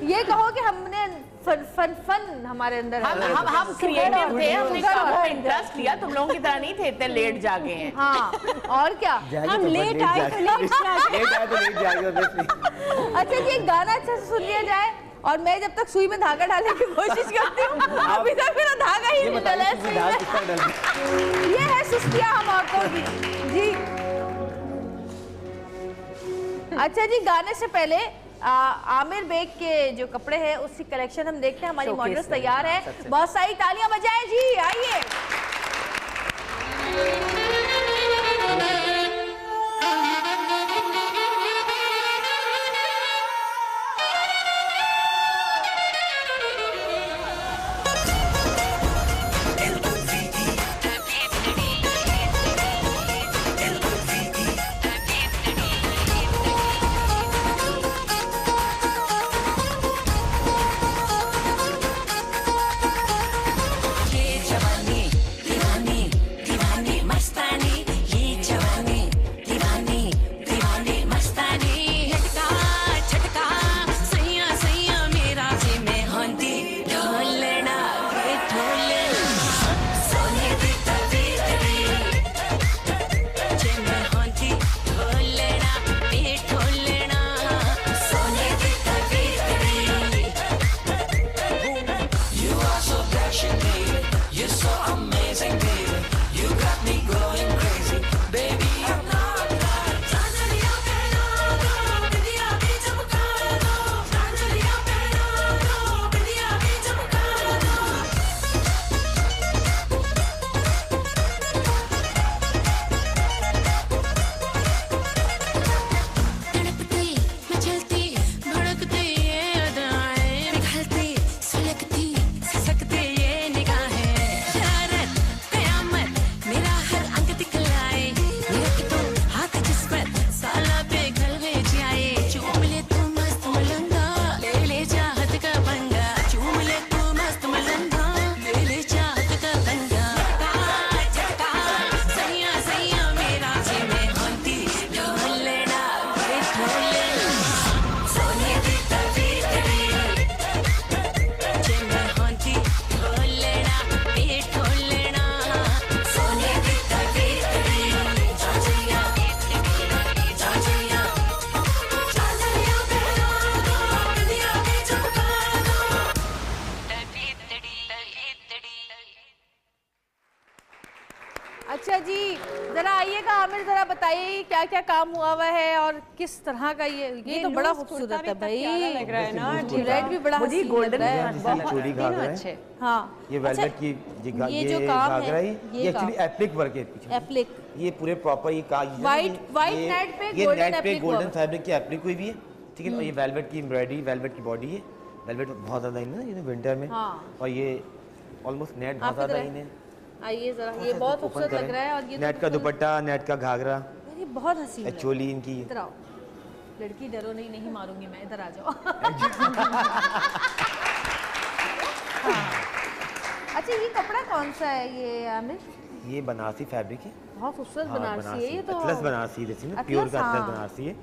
Speaker 1: ये कहो कि हमने फन हमारे अंदर
Speaker 9: हम क्रिएटिव थे, हमने काम में इंटरेस्ट लिया, तुम लोगों की तरह नहीं थे इतने लेट जागे हैं।
Speaker 1: हाँ, और क्या,
Speaker 4: हम लेट आए तो लेट
Speaker 2: जाएंगे।
Speaker 1: अच्छा जी, एक गाना अच्छा से सुन लिया जाए, और मैं जब तक सुई में धागा डालने की कोशिश करती हूँ, अभी तक मेरा धागा ही नहीं डला है। ये है सुस्तियाँ हम औरतों की जी। अच्छा जी, गाने से पहले आमिर बेग के जो कपड़े हैं उसकी कलेक्शन हम देखते हैं। हमारी मॉडल्स तैयार है, बहुत सारी तालियां बजाएं जी, आइए। आमिर जरा बताइए क्या क्या काम हुआ हुआ है और किस तरह का ये तो बड़ा खूबसूरत है भाई,
Speaker 4: लग रहा है ना,
Speaker 1: रेड भी बड़ा
Speaker 9: मुझे गोल्डन
Speaker 2: चूड़ी घाघरा है।
Speaker 1: हाँ
Speaker 2: ये वेलवेट की
Speaker 1: ये जो काम
Speaker 2: घाघरा
Speaker 1: है
Speaker 2: ये एक्चुअली एप्लिक वर्क है पीछे।
Speaker 1: एप्लिक
Speaker 2: ये पूरे प्रॉपर ये
Speaker 1: वाइट नेट पे
Speaker 2: ये
Speaker 1: गोल्डन
Speaker 2: नेट पे
Speaker 1: एप्लिक
Speaker 2: गोल्डन फैब्रिक की एप्लिक हुई भी है, ठीक है। और ये वेलवेट की एम्ब्रॉयडरी, वेलवेट की बॉडी है। वेलवेट बहुत ज्यादा इन है ये विंटर में। और ये ऑलमोस्ट नेट बहुत ज्यादा इन है।
Speaker 1: आइए जरा, ये बहुत खूबसूरत लग रहा है। और ये
Speaker 2: नेट का दुपट्टा, नेट का घाघरा,
Speaker 1: ये बहुत हसीन है।
Speaker 2: चोली इनकी।
Speaker 1: इधर आओ लड़की, डरो नहीं मारूंगी मैं, इधर आ जाओ। अच्छा ये कपड़ा कौन सा है ये आमिर?
Speaker 2: ये बनारसी फैब्रिक है,
Speaker 1: बहुत खूबसूरत बनारसी है ये तो।
Speaker 2: अटलस बनारसी जैसे ना, प्योर का अटलस बनारसी है।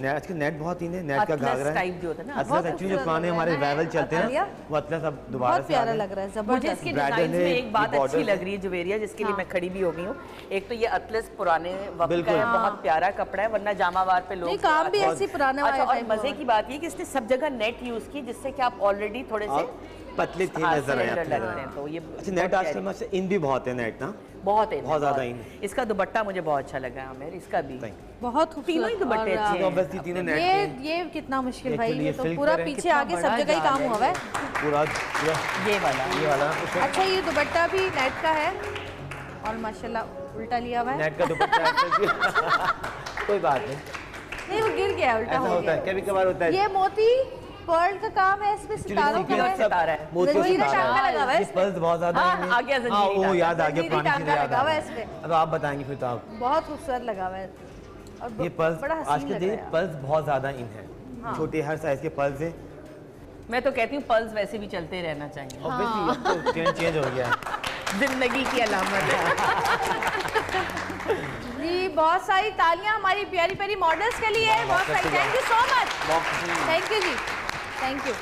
Speaker 2: आजकल नेट बहुत इन है, नेट का घाघरा
Speaker 9: टाइप जो होता है ना,
Speaker 2: अटलस एक्चुअली जो पुराने हमारे रिवाइवल चलते हैं वो अटलस अब दोबारा से
Speaker 1: प्यारा लग रहा है,
Speaker 9: मुझे
Speaker 1: जबरदस्त।
Speaker 9: इसके डिजाइन में एक बात अच्छी लग रही है जुवेरिया, जिसके लिए मैं खड़ी भी हो गई हूँ। एक तो ये अटलस पुराने वक्त का है, बहुत प्यारा कपड़ा है, वरना जामावार पे लोग
Speaker 1: काम भी ऐसी पुराने वाला।
Speaker 9: और मजे की बात ये कि इसने सब जगह नेट यूज की, जिससे कि आप ऑलरेडी थोड़े से
Speaker 2: पतले थे नजर आए
Speaker 9: लगते हैं। तो ये
Speaker 2: अच्छा नेट आजकल में इन भी बहुत है, नेट ना
Speaker 9: बहुत है,
Speaker 2: बहुत ज्यादा इन।
Speaker 9: इसका दुपट्टा मुझे बहुत अच्छा लगा आमिर, इसका भी
Speaker 1: बहुत खूबसूरत।
Speaker 9: तीनों ही दुपट्टे अच्छे
Speaker 2: हैं। तीनों नेट के।
Speaker 1: ये कितना मुश्किल भाई, ये तो पूरा पीछे आगे सब जगह ही काम हुआ है
Speaker 2: पूरा।
Speaker 9: ये वाला
Speaker 1: अच्छा ये दुपट्टा भी नेट का है और माशाल्लाह उल्टा लिया हुआ है।
Speaker 2: नेट का दुपट्टा कोई बात
Speaker 1: नहीं, वो गिर गया, उल्टा हो गया।
Speaker 2: कभी कभार होता है।
Speaker 1: ये मोती पर्ल का काम है, इसमें सितारों का है,
Speaker 9: सितारा है,
Speaker 1: जंजीरा टांका लगा हुआ है
Speaker 2: इस पर्स बहुत ज्यादा है।
Speaker 9: आ गया जंजीरी,
Speaker 2: वो याद आ गया,
Speaker 1: जंजीरी टांका लगा हुआ है इसमें।
Speaker 2: अब आप बताएंगे फिर तो आप।
Speaker 1: बहुत खूबसूरत लगा हुआ है और
Speaker 2: ये पर्स
Speaker 1: बड़ा
Speaker 2: आज के दिन पर्स बहुत ज्यादा इन है, छोटे हर साइज के पर्स हैं।
Speaker 9: मैं तो कहती हूँ पल्स वैसे भी चलते रहना चाहिए,
Speaker 2: ऑब्वियसली अब तो ट्रेंड चेंज हो गया है,
Speaker 9: जिंदगी की अलामत है।
Speaker 1: जी बहुत सारी तालियां हमारी प्यारी प्यारी मॉडल्स के लिए, बहुत सारी। Thank you so much, thank you जी, थैंक यू।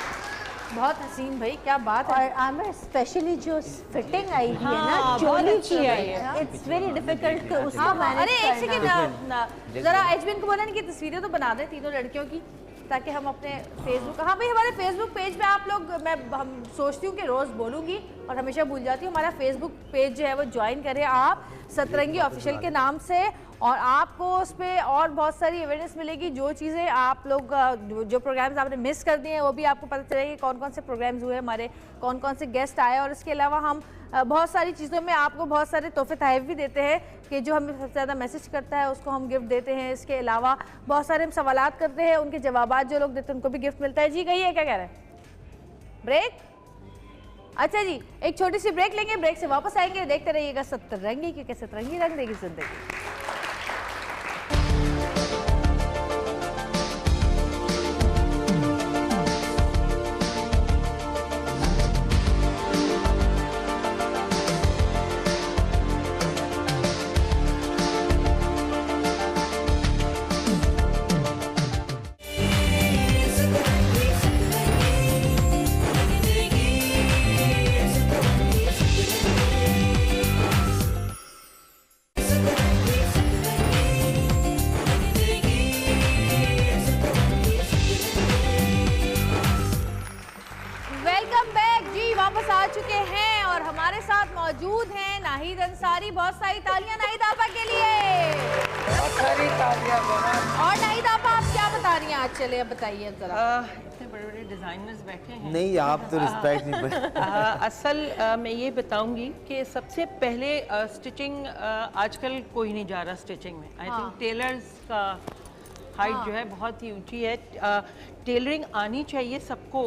Speaker 1: बहुत हसीन भाई, क्या बात है।
Speaker 3: और आमिर स्पेशली जो फिटिंग आई है ना चोली की है, इट्स वेरी डिफिकल्ट उसको मैनेज
Speaker 1: अरे एक सेकंड जरा एचबिन को बोला कि तस्वीरें तो बना दें तीनों लड़कियों की, ताकि हम अपने फेसबुक, हाँ भाई हमारे फेसबुक पेज पे आप लोग, हम सोचती हूँ कि रोज़ बोलूँगी और हमेशा भूल जाती हूँ, हमारा फेसबुक पेज जो है वो ज्वाइन करें आप सतरंगी ऑफिशियल के नाम से, और आपको उस पर और बहुत सारी अवेयरनेस मिलेगी। जो चीज़ें आप लोग जो प्रोग्राम्स आपने मिस कर दिए हैं वो भी आपको पता चलेगा कि कौन कौन से प्रोग्राम्स हुए, हमारे कौन कौन से गेस्ट आए, और इसके अलावा हम बहुत सारी चीज़ों में आपको बहुत सारे तोहफे तहफ़ भी देते हैं कि जो हमें सबसे ज़्यादा मैसेज करता है उसको हम गिफ्ट देते हैं। इसके अलावा बहुत सारे हम सवालात करते हैं, उनके जवाबात जो लोग देते हैं उनको भी गिफ्ट मिलता है। जी कहिए क्या कह रहे हैं? ब्रेक? अच्छा जी एक छोटी सी ब्रेक लेंगे, ब्रेक से वापस आएंगे, देखते रहिएगा सतरंगी, क्योंकि सतरंगी रंग देगी जिंदगी। मौजूद हैं नाहिद अंसारी, बहुत सारी तालियां नाहिद आपा के लिए।
Speaker 11: बहुत सारी तालियां।
Speaker 1: और नाहिद आपा आप क्या बता रही हैं आज? चले अब बताइए जरा।
Speaker 11: इतने बड़े बड़े डिजाइनर्स बैठे हैं।
Speaker 2: नहीं आप तो रिस्पेक्ट नहीं
Speaker 11: असल मैं ये बताऊंगी कि सबसे पहले स्टिचिंग आजकल कोई नहीं जा रहा स्टिचिंग में। आई थिंक टेलर्स का हाइट जो है बहुत ही ऊंची है। टेलरिंग आनी चाहिए सबको।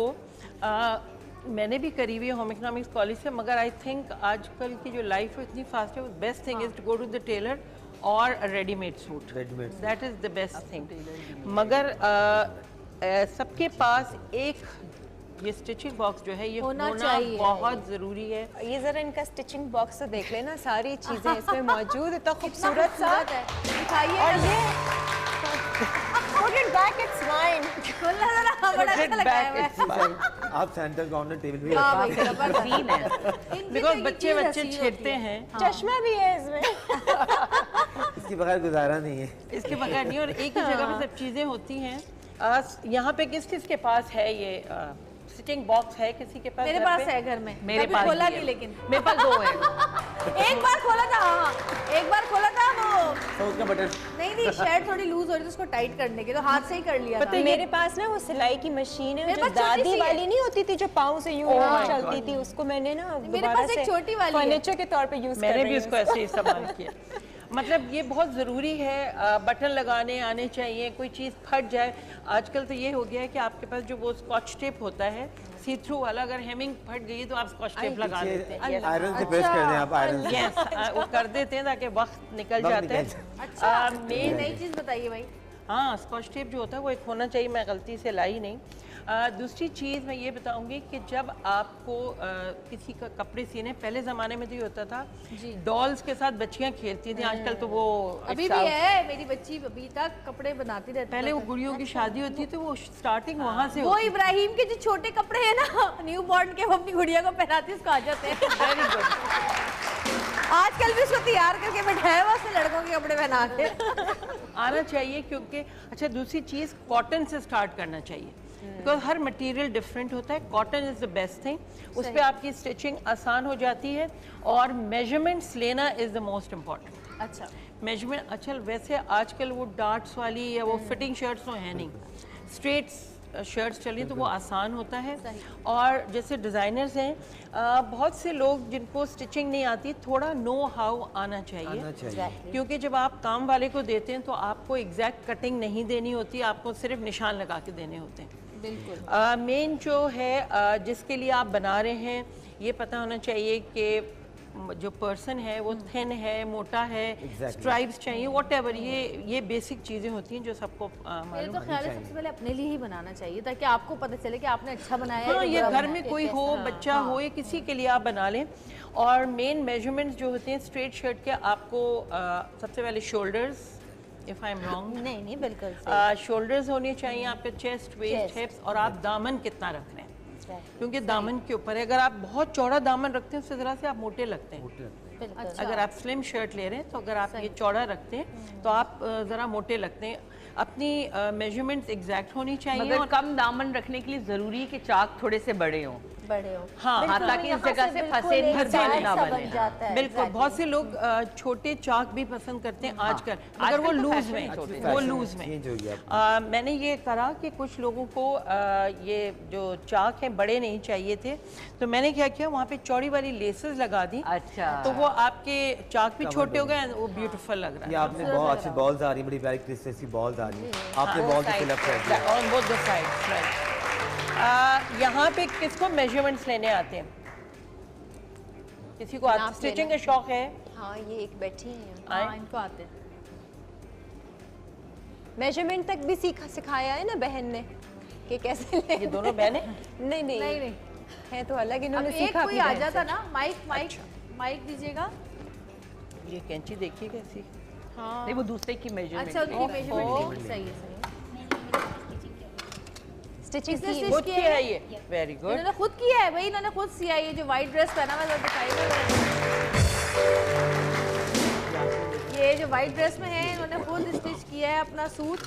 Speaker 11: मैंने भी करी हुई है होम इकोनॉमिक्स कॉलेज से, मगर आई थिंक आजकल की जो लाइफ है इतनी फास्ट है, best thing is to go to the tailor और readymade suit, that is the best thing. मगर सबके पास एक ये स्टिचिंग बॉक्स जो है ये होना बहुत ज़रूरी है।
Speaker 4: ये ज़रा इनका स्टिचिंग बॉक्स तो देख लेना, सारी चीज़ें इसमें मौजूद, इतना खूबसूरत सा
Speaker 1: है। दिखाइए।
Speaker 4: और ये put it back, it's mine.
Speaker 1: बड़ा अच्छा लगा है।
Speaker 2: आप सेंटर काउंटर टेबल भी
Speaker 11: बिकॉज़ बच्चे छेड़ते हैं।
Speaker 4: चश्मा भी है इसमें।
Speaker 2: इसके बगैर गुजारा नहीं है।
Speaker 11: इसके बगैर नहीं, और एक ही जगह पे सब चीज़ें होती हैं। यहाँ पे किस के पास है ये स्टिचिंग बॉक्स है किसी के पास?
Speaker 1: मेरे पास है घर में,
Speaker 9: मेरे पास
Speaker 1: खोला
Speaker 9: भी है।
Speaker 1: नहीं, लेकिन
Speaker 9: मेरे पास 2 है।
Speaker 1: एक बार खोला था, हाँ एक बार खोला था वो,
Speaker 2: तो उसका बटन
Speaker 1: नहीं शर्ट थोड़ी लूज हो रही थी, उसको टाइट करने के तो हाथ से ही कर लिया था।
Speaker 4: मेरे पास ना वो सिलाई की मशीन है,
Speaker 1: मेरे
Speaker 4: जो
Speaker 1: पास छोटी सी
Speaker 4: दादी
Speaker 1: है।
Speaker 4: वाली नहीं होती थी जो पाँव से यूं चलती थी, उसको मैंने ना
Speaker 1: मेरे पास एक छोटी वाली है।
Speaker 4: फर्नीचर के तौर पे यूज कर
Speaker 11: मैंने
Speaker 4: रही
Speaker 11: भी
Speaker 4: हूँ
Speaker 11: उसको ऐसे ही इस्तेमाल किया। मतलब ये बहुत ज़रूरी है, बटन लगाने आने चाहिए, कोई चीज़ फट जाए। आजकल तो ये हो गया है कि आपके पास जो वो स्कॉच टेप होता है सी थ्रू वाला, अगर हेमिंग फट गई तो आप स्कॉच टेप लगा देते हैं।
Speaker 2: आयरन से प्रेस कर दें आप, आयरन से।
Speaker 11: यस, वो कर देते हैं ताकि वक्त निकल जाता है।
Speaker 1: अच्छा,
Speaker 11: मेन
Speaker 1: नई चीज बताइए भाई।
Speaker 11: हाँ, स्कॉच टेप जो होता है वो एक होना चाहिए, मैं गलती से लाई नहीं। दूसरी चीज़ मैं ये बताऊंगी कि जब आपको किसी का कपड़े सीने, पहले ज़माने में तो ये होता था डॉल्स के साथ बच्चियाँ खेलती थी, आजकल तो वो
Speaker 1: अभी भी है, मेरी बच्ची अभी तक कपड़े बनाती रहती है।
Speaker 11: पहले वो गुड़ियों की शादी होती है तो वो स्टार्टिंग वहाँ से
Speaker 1: वो इब्राहिम के जो छोटे कपड़े हैं ना न्यू बॉर्न के, वो अपनी गुड़िया को पहनाती, उसको आ जाते हैं।
Speaker 11: Very good.
Speaker 1: आजकल भी उसको तैयार करके बैठाया हुआ, उसने लड़कों के कपड़े पहना के
Speaker 11: आना चाहिए क्योंकि अच्छा, दूसरी चीज़ कॉटन से स्टार्ट करना चाहिए, बिकॉज हर मटेरियल डिफरेंट होता है। Cotton is the best thing, उस पर आपकी स्टिचिंग आसान हो जाती है और मेजरमेंट्स लेना इज़ द मोस्ट इम्पॉर्टेंट।
Speaker 1: अच्छा,
Speaker 11: मेजरमेंट अच्छा, वैसे आजकल वो डार्ट्स वाली या वो फिटिंग शर्ट्स तो है नहीं, स्ट्रेट शर्ट्स चली तो वो आसान होता है। और जैसे डिज़ाइनर्स हैं, बहुत से लोग जिनको स्टिचिंग नहीं आती, थोड़ा नो हाउ आना चाहिए, क्योंकि जब आप काम वाले को देते हैं तो आपको एग्जैक्ट कटिंग नहीं देनी होती, आपको सिर्फ निशान लगा के देने होते हैं।
Speaker 1: बिल्कुल।
Speaker 11: मेन जो है जिसके लिए आप बना रहे हैं, ये पता होना चाहिए कि जो पर्सन है वो थिन है, मोटा है, स्ट्राइप्स चाहिए, व्हाटएवर, ये बेसिक चीज़ें होती हैं जो सबको
Speaker 1: मालूम तो ख्याल है सबसे पहले अपने लिए ही बनाना चाहिए, ताकि आपको पता चले कि आपने अच्छा बनाया है।
Speaker 11: हाँ, ये घर में कोई हो, बच्चा हो, ये किसी के लिए आप बना लें। और मेन मेजरमेंट्स जो होते हैं स्ट्रेट शर्ट के, आपको सबसे पहले shoulders, if I am wrong,
Speaker 3: नहीं बिल्कुल
Speaker 11: शोल्डर्स होने चाहिए आपके, चेस्ट, वेस्ट, हिप्स, और आप दामन कितना रख रहे हैं, क्योंकि दामन के ऊपर है। अगर आप बहुत चौड़ा दामन रखते हैं उससे ज़रा से आप मोटे लगते हैं। अच्छा। अगर आप स्लिम शर्ट ले रहे हैं तो अगर आप ये चौड़ा रखते हैं तो आप ज़रा मोटे लगते हैं। अपनी मेजरमेंट्स एग्जैक्ट होनी चाहिए।
Speaker 9: मगर कम दामन रखने के लिए ज़रूरी है कि चाक थोड़े से बड़े हों।
Speaker 11: हाँ,
Speaker 9: ताकि इस जगह से फंसे ना बने।
Speaker 11: बिल्कुल, बहुत से लोग छोटे चाक भी पसंद करते हैं आजकल, अगर वो लूज में, वो लूज में। मैंने ये करा कि कुछ लोगों को ये जो चाक हैं बड़े नहीं चाहिए थे, तो मैंने क्या किया, वहाँ पे चौड़ी वाली लेसेस लगा दी।
Speaker 9: अच्छा,
Speaker 11: तो वो आपके चाक भी छोटे हो गए, वो ब्यूटीफुल लग रहा है।
Speaker 2: आपने बहुत अच्छी बॉल्स आ रही, बड़ी प्यारी क्रिस्टल सी बॉल्स आ रही है, आपने बॉल को फिल अप कर दिया
Speaker 11: on both the sides, right. यहाँ पे किसको मेजरमेंट्स लेने आते हैं? किसी को स्टिचिंग का शौक है?
Speaker 3: हाँ, ये एक बैठी है,
Speaker 1: हाँ, इनको आते हैं।
Speaker 4: मेजरमेंट तक भी सिखाया है ना बहन ने कि कैसे ले।
Speaker 11: ये दोनों बहनें?
Speaker 4: नहीं है तो अलग, इन्होंने सीखा।
Speaker 1: कोई आ जाता ना, माइक दीजिएगा।
Speaker 11: ये कैंची देखिए कैसी।
Speaker 1: हाँ,
Speaker 9: नहीं, वो दूसरे की मेजरमेंट।
Speaker 1: अच्छा, उनकी मेजरमेंट सही है।
Speaker 4: स्टिचिंग
Speaker 11: खुद की है ये, वेरी गुड।
Speaker 1: इन्होंने खुद किया है भाई, इन्होंने खुद सिया है। ये जो व्हाइट ड्रेस पहना हुआ है, ये जो व्हाइट ड्रेस में है, इन्होंने खुद स्टिच किया है अपना सूट।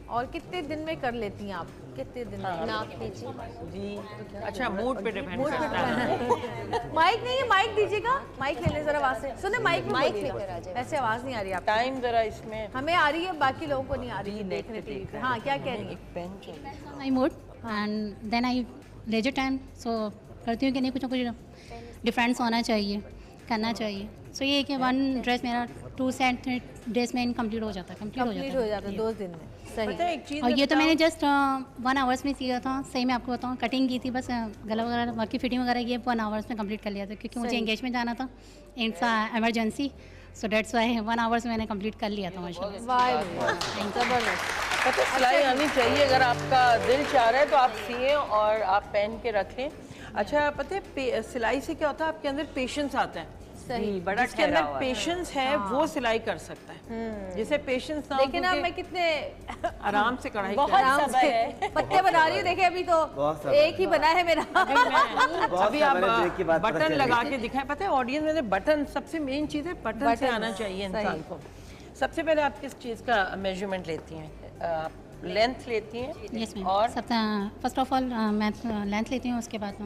Speaker 1: और कितने दिन में कर लेती हैं आप? कितने दिन में?
Speaker 3: नाप लीजिए
Speaker 11: जी। अच्छा, मूड पे डिपेंड करता है।
Speaker 1: माइक नहीं है, माइक दीजिएगा, माइक ले ले जरा आवाज से। सुने, माइक
Speaker 3: लेकर आ जाए।
Speaker 1: वैसे आवाज नहीं आ रही आप
Speaker 11: टाइम जरा इसमें
Speaker 1: हमें आ रही है, बाकी लोगों को नहीं आ रही है देखने टीवी पे। हाँ, क्या कह रही है?
Speaker 12: My mood and then I leisure time, so करती हूँ कि नहीं कुछ ना कुछ डिफरेंस होना चाहिए, करना चाहिए। सो ये कि वन ड्रेस मेरा 2 सेट ड्रेस में इनकम्प्लीट हो जाता है, कंप्लीट हो जाता है
Speaker 1: 2 दिन में। सही।
Speaker 12: और ये तो मैंने जस्ट 1 आवर्स में सिया था। सही में आपको बताऊँ, कटिंग की थी बस, गला वगैरह बाकी फिटिंग वगैरह ये 1 आवर्स में कंप्लीट कर लिया था, क्योंकि मुझे एंगेजमेंट जाना था, it's emergency, so that's why 1 hours में मैंने कंप्लीट कर लिया था माशाल्लाह।
Speaker 11: पता सिलाई आनी चाहिए, अगर आपका दिल चाह रहा है तो आप सिए और आप पहन के रखें। अच्छा, पता है सिलाई से क्या होता है, आपके अंदर पेशेंस आता है।
Speaker 1: सही,
Speaker 11: बड़ा जिसके अंदर पेशेंस है वो सिलाई कर सकता है। जिसे पेशेंस ना हो,
Speaker 1: देखिए ना, मैं कितने
Speaker 11: आराम से कढ़ाई
Speaker 1: बहुत आराम से पत्ते बना रही हूँ। देखिए अभी तो एक ही बना है मेरा।
Speaker 11: अभी आप बटन लगा के दिखाएं। पता है ऑडियंस में बटन सबसे मेन चीज़ है, बटन से आना चाहिए इंसान को। सबसे पहले आप किस चीज़ का मेजरमेंट लेती हैं? लेंथ लेती हैं?
Speaker 12: Yes ma'am.
Speaker 11: और
Speaker 12: सब फर्स्ट ऑफ ऑल मैं लेंथ लेती हूँ, उसके बाद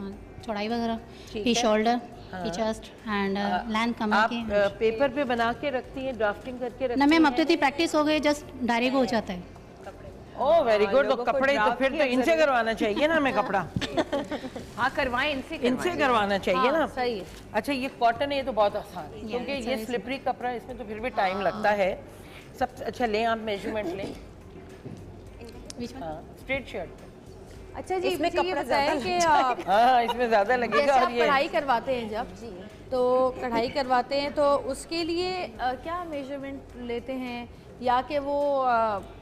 Speaker 12: चौड़ाई वगैरह,
Speaker 11: ठीक
Speaker 12: फिर
Speaker 11: है।
Speaker 12: शोल्डर, फिर चेस्ट एंड लेंथ कमर
Speaker 11: आप
Speaker 12: की।
Speaker 11: पेपर पे बना के रखती हैं, ड्राफ्टिंग करके रखती
Speaker 12: ना
Speaker 11: हैं?
Speaker 12: मैम, अब तो इतनी प्रैक्टिस हो गई, जस्ट डायरेक्ट हो जाता है।
Speaker 11: Oh very good. तो कपड़े तो फिर तो इनसे करवाना चाहिए ना हमें कपड़ा।
Speaker 9: हाँ करवाएं,
Speaker 11: इनसे करवाना चाहिए ना।
Speaker 1: सही है।
Speaker 11: अच्छा ये कॉटन है, ये तो बहुत आसान है क्योंकि ये स्लिपरी कपड़ा है, इसमें तो फिर भी टाइम लगता है। सब अच्छा लें आप मेजरमेंट लें। Straight shirt.
Speaker 1: अच्छा जी,
Speaker 4: इसमें
Speaker 1: मुझे ये
Speaker 4: कपड़ा
Speaker 1: बताएं कि
Speaker 11: हाँ इसमें ज्यादा लगेगा।
Speaker 1: जैसे आप
Speaker 11: और ये
Speaker 1: कढ़ाई करवाते हैं जब तो कढ़ाई करवाते हैं तो उसके लिए क्या मेजरमेंट लेते हैं, या कि वो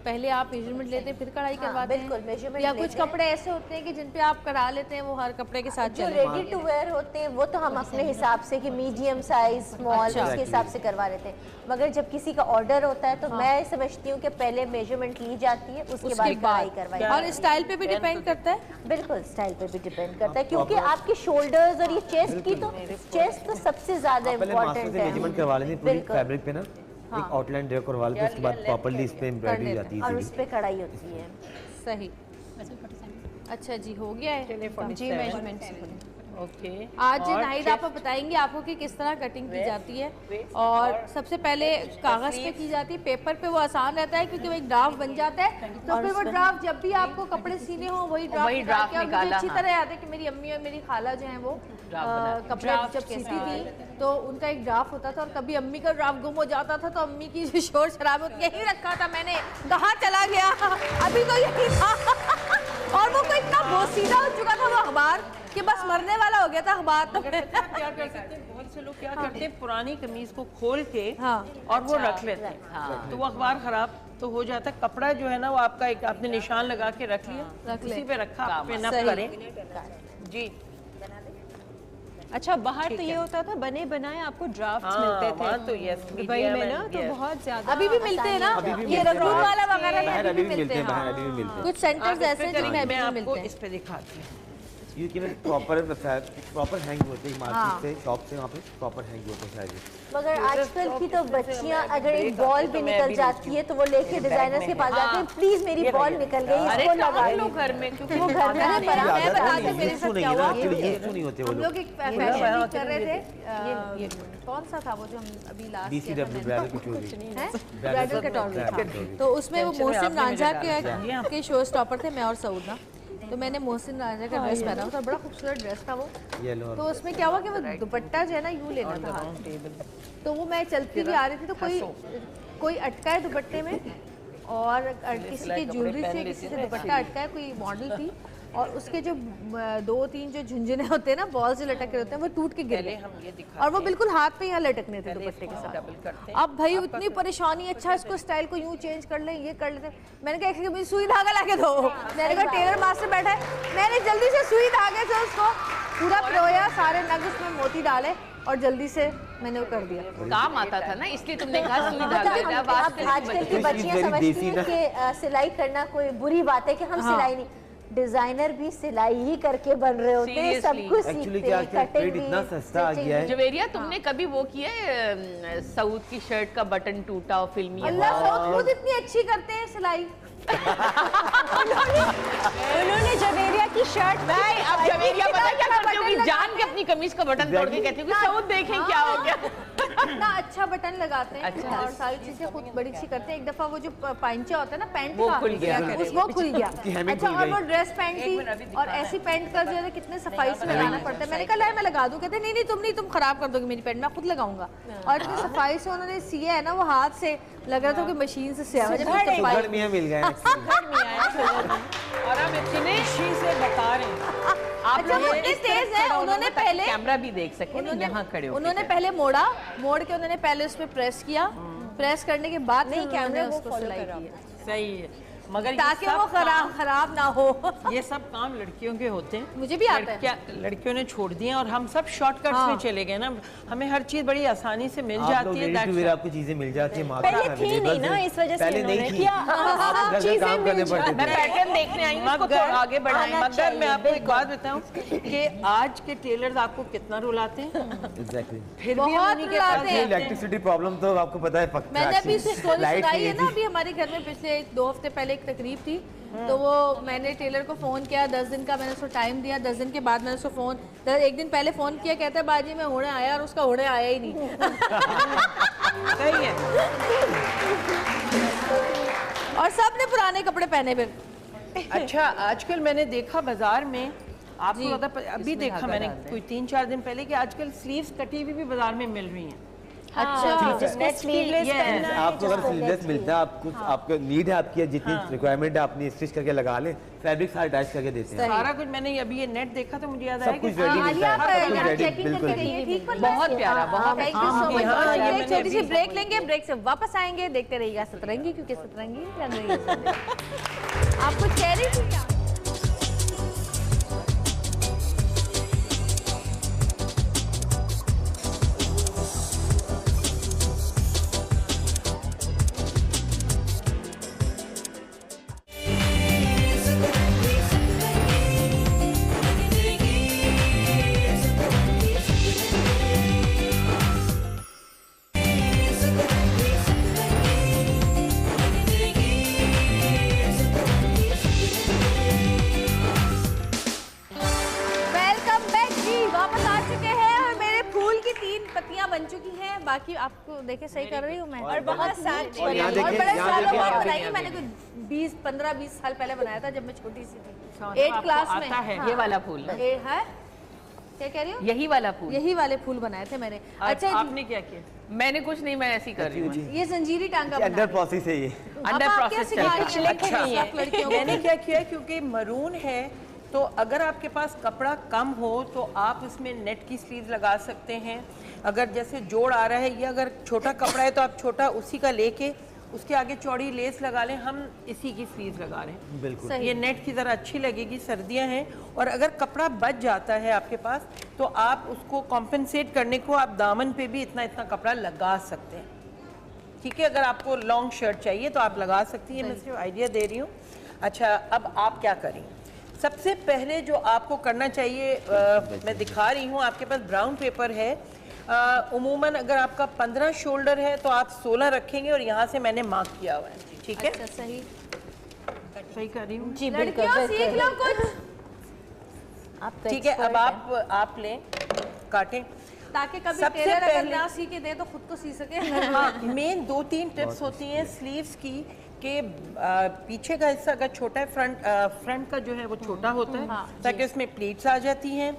Speaker 1: पहले आप मेजरमेंट लेते हैं फिर कढ़ाई करवाते हैं?
Speaker 3: बिल्कुल, measurement
Speaker 1: या
Speaker 3: लेते
Speaker 1: कुछ कपड़े ऐसे होते हैं कि जिन पे आप करा लेते हैं, वो हर कपड़े के साथ
Speaker 3: जो
Speaker 1: चले?
Speaker 3: रेडी टू वेयर होते हैं वो तो हम अपने हिसाब से कि मीडियम साइज, स्मॉल, उसके हिसाब से करवा लेते हैं। मगर जब किसी का ऑर्डर होता है तो मैं समझती हूँ कि पहले मेजरमेंट ली जाती है, उसके बाद कढ़ाई करवाई।
Speaker 1: और स्टाइल पे भी डिपेंड करता है?
Speaker 3: बिल्कुल, स्टाइल पे भी डिपेंड करता है क्योंकि आपके शोल्डर्स और ये चेस्ट की तो चेस्ट तो सबसे ज्यादा इम्पोर्टेंट है।
Speaker 2: मेजरमेंट करवा लेंगे पूरी फैब्रिक पे ना, एक आउटलाइन ड्रा करवा लेते हैं, उसके बाद प्रॉपर्ली इस पे एम्ब्रॉयडरी हो जाती है
Speaker 3: और उस पे कढ़ाई होती है।
Speaker 1: सही। अच्छा जी, हो गया है
Speaker 4: जी मेजरमेंट।
Speaker 11: ओके।
Speaker 1: आज नाहिद आप बताएंगे आपको कि किस तरह कटिंग की जाती है। और सबसे पहले कागज पे की जाती है, पेपर पे वो आसान रहता है क्योंकि वो एक ड्राफ्ट बन जाता है। तो फिर वो ड्राफ्ट जब भी आपको कपड़े सीने हो वही ड्राफ्ट निकाला। अच्छी तरह याद है कि मेरी अम्मी और मेरी खाला जो है वो कपड़े जब सीती थी तो उनका एक ड्राफ्ट होता था, और कभी अम्मी का ड्राफ्ट गुम हो जाता था तो अम्मी की जो शोर शराब यही रखा था मैंने, कहाँ चला गया, अभी तो यही था। और वो कोई इतना बोसीदा हो चुका था वो अखबार कि बस मरने वाला हो गया था अखबार। तो
Speaker 11: क्या कर सकते हैं, बहुत से लोग क्या करते हैं, पुरानी कमीज को खोल के और वो रख लेते हैं, तो वो अखबार खराब तो हो जाता है। कपड़ा जो है ना वो आपका एक आपने निशान लगा के रख लिया, उसी पे रखा, पिन अप करें जी।
Speaker 4: अच्छा बाहर तो ये होता था बने बनाए आपको ड्राफ्ट्स मिलते थे
Speaker 11: तो यस
Speaker 4: दुबई में ना, तो बहुत ज्यादा
Speaker 1: अभी भी मिलते हैं ना, ये रंगून वाला वगैरह में अभी भी मिलते हैं।
Speaker 2: बाहर अभी भी मिलते हैं।
Speaker 1: कुछ सेंटर्स ऐसे हैं जिनमें अभी भी मिलते
Speaker 11: आपको
Speaker 1: हैं।
Speaker 11: इस पे दिखाती हूँ।
Speaker 2: ये कि प्रॉपर हैंग होते हैं मार्केट से, शॉप से, वहाँ पे प्रॉपर हैंग होते हैं सारे।
Speaker 3: मगर आजकल की तो बच्चियां अगर एक बॉल भी निकल जाती है तो वो लेके डिजाइनर्स के पास जाती है, प्लीज मेरी बॉल निकल गई, इसको लगा लो
Speaker 9: घर में, क्योंकि
Speaker 3: वो घर में
Speaker 1: मैं बताते मेरे साथ क्या हुआ।
Speaker 2: नहीं होते वो
Speaker 1: हम लोग एक फैशन वीक कर रहे थे, कौन सा था वो जो हम अभी लास्ट
Speaker 2: DCW ब्राइडल कटोरी
Speaker 1: ब्राइडल कटोरी, तो उसमें वो मोहसिन रांझा के शो स्टॉपर थे, मैं और सऊद ना। तो मैंने मोहसिन रांझा का ड्रेस पहना था, बड़ा खूबसूरत ड्रेस था वो। तो उसमें क्या हुआ कि वो दुपट्टा जो है ना यूँ लेना था हाथ, तो वो मैं चलती भी आ रही थी तो कोई अटका है दुपट्टे में, और किसी के ज्वेलरी से किसी से दुपट्टा अटका है, कोई मॉडल थी, और उसके जो 2-3 जो झुंझुने होते हैं ना, बॉल से लटके होते हैं, वो टूट के गिर गए, और वो बिल्कुल हाथ पे यहाँ लटकने थे दुपट्टे के साथ। अब भाई उतनी परेशानी, अच्छा इसको स्टाइल को यूँ चेंज कर लें, ये कर लेते। मैंने कहा एक मुझे सुई धागा ला के दो, मैंने कहा टेलर मास्टर बैठा है, मैंने जल्दी से सुई धागे से उसको पूरा पिरोया, सारे नग उसमें मोती डाले और जल्दी से मैंने वो कर दिया।
Speaker 9: काम आता था ना, इसलिए तुमने कहा सुई धागा।
Speaker 3: आजकल की बच्चियां समझती हैं कि सिलाई करना कोई बुरी बात है, कि हम सिलाई नहीं, डिजाइनर भी सिलाई ही करके बन रहे होते हैं, सब कुछ सीखते हैं, कटिंग भी,
Speaker 2: इतना सस्ता आ गया है।
Speaker 9: जवेरिया तुमने कभी वो किया है, सऊद की शर्ट का बटन टूटा हो फिल्मी?
Speaker 1: अल्लाह सऊद खुद इतनी अच्छी करते हैं सिलाई।
Speaker 4: उन्होंने जवेरिया की शर्ट,
Speaker 9: नहीं अब जवेरिया पता क्या करती होगी, जान के अपनी कमीज का बटन तोड़ के कहती होगी सऊद देखें क्या हो गया।
Speaker 1: इतना अच्छा बटन लगाते हैं,
Speaker 9: अच्छा।
Speaker 1: और सारी चीजें खुद बड़ी अच्छी करते हैं। एक दफा वो जो पांचा होता है ना पैंट
Speaker 9: वो
Speaker 1: का,
Speaker 9: खुल गया,
Speaker 1: वो खुल गया।
Speaker 2: हेमिंग
Speaker 1: अच्छा,
Speaker 2: खुल
Speaker 1: और
Speaker 2: गई।
Speaker 1: वो ड्रेस पैंट थी, और ऐसी पैंट का जो है कितने सफाई से लगाना पड़ता है। मैंने कहा मैं लगा दूं, कहते नहीं तुम नहीं, तुम खराब कर दोगे मेरी पैंट, मैं खुद लगाऊंगा। और इतनी सफाई से उन्होंने सिया है ना, वो हाथ से लग रहा था कि मशीन से सिया हुआ है।
Speaker 2: गर्मियाँ मिल गए
Speaker 11: और हम इतने खुशी से बता रहे हैं।
Speaker 1: अच्छा वो इतने तेज है, उन्होंने पहले
Speaker 9: कैमरा भी देख सके ना यहाँ खड़े हो।
Speaker 1: उन्होंने पहले मोड़ के उन्होंने पहले उस पे प्रेस किया, प्रेस करने के बाद
Speaker 4: नहीं कैमरा वो
Speaker 1: उसको
Speaker 4: फॉलो
Speaker 1: सिलाई
Speaker 4: कर
Speaker 1: की।
Speaker 11: सही है, मगर
Speaker 1: ताकि वो खराब ना हो।
Speaker 11: ये सब काम लड़कियों के होते हैं,
Speaker 1: मुझे भी आता है।
Speaker 11: लड़कियों ने छोड़ दिए और हम सब शॉर्टकट्स में चले गए ना, हमें हर चीज बड़ी आसानी से मिल जाती है।
Speaker 2: आपको चीजें मिल जाती है,
Speaker 4: पहले थी नहीं ना, इस वजह से उन्होंने किया चीजें मिल जाती।
Speaker 9: मैं पैटर्न देखने आई हूँ, उसको आगे बढ़ाना
Speaker 11: मगर मैं आपको एक बात बताऊं कि आज के टेलर्स आपको कितना रुलाते हैं,
Speaker 2: एग्जैक्टली,
Speaker 11: फिर भी उन्हीं के पास
Speaker 2: इलेक्ट्रिसिटी प्रॉब्लम तो आपको पता है पक्का।
Speaker 1: मैंने अभी से स्टोरी सुनाई है ना, अभी हमारे घर में पिछले 2 हफ्ते पहले एक तकरीब थी, तो वो मैंने टेलर को फ़ोन किया, 10 दिन का मैंने उसको टाइम दिया। 10 दिन के बाद मैंने उसको एक दिन पहले फ़ोन किया, कहता है बाजी मैं होने आया, और उसका होने आया ही नहीं।
Speaker 11: सही है।
Speaker 1: और सब ने पुराने कपड़े पहने फिर।
Speaker 11: अच्छा, आजकल मैंने देखा बाजार में, आपको पता, अभी देखा मैंने कोई 3-4 दिन पहले कि आजकल स्लीव्स कटी हुई भी बाजार में मिल रही हैं।
Speaker 3: अच्छा, स्लीवलेस पहनना है,
Speaker 2: आपको अगर स्लीवलेस मिलता है, आपको आपको नीड है आपकी, जितनी रिक्वायरमेंट है अपनी स्टिच करके लगा लें, फैब्रिक सारा अटैच करके देते हैं।
Speaker 11: सारा कुछ मैंने अभी ये नेट देखा तो मुझे याद आया
Speaker 2: सब कुछ रेडी मिलता है,
Speaker 1: बिल्कुल
Speaker 9: बहुत प्यारा, बहुत।
Speaker 1: Thank you so much. एक छोटी सी ब्रेक लेंगे, ब्रेक से वापस आएंगे, देखते रहिएगा सतरंगी, क्योंकि सतरंगी चल रही है। आप कुछ कह रही थी क्या? बन चुकी हैं, बाकी आपको देखे सही कर रही हूँ मैं।
Speaker 3: और बहुत साल
Speaker 1: बड़े सालों बाद बनाई, मैंने कुछ 15-20 साल पहले बनाया था जब मैं छोटी सी थी, 8th क्लास में।
Speaker 9: ये वाला फूल
Speaker 1: है, क्या कह रही हो?
Speaker 9: यही वाला फूल,
Speaker 1: यही वाले फूल बनाए थे मैंने। अच्छा,
Speaker 11: आपने क्या किया?
Speaker 9: मैंने कुछ नहीं, मैं ऐसी कर रही हूँ।
Speaker 1: ये जंजीरी टांगा
Speaker 2: अंडर प्रोसेस है, ये
Speaker 11: अंडर प्रोसेस। मैंने क्या किया, क्योंकि मरून है तो अगर आपके पास कपड़ा कम हो तो आप इसमें नेट की स्लीव लगा सकते हैं। अगर जैसे जोड़ आ रहा है, ये अगर छोटा कपड़ा है तो आप छोटा उसी का लेके उसके आगे चौड़ी लेस लगा लें। हम इसी की स्लीव लगा रहे हैं,
Speaker 2: बिल्कुल
Speaker 11: ये नेट की ज़रा अच्छी लगेगी, सर्दियां हैं। और अगर कपड़ा बच जाता है आपके पास तो आप उसको कॉम्पेंसेट करने को आप दामन पे भी इतना इतना कपड़ा लगा सकते हैं। ठीक है, अगर आपको लॉन्ग शर्ट चाहिए तो आप लगा सकती हैं, मैं सिर्फ आइडिया दे रही हूँ। अच्छा, अब आप क्या करें? सबसे पहले जो आपको करना चाहिए, मैं दिखा रही हूँ, आपके पास ब्राउन पेपर है। उमूमन अगर आपका 15 शोल्डर है तो आप 16 रखेंगे, और यहाँ से मैंने मार्क किया हुआ है। ठीक है,
Speaker 1: अच्छा,
Speaker 11: सही कर रही हूँ
Speaker 3: जी, बिल्कुल।
Speaker 1: सीख लो कुछ।
Speaker 11: ठीक है, अब आप लें, काटें,
Speaker 1: ताकि कभी टेलर अगर ना सी के दे तो खुद को सी सके।
Speaker 11: हाँ, मेन 2-3 टिप्स होती हैं स्लीव्स की, कि पीछे का हिस्सा अगर छोटा है, फ्रंट का जो है वो छोटा होता है, ताकि उसमें प्लीट्स आ जाती हैं।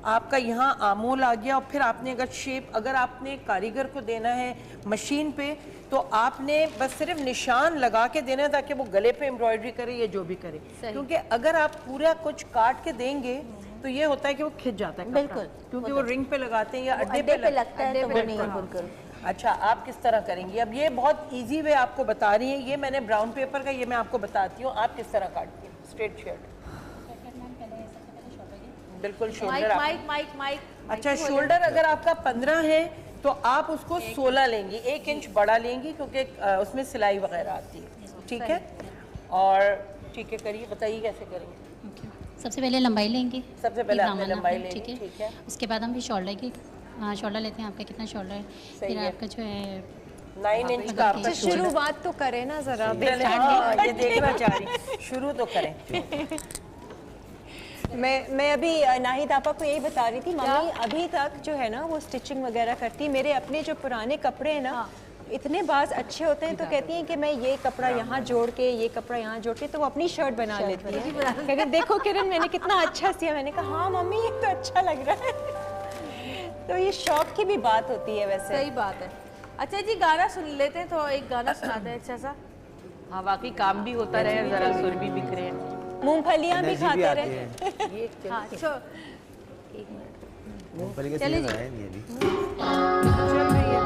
Speaker 11: आपका यहाँ आमोल आ गया, और फिर आपने अगर शेप, अगर आपने कारीगर को देना है मशीन पे तो आपने बस सिर्फ निशान लगा के देना है, ताकि वो गले पे एम्ब्रॉयडरी करे या जो भी करे। क्योंकि अगर आप पूरा कुछ काट के देंगे तो ये होता है कि वो खिंच जाता है, बिल्कुल, क्योंकि वो रिंग पे लगाते हैं या अड्डे पे लगता है, तो वो नहीं। बिल्कुल। अच्छा, आप किस तरह करेंगी? अब ये बहुत इजी वे आपको बता रही है, ये मैंने ब्राउन पेपर का, ये मैं आपको बताती हूँ आप किस तरह काटती हैं स्ट्रेट शर्ट। बिल्कुल, शोल्डर अच्छा, शोल्डर अगर आपका 15 है तो आप उसको 16 लेंगी, 1 इंच बड़ा लेंगी, क्योंकि उसमें सिलाई वगैरह आती है। ठीक है, और ठीक है, करिए, बताइए कैसे करेंगे।
Speaker 12: सबसे पहले लंबाई लेंगे,
Speaker 11: सबसे पहले आपने लंबाई लेंगी, ठीक है।
Speaker 12: उसके बाद हम भी शोल्डर की शोल्डर लेते हैं। आपका कितना शोल्डर है? फिर आपका जो है
Speaker 4: 9 इंच का आपका शुरुआत तो करें ना जरा,
Speaker 11: ये देखना चाह रही, शुरू तो करें।
Speaker 4: मैं अभी नाहिद आपा को यही बता रही थी, मम्मी अभी तक जो है ना वो स्टिचिंग वगैरह करती। मेरे अपने जो पुराने कपड़े हैं ना, इतने बाज अच्छे होते हैं, तो कहती हैं कि मैं ये कपड़ा यहाँ जोड़ के, ये कपड़ा यहाँ जोड़ के, तो वो अपनी शर्ट बना लेती है। कहती देखो किरण, मैंने कितना अच्छा सिया। मैंने कहा हाँ मम्मी, ये तो अच्छा लग रहा है। तो ये शौक की भी बात होती है वैसे।
Speaker 1: सही बात है। अच्छा जी, गाना सुन लेते हैं, तो एक गाना सुनाते हैं अच्छा सा।
Speaker 9: हाँ, वाकई काम भी होता रहे, जरा सुर भी बिखरे,
Speaker 4: मूंगफलियाँ भी खाते रहे।
Speaker 1: हाँ, एक मिनट, मूंगफली का सीजन है ये भी। चल रही है।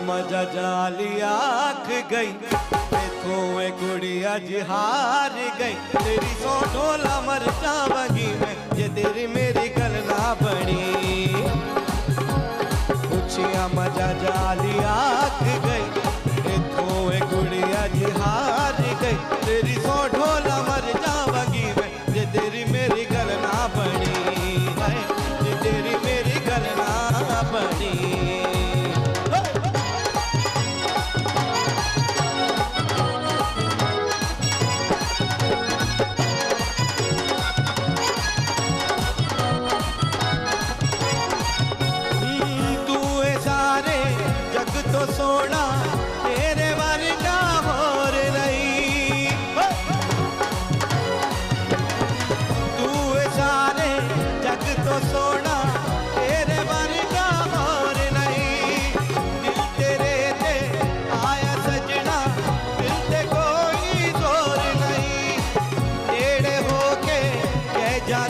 Speaker 8: मजा जाली आख गई, देखो गुड़िया जी हार गई। तेरी सो ढोला मरचा बगी में, ये तेरी मेरी गल ना बनी। पूछिया मजा जाली आख गई, देखो गुड़िया जी हार गई।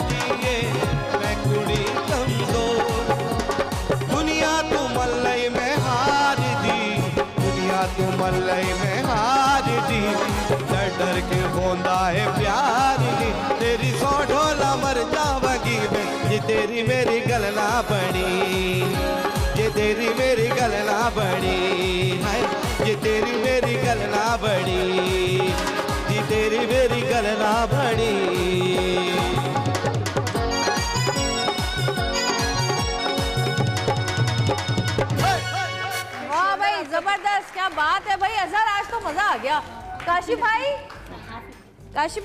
Speaker 8: दिए मैं कुड़ी कमजोर दुनिया तू मल्लई में हार दी दुनिया तू मल्लई में हार दी डर डर के बोंदा है प्यार दी तेरी सौ ढोला मर जावगी मैं ये तेरी मेरी गलना बनी ये तेरी मेरी गलना बड़ी है ये तेरी मेरी गलना बड़ी ये तेरी मेरी गलना बड़ी
Speaker 1: वाह भाई जबरदस्त, क्या बात है भाई अजहर, आज तो मजा आ गया। काशिफ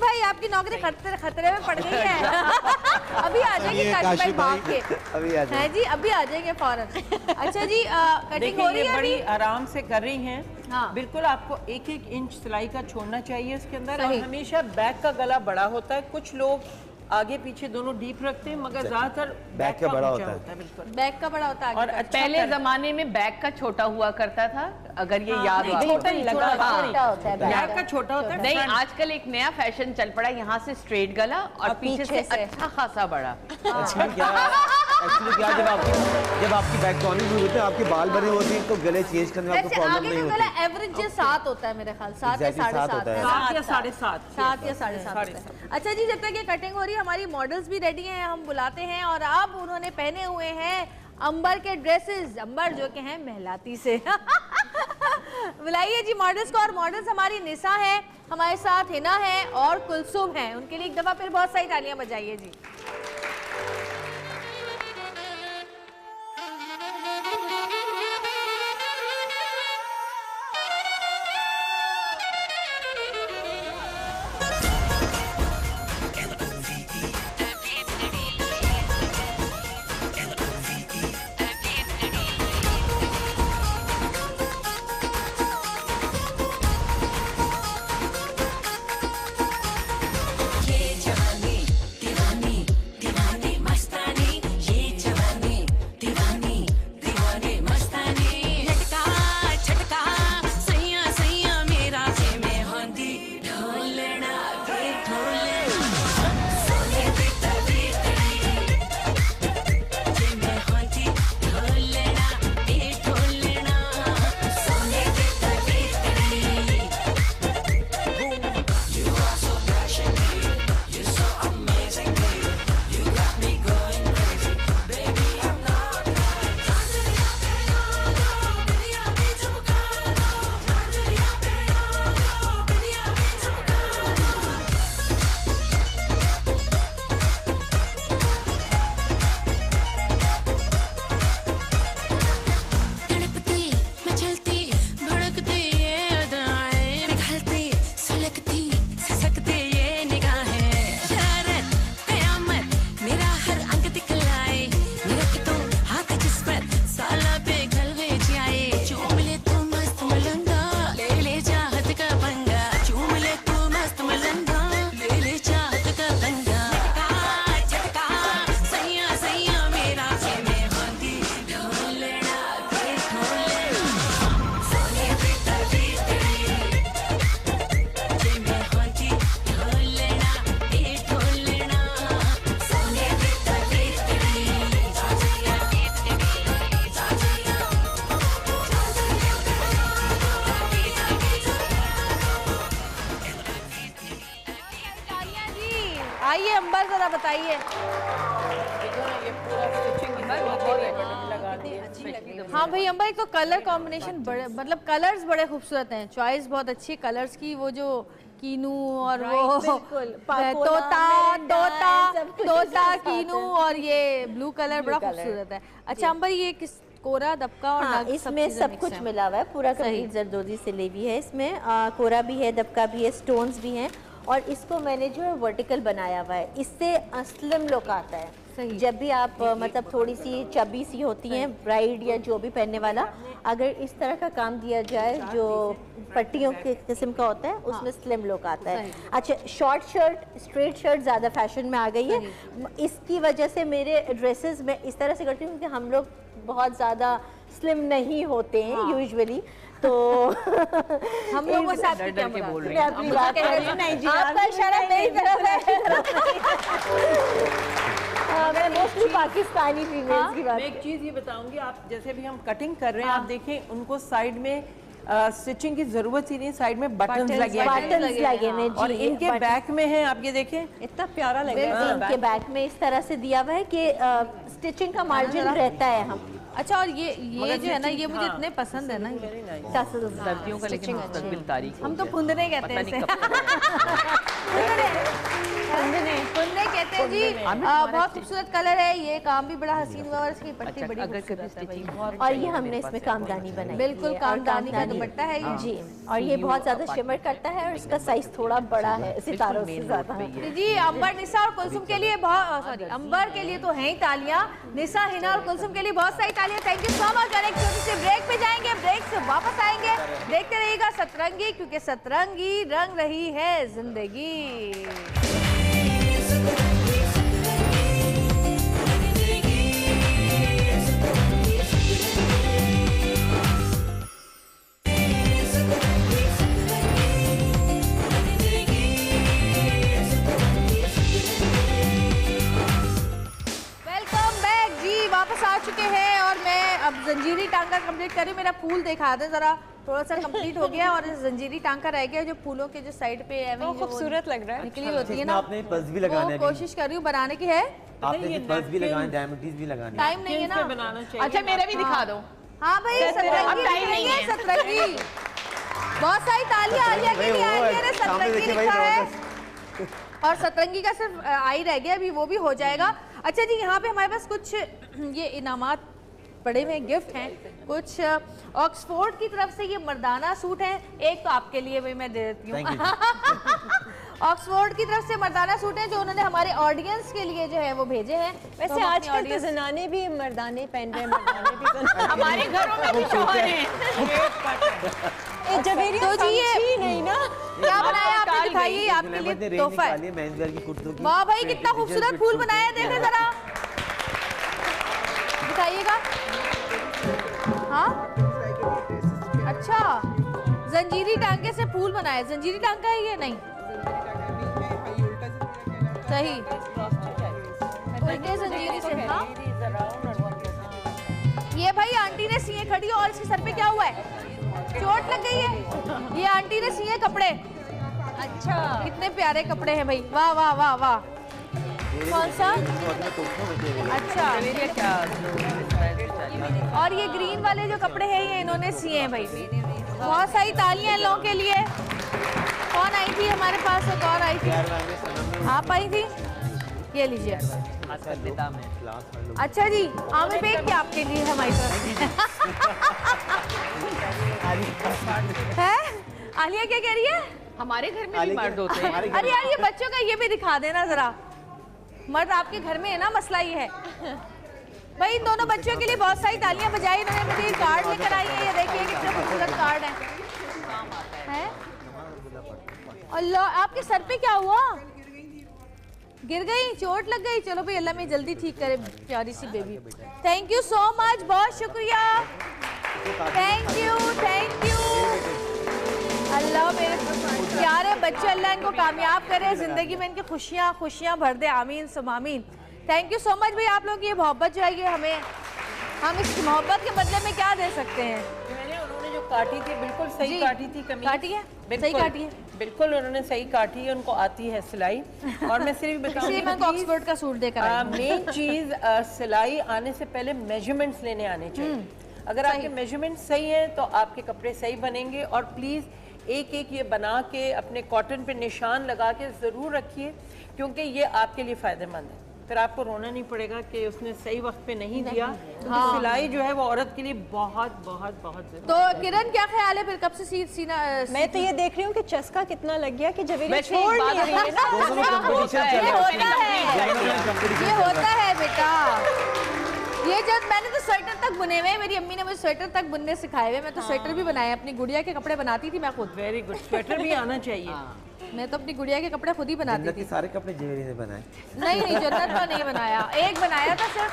Speaker 1: भाई आपकी नौकरी खतरे में पड़ गई है। अभी आ जाएंगे काशिफ भाई भाग के,
Speaker 2: अभी आ जाएंगे
Speaker 1: जी, अभी आ जाएंगे फौरन। अच्छा जी, कटिंग हो रही है,
Speaker 11: बड़ी आराम से कर रही हैं।
Speaker 1: हाँ।
Speaker 11: बिल्कुल आपको 1-1 इंच सिलाई का छोड़ना चाहिए इसके अंदर। और हमेशा बैक का गला बड़ा होता है, कुछ लोग आगे पीछे दोनों डीप रखते हैं मगर ज्यादातर बैक का बड़ा होता है। बिल्कुल
Speaker 1: बैक का बड़ा होता है।
Speaker 9: और पहले जमाने में बैक का छोटा हुआ करता था, अगर ये याद हो।
Speaker 11: छोटा ही लगा
Speaker 3: होता है
Speaker 11: बैक का छोटा होता है।
Speaker 9: नहीं, आजकल एक नया फैशन चल पड़ा, यहाँ से स्ट्रेट गला और पीछे से अच्छा खासा बड़ा।
Speaker 2: एक्चुअली क्या जब आपकी बैक टॉनिंग हुई होती है, आपके बाल बने होते हैं तो गले चेंज करने में आपको प्रॉब्लम नहीं होती।
Speaker 1: गला एवरेज 7 होता है मेरे ख्याल, 7 या 7.5
Speaker 11: या 7.5
Speaker 1: 7 या 7.5। अच्छा जी, जब तक ये कटिंग हो रही है हमारी मॉडल्स भी रेडी हैं, हम बुलाते हैं। और अब उन्होंने पहने हुए हैं अंबर के ड्रेसेस, अंबर जो के हैं महलाती से। बुलाइए जी मॉडल्स को। और मॉडल्स हमारी निसा है, हमारे साथ हिना है और कुलसुम है। उनके लिए एक दफा फिर बहुत सारी तालियां बजाइए जी। आइए अंबर जरा बताइए। हाँ भाई अंबर, एक तो कलर कॉम्बिनेशन बड़े, मतलब कलर्स बड़े खूबसूरत हैं, चॉइस बहुत अच्छी है कलर्स की। वो जो कीनू और वो तोता कीनू और ये ब्लू कलर बड़ा खूबसूरत है। अच्छा अंबर, ये किस कोरा दबका और
Speaker 3: हाँ, इसमें सब कुछ मिला हुआ है, पूरा कंप्लीट जरदोजी से ली हुई है। इसमें कोरा भी है, दबका भी है, स्टोन्स भी हैं। और इसको मैंने जो है वर्टिकल बनाया हुआ है, इससे स्लिम लुक आता है। जब भी आप मतलब थोड़ी सी चबी सी होती हैं ब्राइड या जो भी पहनने वाला, अगर इस तरह का काम दिया जाए जो पट्टियों के किस्म का होता है, उसमें स्लिम लुक आता है। अच्छा, शॉर्ट शर्ट, स्ट्रेट शर्ट ज़्यादा फैशन में आ गई है। इसकी वजह से मेरे ड्रेसेस में इस तरह से करती हूँ क्योंकि हम लोग बहुत ज़्यादा स्लिम नहीं होते हैं यूजुअली, तो
Speaker 1: हम लोग बस आपकी क्या
Speaker 9: के बोल रही
Speaker 3: मैं
Speaker 9: हैं।
Speaker 3: अपनी बात कर रही हूँ,
Speaker 1: आपका इशारा मेरी तरफ है।
Speaker 3: मैं मोस्टली पाकिस्तानी फीमेल्स की बात
Speaker 11: मैं एक चीज़ ये बताऊंगी, आप जैसे भी हम कटिंग कर रहे हैं, आप देखें उनको साइड में स्टिचिंग की जरूरत ही नहीं, साइड में बटन्स लगे हैं और इनके बैक में है, आप ये देखें
Speaker 4: इतना प्यारा लग रहा है।
Speaker 3: इनके बैक में इस तरह से दिया हुआ है कि स्टिचिंग का मार्जिन रहता है। हम
Speaker 1: अच्छा, और ये जो है ना, ये मुझे इतने पसंद है ना,
Speaker 9: सर्दियों का, लेकिन मुस्तकबिल तारीख
Speaker 1: हम तो फुंदने कहते हैं इसे। फुंदने कहते हैं जी। बहुत खूबसूरत कलर है, ये काम भी बड़ा हसीन हुआ और इसकी पट्टी बड़ी खूबसूरत है भाई।
Speaker 3: और ये हमने इसमें कामदानी बनाई,
Speaker 1: बिल्कुल कामदानी का दुपट्टा है ये
Speaker 3: जी। और ये बहुत ज्यादा शिमर करता है और इसका साइज थोड़ा बड़ा है सितारों से ज्यादा।
Speaker 1: जी, अंबर, निशा और कुलसुम के लिए बहुत, सॉरी, अंबर के लिए तो हैं ही तालियां, निशा, हिना और कुलसुम के लिए बहुत सारी तालियां। Thank you so much. और एक छोटी सी ब्रेक पे जाएंगे, ब्रेक से वापस आएंगे। देखते रहिएगा सतरंगी, क्योंकि सतरंगी रंग रही है जिंदगी। वापस आ चुके हैं और मैं अब जंजीरी टांका कंप्लीट कर रही हूँ। मेरा फूल दिखा दें जरा, थोड़ा सा कंप्लीट हो गया और जंजीरी टांका रह गया, जो फूलों के जो साइड पे है
Speaker 4: वो खूबसूरत लग रहा है,
Speaker 1: निकली होती है ना,
Speaker 2: आपने पर्स भी लगाना है,
Speaker 1: कोशिश कर रही हूँ बनाने की है।
Speaker 2: आपने पर्स भी लगाना, डायमंड्स भी लगानी,
Speaker 1: टाइम नहीं है ना।
Speaker 9: अच्छा, मेरा भी दिखा दो।
Speaker 1: हाँ भाई, सतरंगी नहीं है, सतरंगी। बहुत सारी तालियां आलिया के लिए, आलिया ने सतरंगी लिखा है और सतरंगी का सिर्फ आई रह गया, अभी वो भी हो जाएगा। अच्छा जी, यहाँ पे हमारे पास कुछ ये इनामात पड़े हुए गिफ्ट हैं, कुछ ऑक्सफोर्ड की तरफ से ये मर्दाना सूट हैं, एक तो आपके लिए भी मैं दे देती हूँ। ऑक्सफोर्ड की तरफ से मर्दाना सूट हैं जो उन्होंने हमारे ऑडियंस के लिए जो है वो भेजे हैं।
Speaker 4: वैसे आजकल तो जनाने भी मर्दाने पहन रहे हैं, मर्दाने भी
Speaker 9: हमारे घरों में भी शौहर हैं।
Speaker 1: तो जी ये नहीं ना, क्या बनाया आपने, दिखाइए, आपके लिए तोहफा है। वाह भाई, कितना खूबसूरत फूल बनाया, देखें जरा, दिखाइएगा। हाँ, अच्छा, जंजीरी टांके से फूल बनाया, जंजीरी टांका है ये? नहीं, सही, उल्टे जंजीरी से। हाँ, ये भाई आंटी ने सिए खड़ी और इसके सर पे क्या हुआ है, चोट लग गई है। ये आंटी ने सिए कपड़े, अच्छा, कितने प्यारे कपड़े हैं भाई, वाह वाह वाह वाह। कौन सा? अच्छा, और ये ग्रीन वाले जो कपड़े हैं ये इन्होंने सिए हैं भाई। बहुत सारी तालियां इन लोगों के लिए। कौन आई थी हमारे पास, एक और आई थी, आप आई थी, ये लीजिए। अच्छा जी, आमिर बेग क्या आपके लिए हमारी तरफ है? आलिया क्या कह रही है?
Speaker 9: हमारे घर में भी मर्द होते हैं।
Speaker 1: अरे यार, ये बच्चों का ये भी दिखा देना जरा, मर्द आपके घर में है ना, मसला ये है भाई। इन दोनों बच्चों के लिए बहुत सारी तालियां बजाई, इन्होंने मुझे कार्ड लेकर आई है, ये देखिए कितने खूबसूरत कार्ड है। अल्लाह, आपके सर पे क्या हुआ, गिर गई, चोट लग गई? चलो भाई, अल्लाह में जल्दी ठीक करे प्यारी सी baby. Thank you so much, बहुत शुक्रिया, thank you thank you. Allah मेरे प्यारे बच्चे, अल्लाह इनको कामयाब करे, जिंदगी में इनकी खुशियाँ खुशियाँ भर दे, आमीन सुम आमीन। थैंक यू सो मच भाई, आप लोग की ये मोहब्बत जो है ये हमें, हम इस मोहब्बत के बदले में क्या दे सकते हैं।
Speaker 11: उन्होंने जो काटी थी बिल्कुल सही काटी थी, कमीज
Speaker 1: काटी है, सही काटी है,
Speaker 11: बिल्कुल उन्होंने सही काटी है, उनको आती है सिलाई। और मैं सिर्फ बताऊंगी,
Speaker 1: मैं ऑक्सफोर्ड का सूट देकर
Speaker 11: मेन चीज सिलाई आने से पहले मेजरमेंट्स लेने आने चाहिए। अगर आपके मेजरमेंट सही हैं तो आपके कपड़े सही बनेंगे। और प्लीज़ एक एक ये बना के अपने कॉटन पे निशान लगा के ज़रूर रखिए, क्योंकि ये आपके लिए फ़ायदेमंद है। फिर आपको रोना नहीं पड़ेगा कि उसने सही वक्त पे नहीं दिया। हाँ। सिलाई जो है वो औरत के लिए बहुत बहुत बहुत जरूरी।
Speaker 1: तो किरण क्या ख्याल है फिर, कब से सीना?
Speaker 4: मैं तो ये देख रही हूँ कि चस्का कितना लग गया कि जवेरी छोड़ नहीं रही है ना।
Speaker 1: ये होता है बेटा, ये जब मैंने तो स्वेटर तक बुने हुए, मेरी अम्मी ने मुझे स्वेटर तक बुनने सिखाए हुए। मैं तो स्वेटर भी बनाए, अपनी गुड़िया के कपड़े बनाती थी मैं खुद।
Speaker 11: वेरी गुड, स्वेटर भी आना चाहिए।
Speaker 1: मैं तो अपनी गुड़िया के कपड़े खुद ही बनाती थी।
Speaker 2: सारे कपड़े जवेरी ने बनाए?
Speaker 1: नहीं नहीं, जन्नत का नहीं बनाया, एक बनाया था सिर्फ।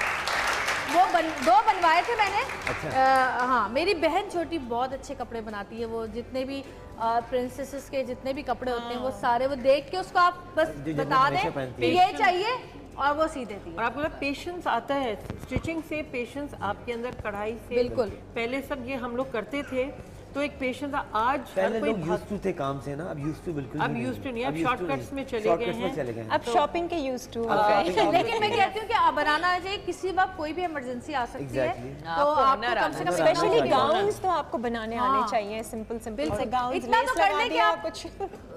Speaker 1: दो बनवाए थे मैंने।
Speaker 2: अच्छा।
Speaker 1: हाँ, मेरी बहन छोटी बहुत अच्छे कपड़े बनाती है। वो जितने भी प्रिंसेसेस के जितने भी कपड़े होते हैं वो सारे वो देख के उसको आप बस बता दें कि ये चाहिए और वो सी देती है।
Speaker 11: और आपको पेशेंस आता है स्टिचिंग से, पेशेंस आपके अंदर कढ़ाई से।
Speaker 1: बिल्कुल।
Speaker 11: पहले सब ये हम लोग करते थे तो एक पेशेंस आज
Speaker 2: पहले लोग यूज्ड टू थे काम से ना, अब यूज्ड टू बिल्कुल
Speaker 11: अब यूज्ड टू नहीं, अब शॉर्टकट्स में चले गए हैं।
Speaker 4: अब शॉपिंग के यूज्ड टू।
Speaker 1: लेकिन मैं कहती हूँ कि आप बनाना चाहिए, किसी वक्त कोई भी इमरजेंसी आ सकती है तो आपको कम से कम
Speaker 4: स्पेशली गाउन्स तो आपको बनाने आने चाहिए, सिंपल सिंपल से गाउन।
Speaker 1: इतना तो कर ले कि आप कुछ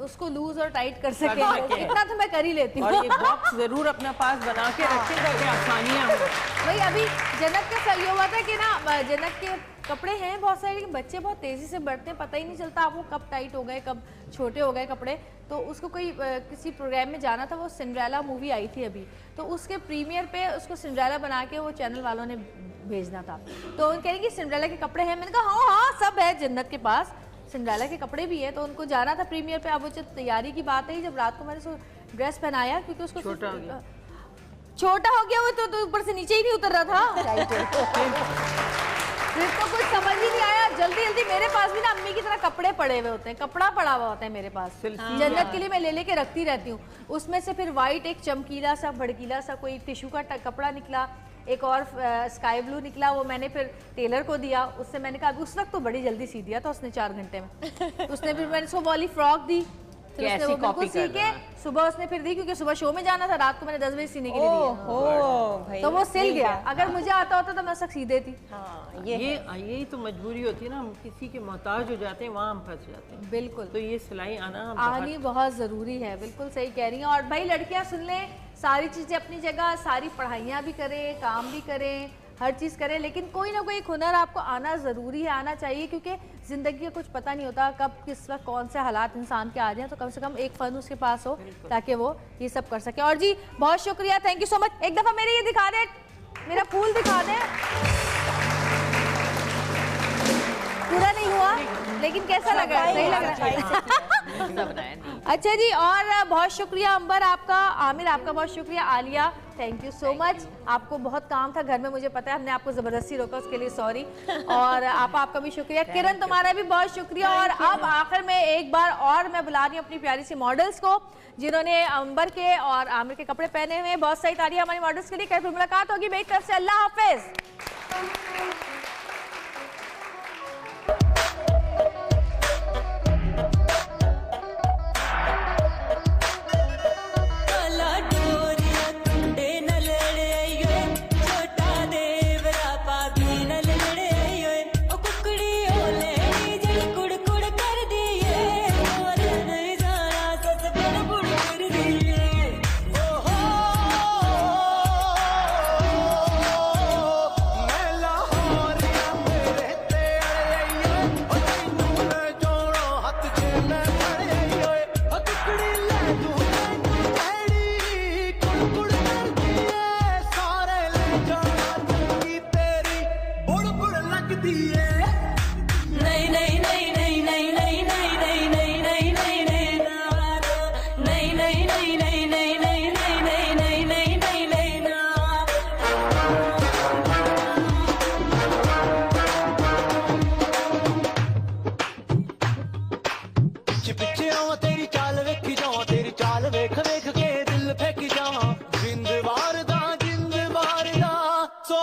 Speaker 1: उसको लूज और टाइट कर सके, इतना तो मैं कर ही लेती हूँ।
Speaker 11: और ये बॉक्स जरूर अपना पास बना के रखें ताकि आसानियाँ हो।
Speaker 1: भाई अभी जनक का सही हुआ था कि ना, जनक के कपड़े हैं बहुत सारे लेकिन बच्चे बहुत तेजी से बढ़ते हैं, पता ही नहीं चलता आपको कब टाइट हो गए कब छोटे हो गए कपड़े। तो उसको कोई किसी प्रोग्राम में जाना था, वो सिंड्रेला मूवी आई थी अभी, तो उसके प्रीमियर पे उसको सिंड्रेला बना के वो चैनल वालों ने भेजना था। तो उन कह रही कि सिंड्रेला के कपड़े हैं। मैंने कहा हाँ हाँ सब है जन्नत के पास, सिंड्रेला के कपड़े भी है। तो उनको जाना था प्रीमियर पे। अब वो जब तैयारी की बात है, जब रात को मैंने उसको ड्रेस पहनाया क्योंकि उसको छोटा हो गया वो तो ऊपर से नीचे ही नहीं उतर रहा था। फिर तो कुछ समझ ही नहीं आया। जल्दी जल्दी मेरे पास भी ना अम्मी की तरह कपड़े पड़े हुए होते हैं, कपड़ा पड़ा हुआ होता है मेरे पास, जन्नत के लिए मैं ले लेके रखती रहती हूँ। उसमें से फिर वाइट एक चमकीला सा भड़कीला सा कोई टिश्यू का कपड़ा निकला, एक और स्काई ब्लू निकला, वो मैंने फिर टेलर को दिया। उससे मैंने कहा उस वक्त तो बड़ी जल्दी सी दिया था उसने 4 घंटे में। उसने फिर मैंने उसको वाली फ्रॉक दी, फिर उसने वो बिल्कुल सी के सुबह उसने फिर दी क्योंकि सुबह शो में जाना था, रात को मैंने 10 बजे सीने के लिए दिया। तो वो सिल गया। अगर मुझे आता होता तो मैं उसको सी देती।
Speaker 11: यही तो मजबूरी होती है ना, हम किसी के मोहताज हो जाते हैं, वहाँ हम फंस जाते हैं।
Speaker 1: बिल्कुल।
Speaker 11: तो ये सिलाई
Speaker 1: आनी बहुत जरूरी है। बिल्कुल सही कह रही हैं। और भाई लड़कियां सुन लें, सारी चीजें अपनी जगह, सारी पढ़ाइयाँ भी करें, काम भी करें, हर चीज़ करें, लेकिन कोई ना कोई हुनर आपको आना ज़रूरी है, आना चाहिए, क्योंकि ज़िंदगी का कुछ पता नहीं होता कब किस वक्त कौन से हालात इंसान के आ जाएं। तो कम से कम एक फ़न उसके पास हो ताकि वो ये सब कर सके। और जी बहुत शुक्रिया, थैंक यू सो मच। एक दफ़ा मेरे ये दिखा दे, मेरा फूल दिखा दे। पूरा नहीं हुआ लेकिन कैसा लगा? सही लग रहा है। अच्छा जी, और बहुत शुक्रिया अंबर आपका, आमिर आपका बहुत शुक्रिया, Alia thank you so much. आपको बहुत काम था घर में, मुझे पता है, हमने आपको जबरदस्ती रोका, उसके लिए सॉरी। और आपका भी शुक्रिया। किरण तुम्हारा भी बहुत शुक्रिया। और अब आखिर में एक बार और मैं बुला रही हूँ अपनी प्यारी सी मॉडल्स को जिन्होंने अंबर के और आमिर के कपड़े पहने हुए हैं। बहुत सारी तालियां हमारी मॉडल्स के लिए। कल फिर मुलाकात होगी मेरी तरफ से। अल्लाह हाफिज।
Speaker 8: So